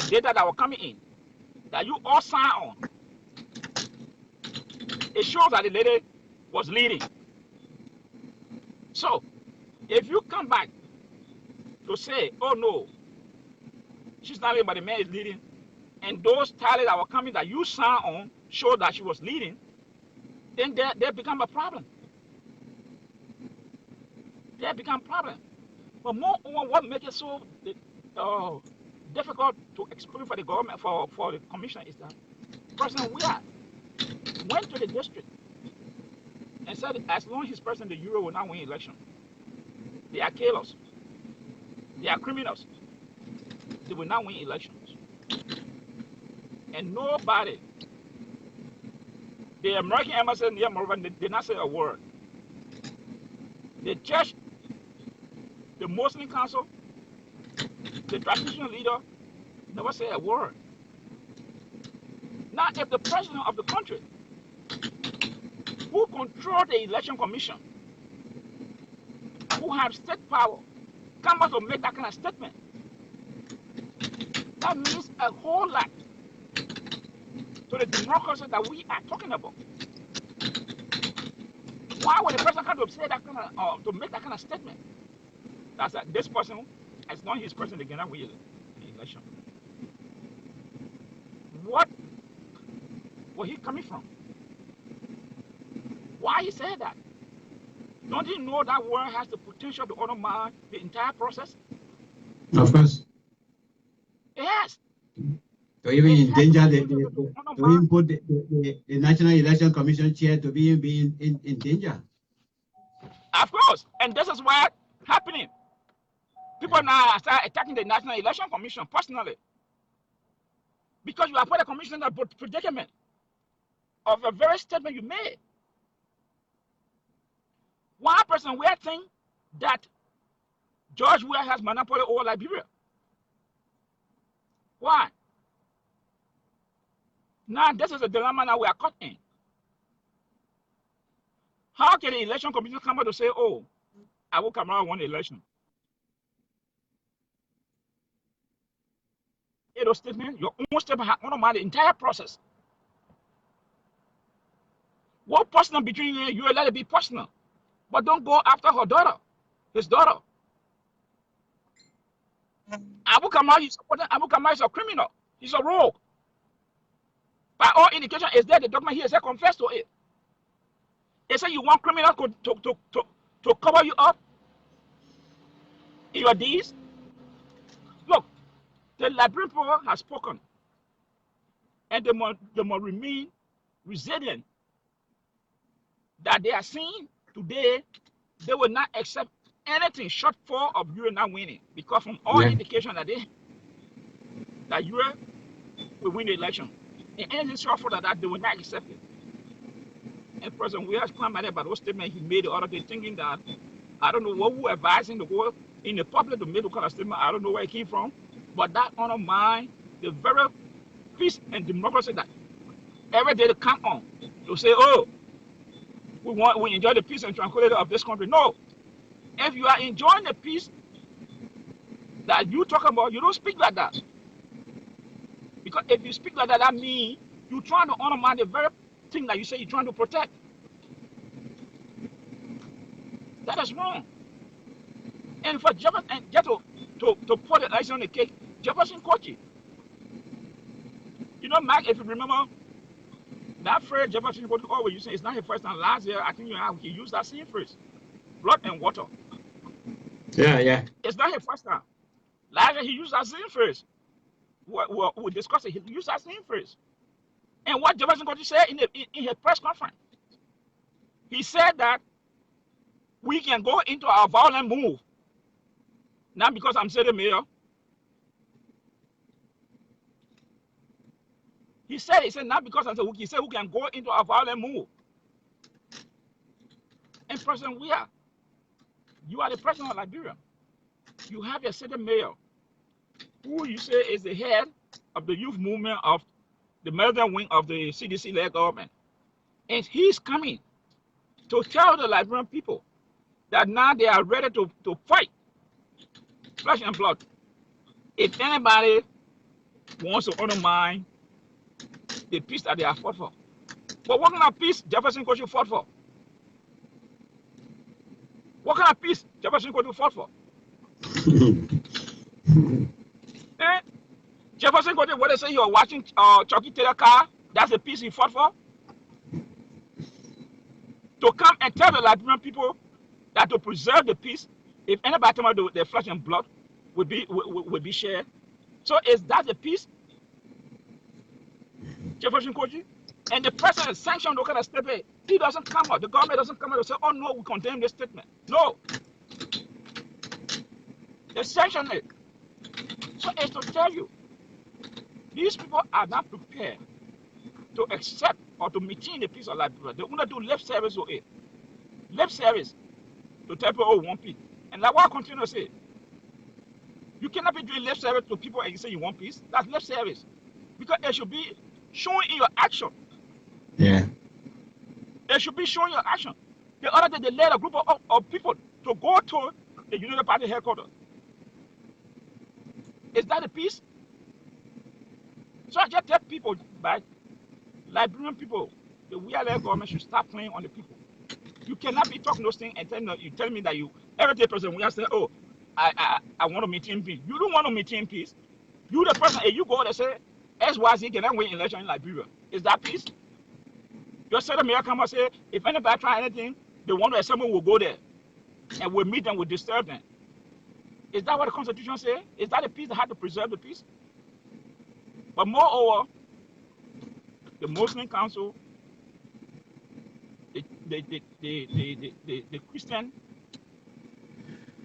data that will coming in that you all sign on. It shows that the lady was leading. So, if you come back to say, oh no, she's not leading, but the man is leading, and those tallies that were coming that you sign on show that she was leading, then they become a problem. They become a problem. But more what makes it so difficult to explain for the government, for the commission, is that President Weah went to the district and said as long as he's president, the Euro will not win election. They are killers. They are criminals. They will not win elections. And nobody, the American embassy near Monrovia, did not say a word. The church, the Muslim council, the traditional leader never said a word. Now, if the president of the country, who control the election commission, who have state power, come out to make that kind of statement, that means a whole lot to the democracy that we are talking about. Why would the president come to say that kind of, to make that kind of statement? That's that this person, as long as he's president, they cannot win the election. What was he coming from? Why he said that? Don't you know that word has the potential to undermine the entire process? Of course. Yes. To even endanger to even put the National Election Commission chair to be in danger. Of course. And this is what's happening. People now start attacking the National Election Commission personally. Because you have put a commission in a predicament of a very statement you made. One person will think that George Weah has monopoly over Liberia. Why? Now this is a dilemma that we are caught in. How can the election commission come out to say, oh, I will come out won the election? Your statement, your own statement, undermine the entire process. What personal between you, let it be personal. But don't go after her daughter, his daughter. Abu Kamal is a criminal. He's a rogue. By all indication, is there the document here? Say confess to it. They say you want criminals to cover you up in your deeds. Look, the Liberian people has spoken, and they must remain resilient. That they are seeing today, they will not accept anything short of you not winning, because from all indication that that you will win the election. And anything short for that, they will not accept it. And President Weah claimed about those statements he made the other day, thinking that, I don't know what who advising the world in the public to make the kind of statement. I don't know where it came from, but that undermined the very peace and democracy that every day they come on to say, oh, we enjoy the peace and tranquility of this country. No. If you are enjoying the peace that you talk about, you don't speak like that. Because if you speak like that, that means you're trying to undermine the very thing that you say you're trying to protect. That is wrong. And for Jefferson, and just to put the icing on the cake, Jefferson Kochi. You know, Mike, if you remember, that phrase Jefferson Kochi always using, it's not his first time. Last year, I think he used that same phrase, blood and water. Yeah. It's not his first time. Last year, he used that same phrase. We discussed it. He used that same phrase. And what Jefferson Kochi said in his press conference, he said that we can go into our violent move. Not because I'm sitting mayor. He said not because I'm saying, he said we can go into our violent move. And President Weah, you are the president of Liberia. You have your city mayor, who you say is the head of the youth movement of the American wing of the CDC-led government. And he's coming to tell the Liberian people that now they are ready to fight flesh and blood. If anybody wants to undermine the peace that they have fought for. But what kind of peace Jefferson Kochi fought for? What kind of peace Jefferson Kochi fought for? Jefferson Kochi, what they say you're watching Chucky Taylor car, that's the peace he fought for? To come and tell the Liberian people that to preserve the peace, if anybody talking about the flesh and blood would be shared. So is that the peace? Jefferson Kochi? And the president sanctioned those kind of statement. He doesn't come out. The government doesn't come out and say, oh no, we condemn this statement. No. They sanction it. So it's to tell you, these people are not prepared to accept or to maintain the peace of Liberia. They want to do lip service with it. Lip service to tell people, oh, we want peace. And like what I continue to say, you cannot be doing lip service to people and you say you want peace. That's lip service. Because it should be showing in your action. Yeah. It should be showing your action. The other day, they led a group of people to go to the United Party headquarters. Is that a peace? So I just tell people, right, Liberian people, the Weah-led government should start playing on the people. You cannot be talking those things and tell me that you, every day President Weah say, oh, I want to maintain peace. You don't want to maintain peace. You the person, and you go there and say, SYZ cannot win election in Liberia. Is that peace? Your Senate mayor come and say, if anybody try anything, they want to assemble, will go there. And we'll meet them, we'll disturb them. Is that what the Constitution says? Is that a peace that had to preserve the peace? But moreover, the Muslim Council, the Christian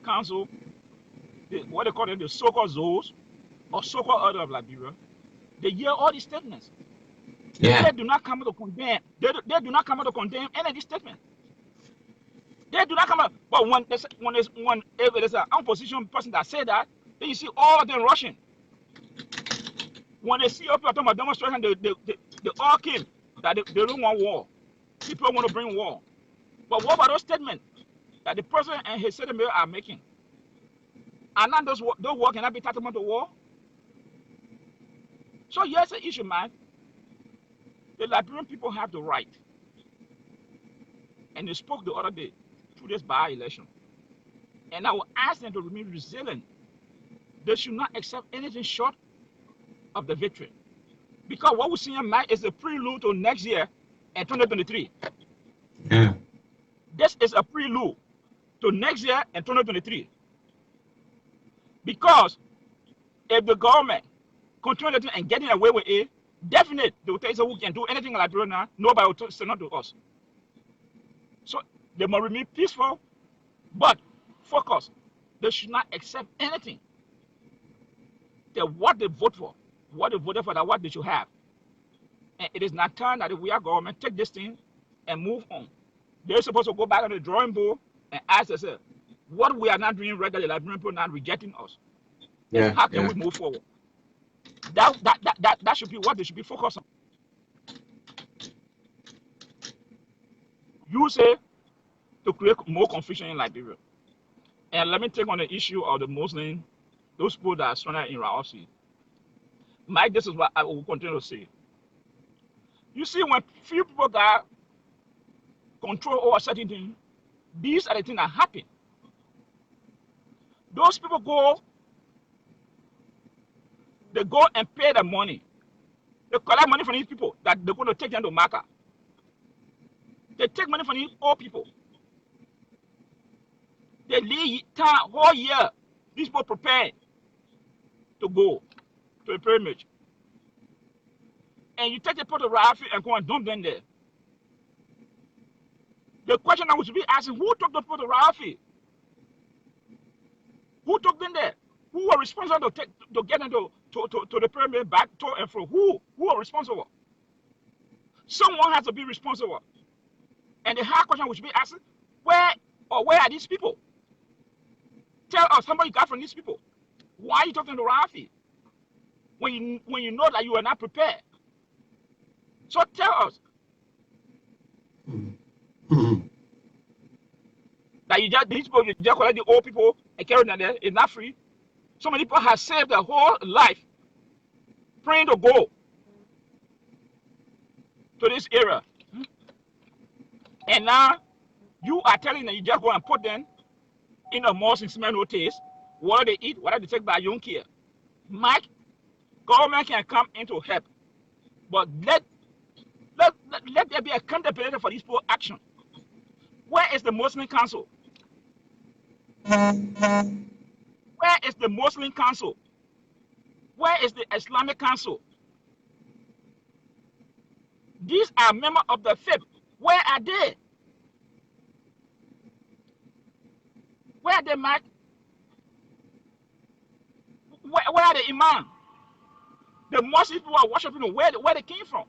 Council, what they call it, the so-called zones, or so-called order of Liberia, they hear all these statements. Yeah. They do not come to condemn. They do not come to condemn any of these statements. They do not come out. But if there's an opposition person that say that, then you see all of them rushing. When they see people talking about demonstration, they all came that they don't want war. People want to bring war. But what about those statements that the president and his Senate mayor are making? And now those war cannot be tantamount to war? So here's the issue, man. The Liberian people have the right. And they spoke the other day through this by-election. And I will ask them to remain resilient. They should not accept anything short of the victory. Because what we're seeing, Mike, is a prelude to next year and 2023. Yeah. This is a prelude to next year and 2023. Because if the government continues and getting away with it, definitely they will tell us we can do anything in Liberia now. Nobody will say no to us. So they must remain peaceful, but focus. They should not accept anything that what they vote for what they voted for, that what they should have. And it is not time that if we are government, take this thing and move on. They're supposed to go back on the drawing board and ask themselves, what we are not doing right, that the Liberian people not rejecting us. Yeah. How can we move forward? That should be what they should be focused on. You say to create more confusion in Liberia. And let me take on the issue of the Muslim, those people that are stranded in Raosi. Mike, this is what I will continue to say. You see, when few people got control over certain things, these are the things that happen. Those people go, they go and pay the money. They collect money from these people that they're going to take them to Mecca. They take money from these old people. They leave time whole year. These people prepare to go to the pyramid. And you take the photography and go and dump them there. The question I should be asking, who took the photography? Who took them there? Who were responsible to get them to the pyramid back to and fro? Who are responsible? Someone has to be responsible. And the hard question we should be asking, where are these people? Tell us how much you got from these people. Why are you talking to Rafi? When you know that you are not prepared. So tell us. That these people, you just collect the old people and carry them there. It's not free. So many people have saved their whole life praying to go to this area. And now you are telling them you just go and put them in a mosque in smell no taste. What they eat, what they take by your own care. Mike, government can come in to help. But let there be accountability for these poor action. Where is the Muslim Council? Where is the Muslim Council? Where is the Islamic Council? These are members of the faith. Where are they? Where are they, Mike? Where are the imam? The Muslim people are worshiping, where they came from?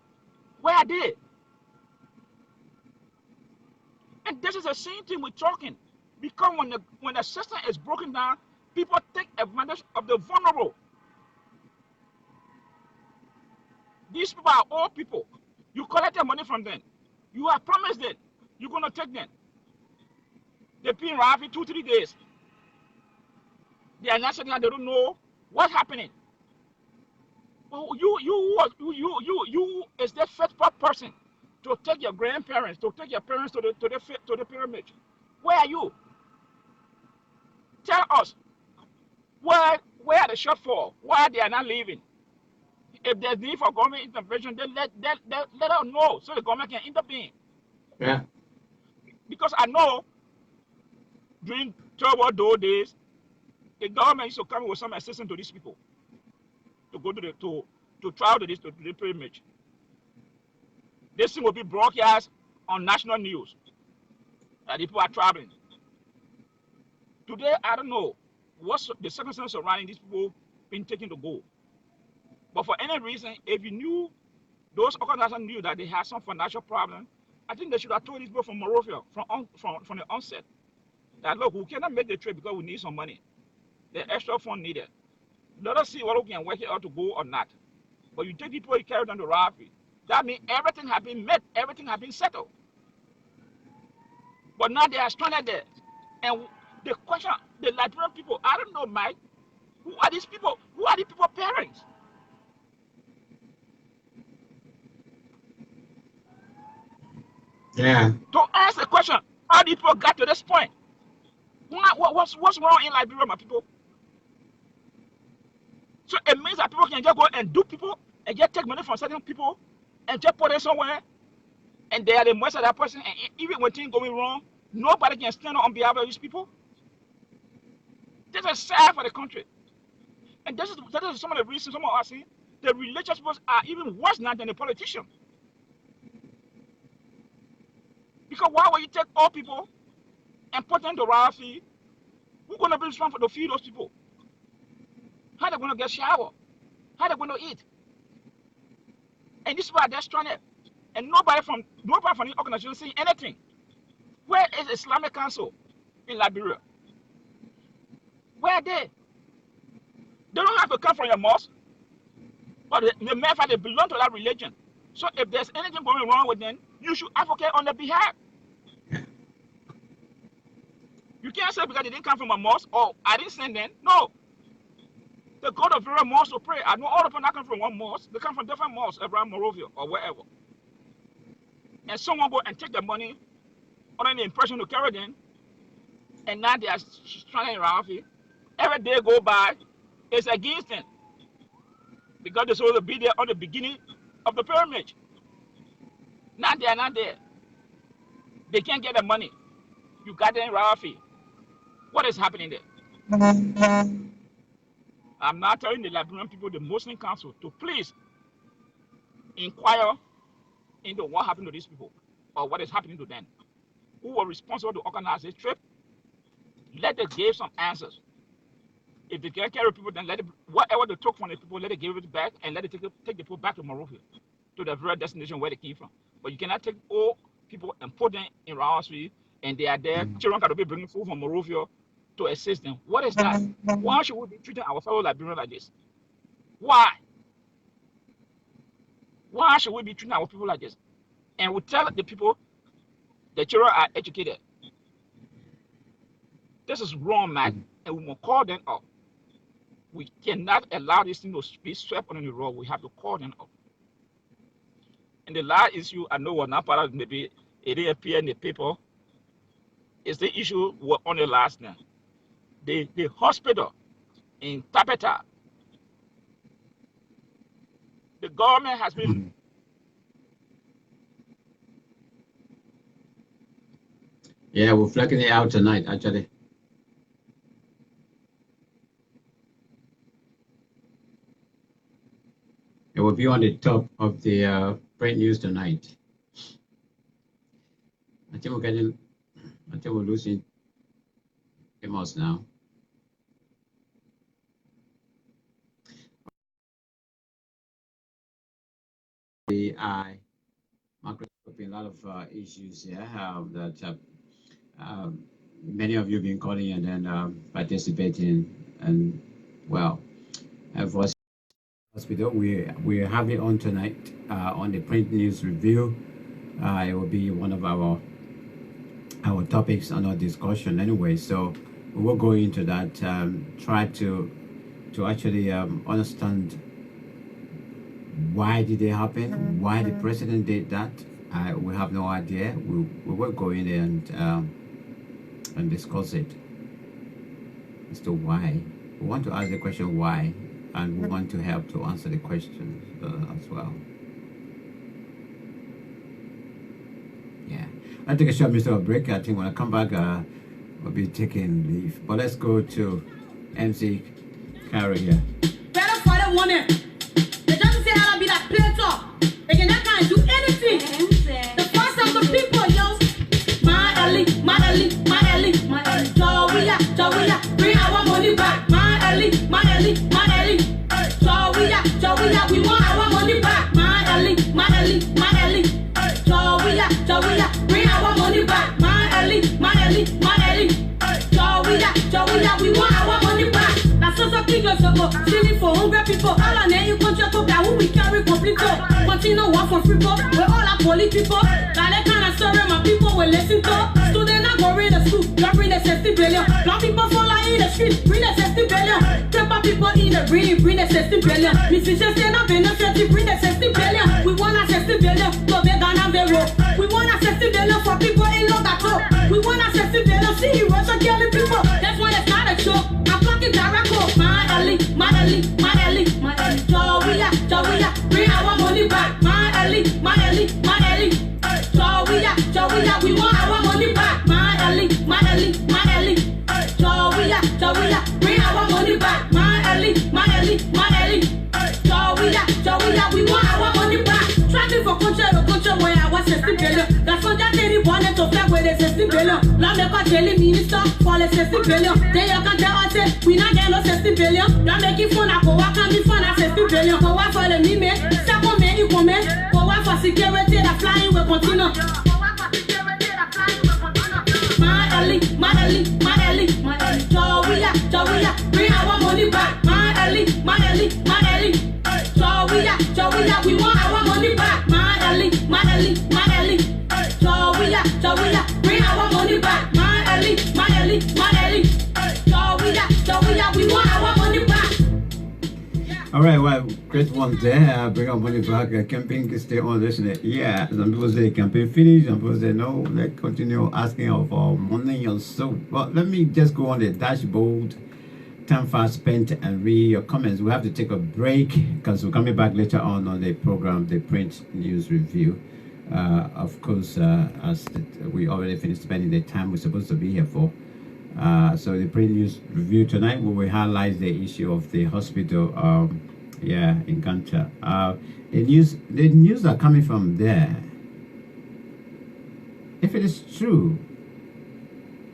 Where are they? And this is the same thing we're talking. Because when the system is broken down, people take advantage of the vulnerable. These people are old people. You collected money from them. You have promised them. You're going to take them. They've been around for 2-3 days. They are not saying that they don't know what's happening. Well, you is the first person to take your grandparents, to take your parents to the pyramid. Where are you? Tell us where are the shortfall? Why they are not leaving? If there's need for government intervention, then let us know so the government can intervene. Yeah. Because I know during terrible those days, the government used to come with some assistance to these people to go to travel to the pyramid. This thing will be broadcast on national news that people are traveling. Today, I don't know what's the circumstances surrounding these people being taken to go. But for any reason, if you knew, those organizations knew that they had some financial problem, I think they should have told these people from Monrovia, from the onset, that look, we cannot make the trip because we need some money. The extra fund needed. Let us see what we can work it out to go or not. But you take people, you carry them to Rafi. That means everything has been met, everything has been settled. But now they are stranded there. And the question, the Liberian people, I don't know, Mike, who are these people? Who are these people's parents? Yeah. To ask the question, how did people get to this point? What's wrong in Liberia, my people? So it means that people can just go and do people and just take money from certain people and just put it somewhere, and they are the most of that person. And even when things going wrong, nobody can stand up on behalf of these people. This is sad for the country. And that is some of the reasons some of us see the religious people are even worse now than the politicians. Because why would you take all people and put them to Rafi? Who's going to be responsible to feed those people? How are they going to get shower? How are they going to eat? And these people are there stranded. And nobody from the organization saying anything. Where is Islamic Council in Liberia? Where are they? They don't have to come from your mosque, but the matter of fact, they belong to that religion. So if there's anything going wrong with them, you should advocate on their behalf. You can't say because they didn't come from a mosque, or I didn't send them. No. They go to various mosques to pray. I know all of them not come from one mosque. They come from different mosques around Monrovia or wherever. And someone go and take the money under the impression to carry them, and now they are stranded around here. Every day go by, it's against them. Because they're supposed to be there on the beginning of the pilgrimage. Now they are not there. They can't get the money. You got them around here. What is happening there? I'm now telling the Liberian people, the Muslim Council, to please inquire into what happened to these people or what is happening to them. Who were responsible to organize this trip? Let them give some answers. If they can't carry people, then let it, whatever they took from the people, let it give it back and let it take the people back to Monrovia, to the very destination where they came from. But you cannot take all people and put them in Rawasri and they are there. Children got to be bringing food from Monrovia to assist them. What is that? Why should we be treating our fellow Liberians like this? Why? Why should we be treating our people like this? And we tell the people the children are educated. This is wrong, man, and we must call them up. We cannot allow this thing to be swept under the rug. We have to call them up. And the last issue, I know was not part of maybe it didn't appear in the paper, is the issue on the last night. The hospital in Tapeta, the government has been yeah, we're flagging it out tonight, actually. It will be on the top of the print news tonight. I think we're losing Amos now. Margaret, a lot of issues here that many of you have been calling and then participating, and well, for hospital, we have it on tonight on the print news review. It will be one of our topics on our discussion anyway, so we will go into that, try to actually understand why did it happen, why the president did that. We have no idea. We will go in there and discuss it as to why. We want to ask the question why, and we want to help to answer the questions as well. Yeah, I'll take a short break. I think when I come back, we'll be taking leave. But let's go to MC Carrie here. Better for the one. They just say I'll be that player. They can't do anything. The first of the people, yo. My Ali, Jawia, bring our money back. My Ali, Jawia, we want our money back. My Ali, Jawia, bring our money back. My Ali, Jawia, we want our money back. That's also big as a book. Stealing for hungry people. All our name, contract to who we carry complete. Continue work for free people. We're all our police people. That kind of story my people will listen to. Students not go read the school. Don't bring the 60 billion. Black people fall in the street. Bring the 60 billion. Paper people in the bring the 60 billion. Musicians stand up in the 30, bring the 60 billion. We want a 60 billion. To be gone and be road. We want a 60 billion for people in Logato. We want a 60 billion. See heroes are killing people. That's why it's not a show. I'm fucking Jaraco. My Ali, Jawia, bring our money back. My Ali, Jawia, we want our money back. My Ali, Jawia, bring our money back. My Ali, Jawia, we want our money back. Tracking for culture where I was 60 billion. That's what that lady wanted to flag with the 60 billion. Now make a daily minister for the 60 billion. Then you can tell us, we not get no 60 billion. Now making fun of what can be fun at 60 billion. Go work for the meme, second man, you come in. Go work for security, the flying will continue. Jawia, bring our money back. My Ali, Jawia, we want our money back. My Ali, Jawia, bring our money back. My Ali, Jawia, we want our money back. All right, well, great one there. Bring our money back. Campaign can stay on, listening. Yeah, some people say campaign finished. Some people say no. Let's continue asking of our money or so. But let me just go on the dashboard. Time fast spent and read your comments. We have to take a break because we're coming back later on the program, the print news review. Of course, we already finished spending the time we're supposed to be here for. So the print news review tonight, we will highlight the issue of the hospital, in Ganta. The news are coming from there. If it is true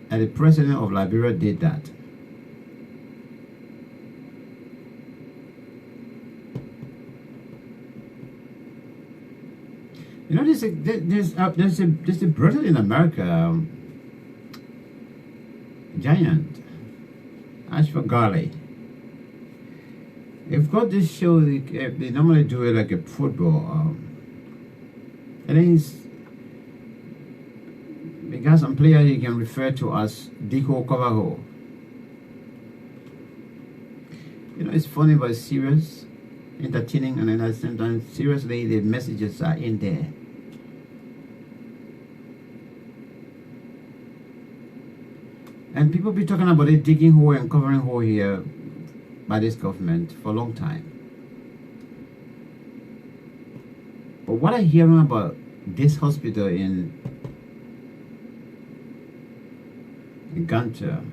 that the president of Liberia did that, you know, there's a brother in America, Giant, Ashford Garley. They've got this show. They normally do it like a football, and then they got some player you can refer to as Diko Kovaho. You know, it's funny but it's serious, entertaining, and then at the same time, seriously, the messages are in there. And people be talking about it, digging hole and covering hole here by this government for a long time. But what I hear about this hospital in Ganta,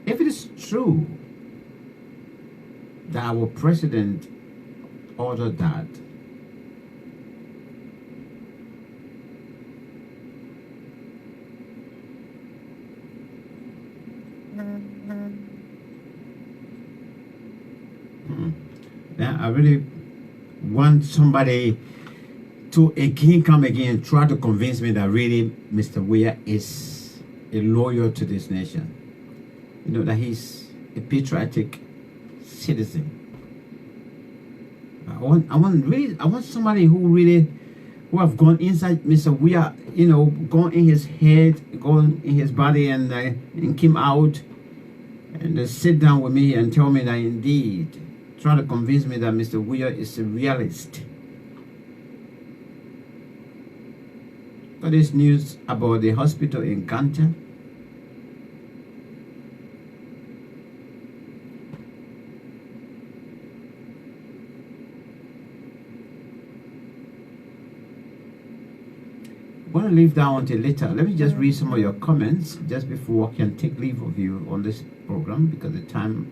if it is true that our president ordered that, I really want somebody to again come again and try to convince me that really Mr. Weah is a loyal to this nation. You know, that he's a patriotic citizen. I want somebody who have gone inside Mr. Weah, you know, gone in his head, gone in his body, and came out and sit down with me and tell me that indeed, try to convince me that Mr. Weah is a realist. Got this news about the hospital in Ganta. I'm going to leave that until later. Let me just read some of your comments just before I can take leave of you on this program, because the time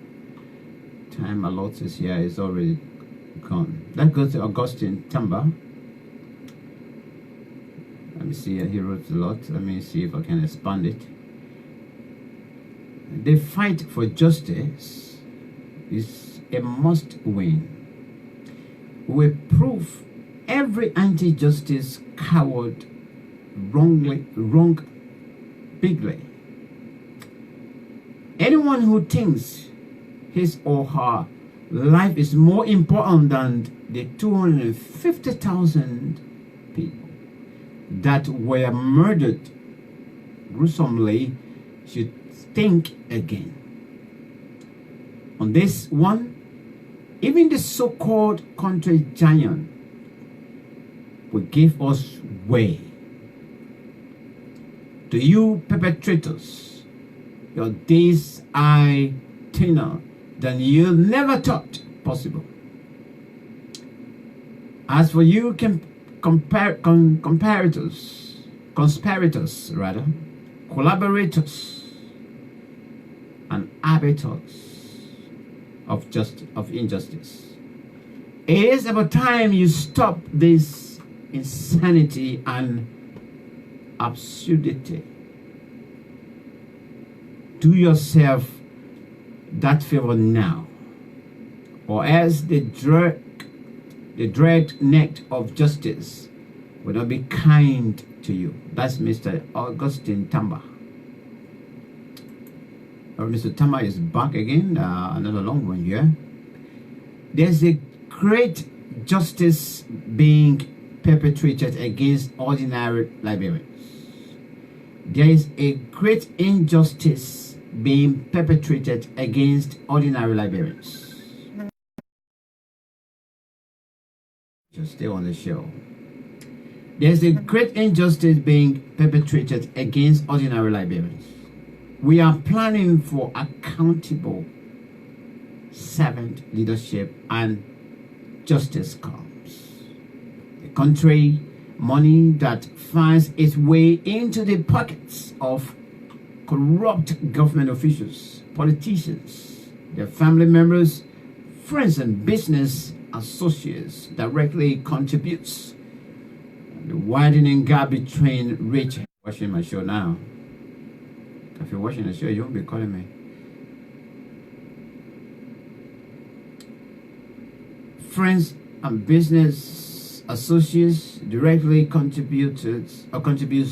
allotted here is already gone. That goes to Augustine Tamba. Let me see, he wrote a lot. Let me see if I can expand it. The fight for justice is a must win. We prove every anti-justice coward wrong bigly. Anyone who thinks his or her life is more important than the 250,000 people that were murdered gruesomely should think again. On this one, even the so-called country giant will give us way. To you perpetrators, your days are thinner than you never thought possible. As for you conspirators, collaborators, and arbiters of injustice, it is about time you stop this insanity and absurdity. Do yourself that favor now, or else the dread neck of justice will not be kind to you. That's Mr. Augustine Tamba. Mr. Tamba is back again, another long one here. There's a great justice being perpetrated against ordinary Liberians. There is a great injustice being perpetrated against ordinary Liberians. Just stay on the show. There's a great injustice being perpetrated against ordinary Liberians. We are planning for accountable servant leadership and justice comes. A country money that finds its way into the pockets of corrupt government officials, politicians, their family members, friends and business associates directly contributes. The widening gap between rich. Watching my show now. If you're watching the show, you won't be calling me. Friends and business associates directly contributes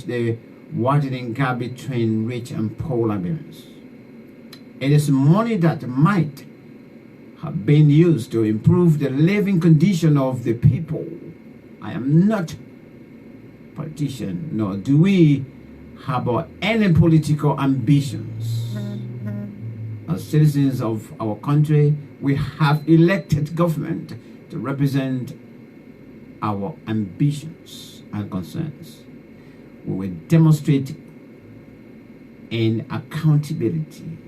the widening gap between rich and poor Liberians. It is money that might have been used to improve the living condition of the people. I am not a politician, nor do we harbor any political ambitions. As citizens of our country, we have elected government to represent our ambitions and concerns. We will demonstrate in accountability.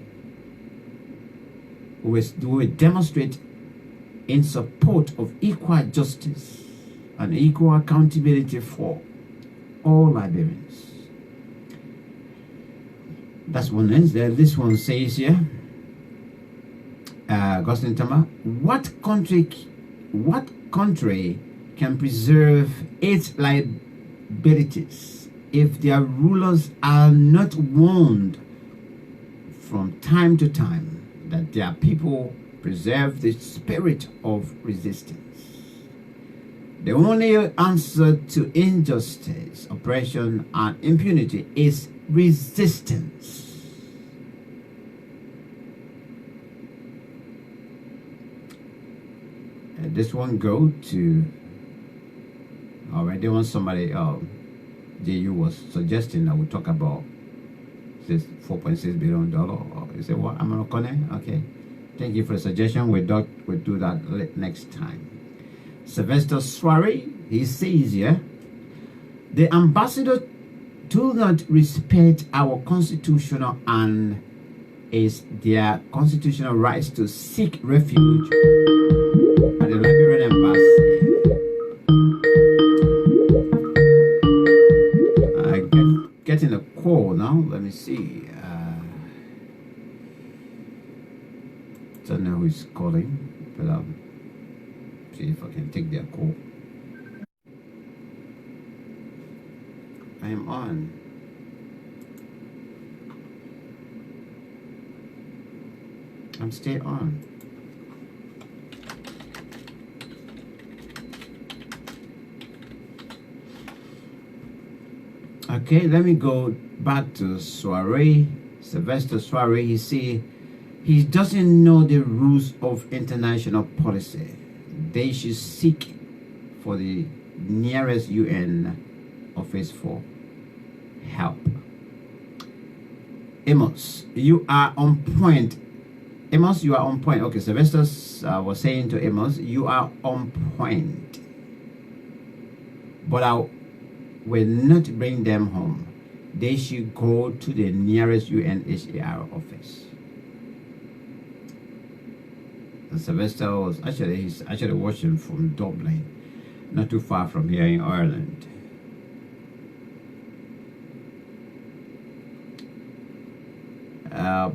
We will demonstrate in support of equal justice and equal accountability for all Liberians. That's one ends there. This one says here, Augustine Tama, what country can preserve its liabilities if their rulers are not warned from time to time that their people preserve the spirit of resistance? The only answer to injustice, oppression, and impunity is resistance. And this one go to, already want somebody, JU was suggesting that we talk about this $4.6 billion. You say, what? I'm not connect? Okay. Thank you for the suggestion. We'll do that next time. Sylvester Soiree, he says here, the ambassador do not respect our constitutional and is their constitutional rights to seek refuge at the Liberian embassy. Getting a call now. Let me see. Don't know who's calling, but see if I can take their call. I am on. I'm still on. Okay, let me go back to Soiree. Sylvester Soiree, you see, he doesn't know the rules of international policy. They should seek for the nearest UN office for help. Amos, you are on point. Amos, you are on point. Okay, Sylvester was saying to Amos, you are on point. But I will not bring them home. They should go to the nearest UNHCR office. And Sylvester was he's actually watching from Dublin, not too far from here in Ireland.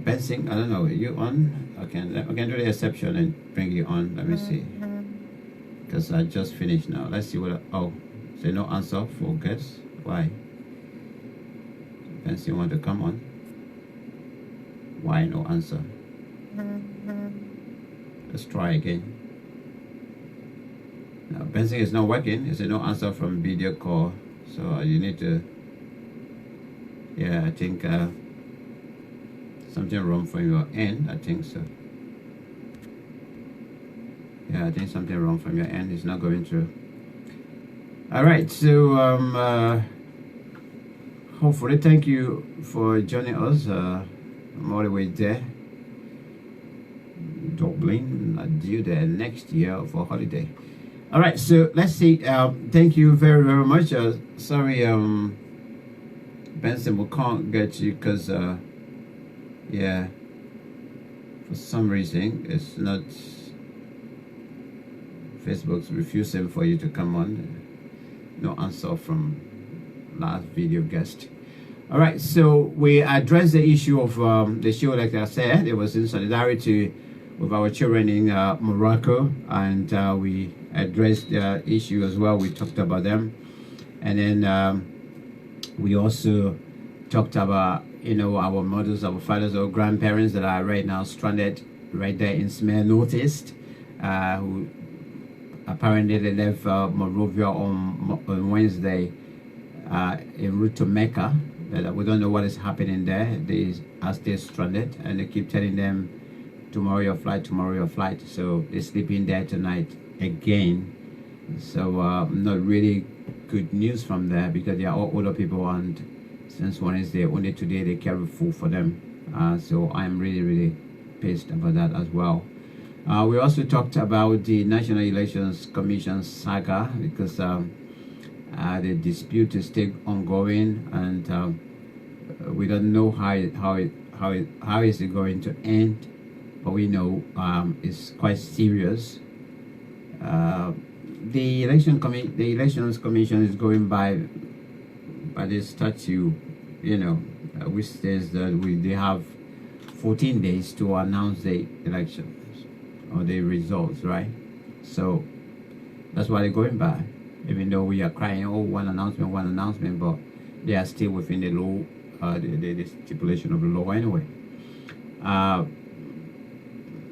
Benson, I don't know, are you on? I can do the exception and bring you on. Let me see. Because I just finished now. Let's see what. Oh, say no answer for guests. Why? Benson want to come on. Why no answer? Let's try again. Now, Benson is not working. It's a no answer from video call. So you need to, yeah, I think something wrong from your end. I think so. Yeah, I think something wrong from your end. It's not going through. All right, so hopefully, thank you for joining us. I'm all the way there, Dublin. I'm due there next year for holiday. All right, so let's see. Thank you very, very much. Sorry, Benson, we can't get you because, yeah, for some reason it's not. Facebook's refusing for you to come on. No answer from last video guest. All right, so we addressed the issue of the show. Like I said, it was in solidarity with our children in Morocco, and we addressed the issue as well. We talked about them, and then we also talked about, you know, our mothers, our fathers, or grandparents that are right now stranded right there in Smell Northeast, who apparently they left Monrovia on Wednesday en route to Mecca. We don't know what is happening there. They are still stranded, and they keep telling them tomorrow your flight, tomorrow your flight. So they're sleeping there tonight again. So not really good news from there, because they are all older people, and since Wednesday, only today they carry food for them. So I'm really, really pissed about that as well. We also talked about the National Elections Commission saga, because the dispute is still ongoing, and we don't know how is it going to end, but we know it's quite serious. The Elections Commission is going by the statute, you know, which says that they have 14 days to announce the elections or the results, right? So that's what they're going by, even though we are crying, oh, one announcement, but they are still within the law, the stipulation of the law anyway.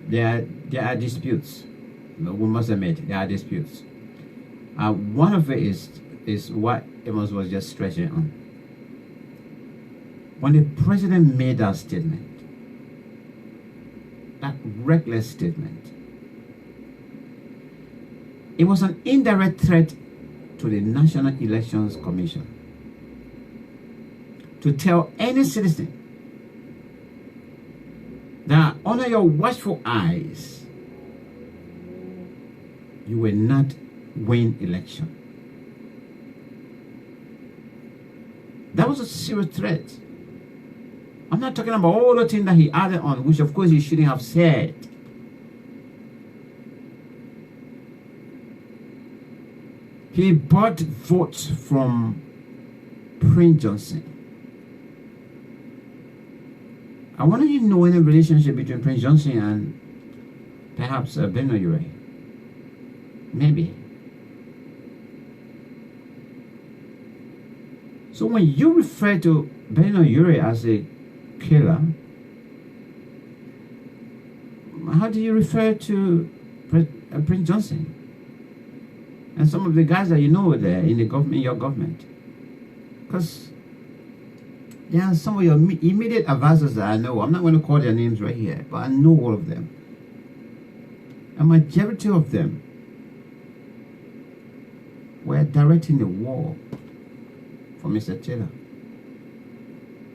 There are disputes. We must admit there are disputes. One of it is what Amos was just stretching on. When the president made that statement, that reckless statement, it was an indirect threat to the National Elections Commission to tell any citizen that under your watchful eyes, you will not win election. That was a serious threat. I'm not talking about all the things that he added on, which of course he shouldn't have said. He bought votes from Prince Johnson. I wonder if you know any relationship between Prince Johnson and perhaps Beno Ure. Maybe. So when you refer to Beno Ure as a killer, how do you refer to Prince Johnson and some of the guys that you know there in the government, your government? Because there are some of your immediate advisors that I know. I'm not going to call their names right here, but I know all of them. A majority of them were directing the war for Mr. Taylor.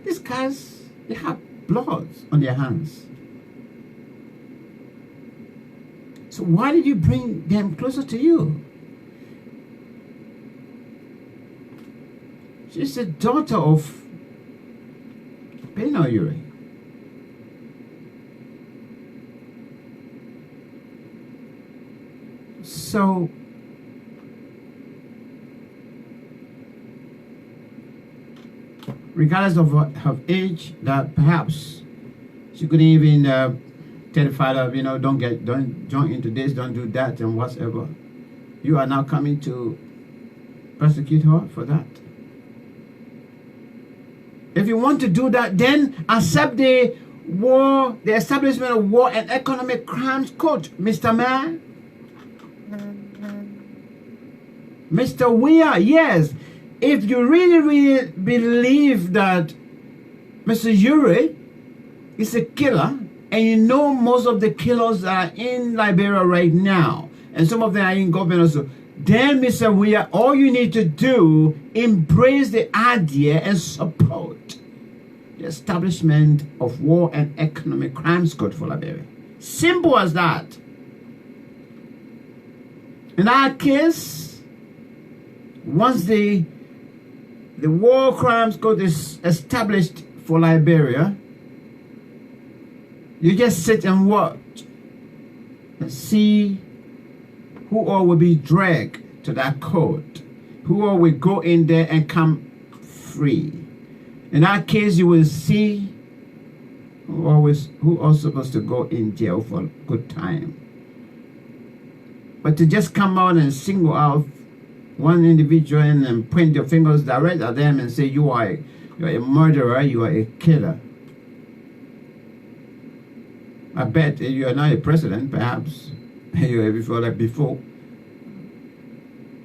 These guys, they have blood on their hands. So why did you bring them closer to you? She's the daughter of Beno Ure. So regardless of her age, that perhaps she couldn't even tell the father, you know, don't join into this, don't do that, and whatever. You are now coming to persecute her for that. If you want to do that, then accept the establishment of War and Economic Crimes Court, Mr. Man. Mr. Weir, yes. If you really believe that Mr. Yuri is a killer, and you know most of the killers are in Liberia right now, and some of them are in government also, then Mr. Weir, all you need to do, embrace the idea and support the establishment of War and Economic Crimes Code for Liberia. Simple as that. In our case, once the War Crimes Code is established for Liberia, you just sit and watch and see who all will be dragged to that code, who all will go in there and come free. In that case, you will see who are supposed to go in jail for a good time. But to just come out and single out one individual and point your fingers direct at them and say you are a murderer, you are a killer. I bet you are not a president, perhaps. Before.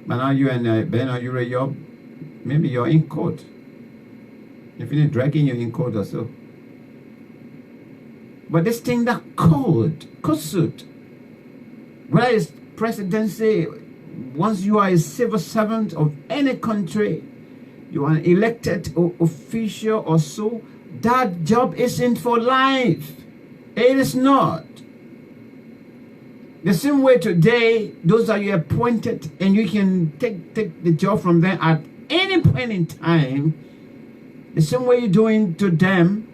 But now you and Ben, maybe you're in court. If you're dragging you in court or so. But this thing that code suit, whether it's presidency, once you are a civil servant of any country, you are an elected official or so, that job isn't for life. It is not. The same way today, those are you appointed and you can take the job from them at any point in time. The same way you're doing to them,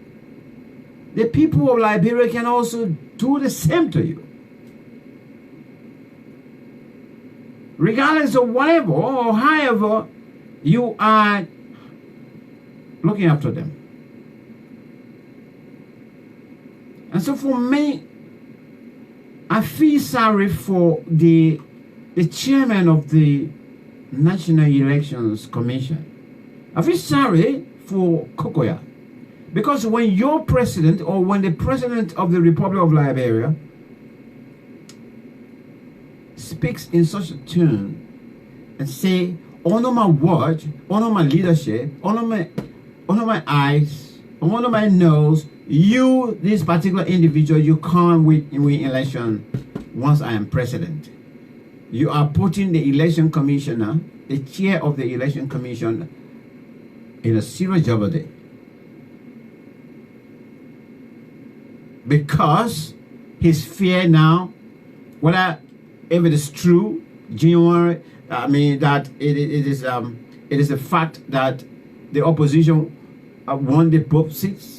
the people of Liberia can also do the same to you. Regardless of whatever or however you are looking after them. And so for me, I feel sorry for the chairman of the National Elections Commission. I feel sorry for Kokoya. Because when your president or when the president of the Republic of Liberia speaks in such a tone and say, honor my word, honor my leadership, honor my eyes, honor my nose, you, this particular individual, you can't win election once I am president. You are putting the election commissioner, the chair of the election commission, in a serious jeopardy. Because his fear now, whether if it is true, genuine, that it is a fact that the opposition won the both seats.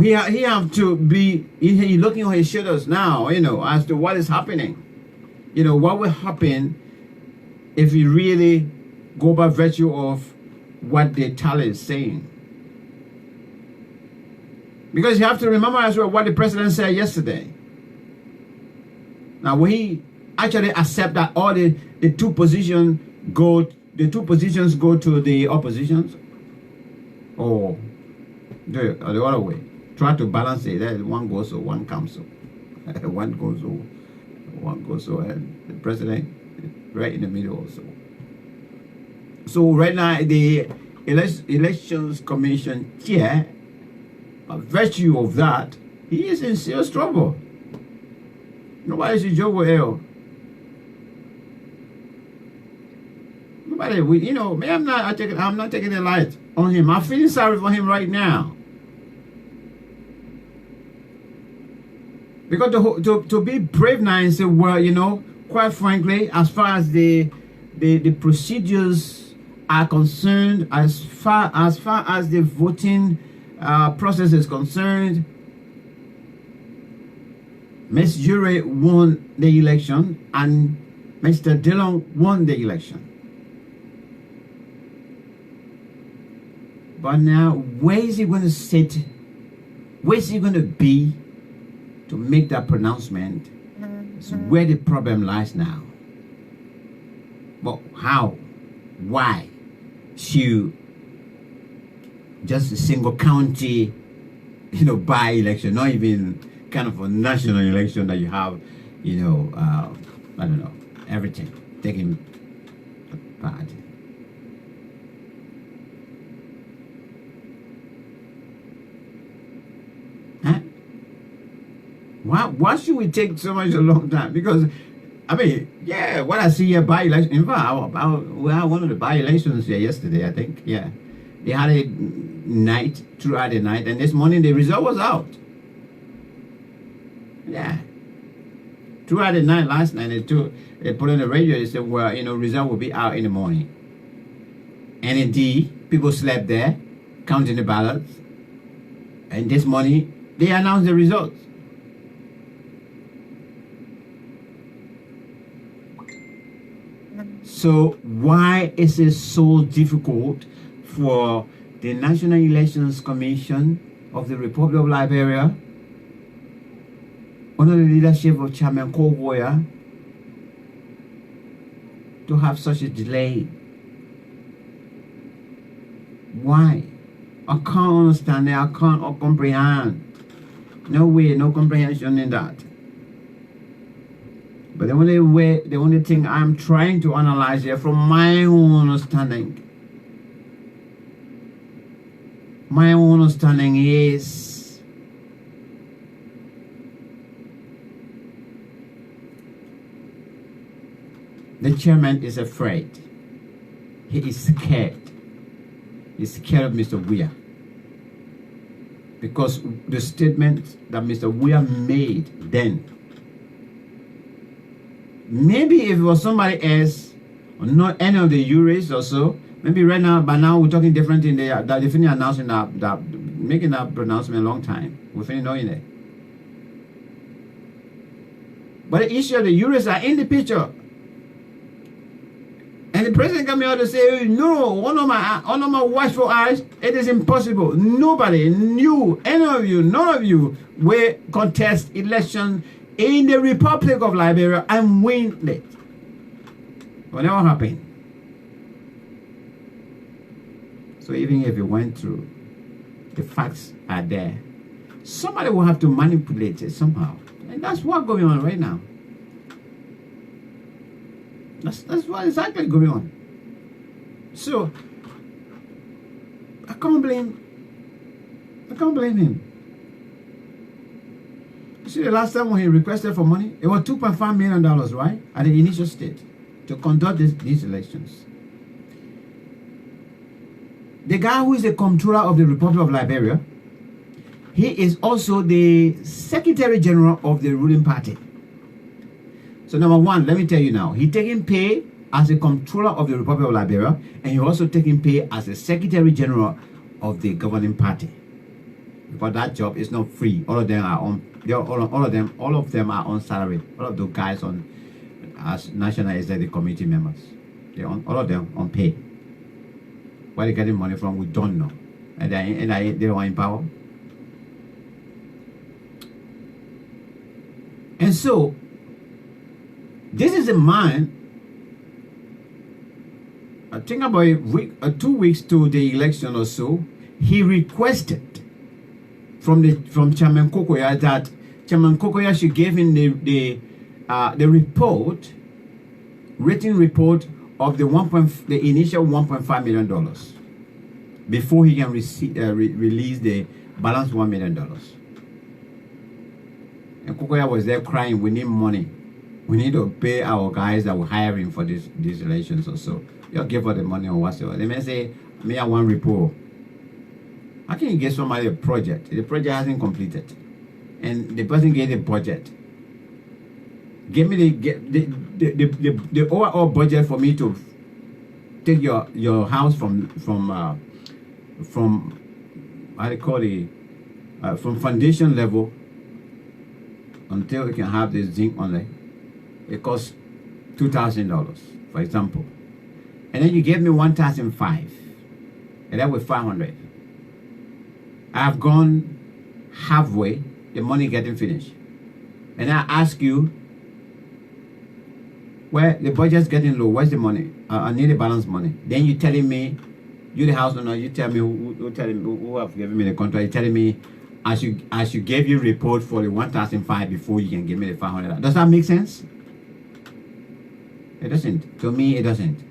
He have to be looking on his shoulders now, as to what is happening. What will happen if we really go by virtue of what the tally is saying. Because you have to remember as well what the president said yesterday. Now, will he actually accept that all the two positions go to the oppositions, or the other way? Try to balance it. That one goes so, one comes so. One goes so, one goes so, and the president right in the middle also. So right now, the Elections Commission chair, by virtue of that, he is in serious trouble. Nobody should joke with him. Nobody, me, I'm not taking a light on him. I'm feeling sorry for him right now. Because to be brave now and say, well, quite frankly, as far as the procedures are concerned, as far as the voting process is concerned, Ms. Yuri won the election and Mr. Dillon won the election. But now, where is he going to sit? Where is he going to be to make that pronouncement? It's where the problem lies now. But how? Why should just a single county, by-election, not even kind of a national election that you have, I don't know, everything taking part. Huh? Why should we take so much a long time? Because I mean, yeah, what I see here by-election. In fact, we had one of the by-elections here yesterday, I think. Yeah, they had a night throughout the night, and this morning the result was out. Yeah, throughout the night last night, they put on the radio. They said, well, result will be out in the morning. And indeed, people slept there, counting the ballots, and this morning they announced the results. So why is it so difficult for the National Elections Commission of the Republic of Liberia, under the leadership of Chairman Kogoya, to have such a delay? Why? I can't understand it. I can't comprehend. No way, no comprehension in that. But the only thing I'm trying to analyze here from my own understanding, is the chairman is afraid. He is scared. He's scared of Mr. Weir. Because the statement that Mr. Weir made then, maybe if it was somebody else, or not any of the jurists or so, maybe right now, by now we're talking different in that they finish announcing that making that pronouncement a long time. We finish knowing it. But the issue of the jurists are in the picture. And the president coming out to say, no, one of my watchful eyes, it is impossible. Nobody knew, any of you, none of you will contest election in the Republic of Liberia and win it. Will never happen. So even if it went through, the facts are there. Somebody will have to manipulate it somehow. And that's what's going on right now. That's what exactly going on. So I can't blame him. You see, the last time when he requested for money, it was $2.5 million, right? At the initial state to conduct these elections. The guy who is the comptroller of the Republic of Liberia, he is also the Secretary General of the ruling party. So number one, let me tell you now, he's taking pay as a comptroller of the Republic of Liberia, and he's also taking pay as a Secretary General of the governing party. Because that job is not free. All of them are on. All of them are on salary. All of those guys on as National Executive Committee members, all of them on pay. Where they getting money from, we don't know, and they are in power. And so, this is a man. I think about a week or 2 weeks to the election or so, he requested from Chairman Kokoya that Chairman Kokoya should give him the report, written report of the initial $1.5 million before he can release the balance $1 million. And Kokoya was there crying, we need money. We need to pay our guys that we're hiring for these elections or so. You'll give her the money or whatsoever. They may say, me, I want report. How can you give somebody a project? The project hasn't completed. And the person gave the budget. Give me the overall budget for me to take your house from how do you call it, from foundation level until we can have this zinc on it. It costs $2,000, for example. And then you gave me $1,500, and that was $500. I've gone halfway, the money getting finished. And I ask you, well, the budget's getting low, where's the money? I need a balance money. Then you're telling me You the house owner, you tell me who have given me the contract. You telling me I should give you report for the 1,005 before you can give me the 500. Does that make sense? It doesn't. To me, it doesn't.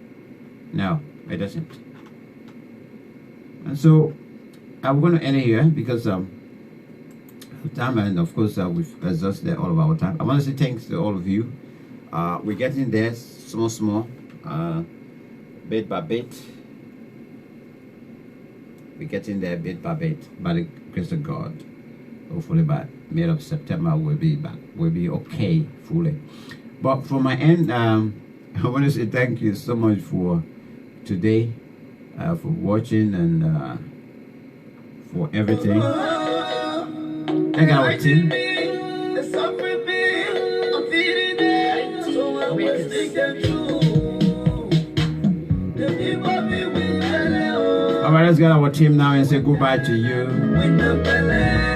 No, it doesn't. And so I'm going to end it here because time, and of course we've exhausted all of our time. I want to say thanks to all of you. We're getting there small, bit by bit. We're getting there bit by bit by the grace of God. Hopefully by mid of September we'll be back. We'll be okay fully. But for my end, I want to say thank you so much for today, for watching and for everything. Thank our team. Alright, let's get our team now and say goodbye to you.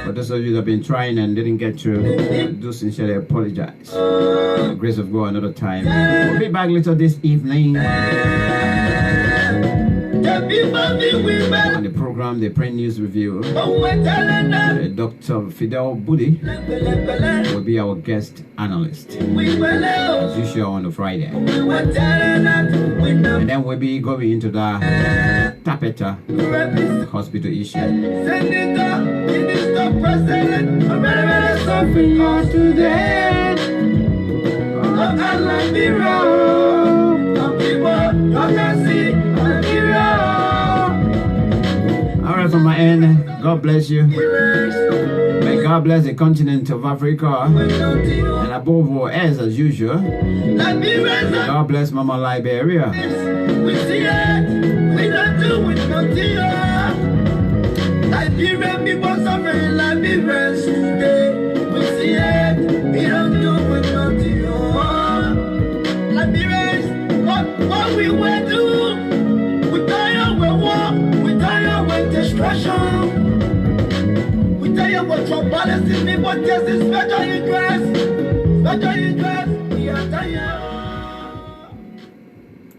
For those of you that have been trying and didn't get through, I do sincerely apologize. For the grace of God, another time. We'll be back later this evening. On the program, the Print News Review, Dr. Fidel Budi will be our guest analyst, as usual on a Friday. And then we'll be going into the Tapeta hospital issue. Alright, from my end, God bless you. May God bless the continent of Africa. And above all else, as usual, God bless Mama Liberia. We see it, we don't do it, nothing. Liberian people suffering, Liberians today. We see it, we don't do it, nothing. Liberians, what we will do? We tired with war, we tired with destruction. We tired with tribalism, but just is better in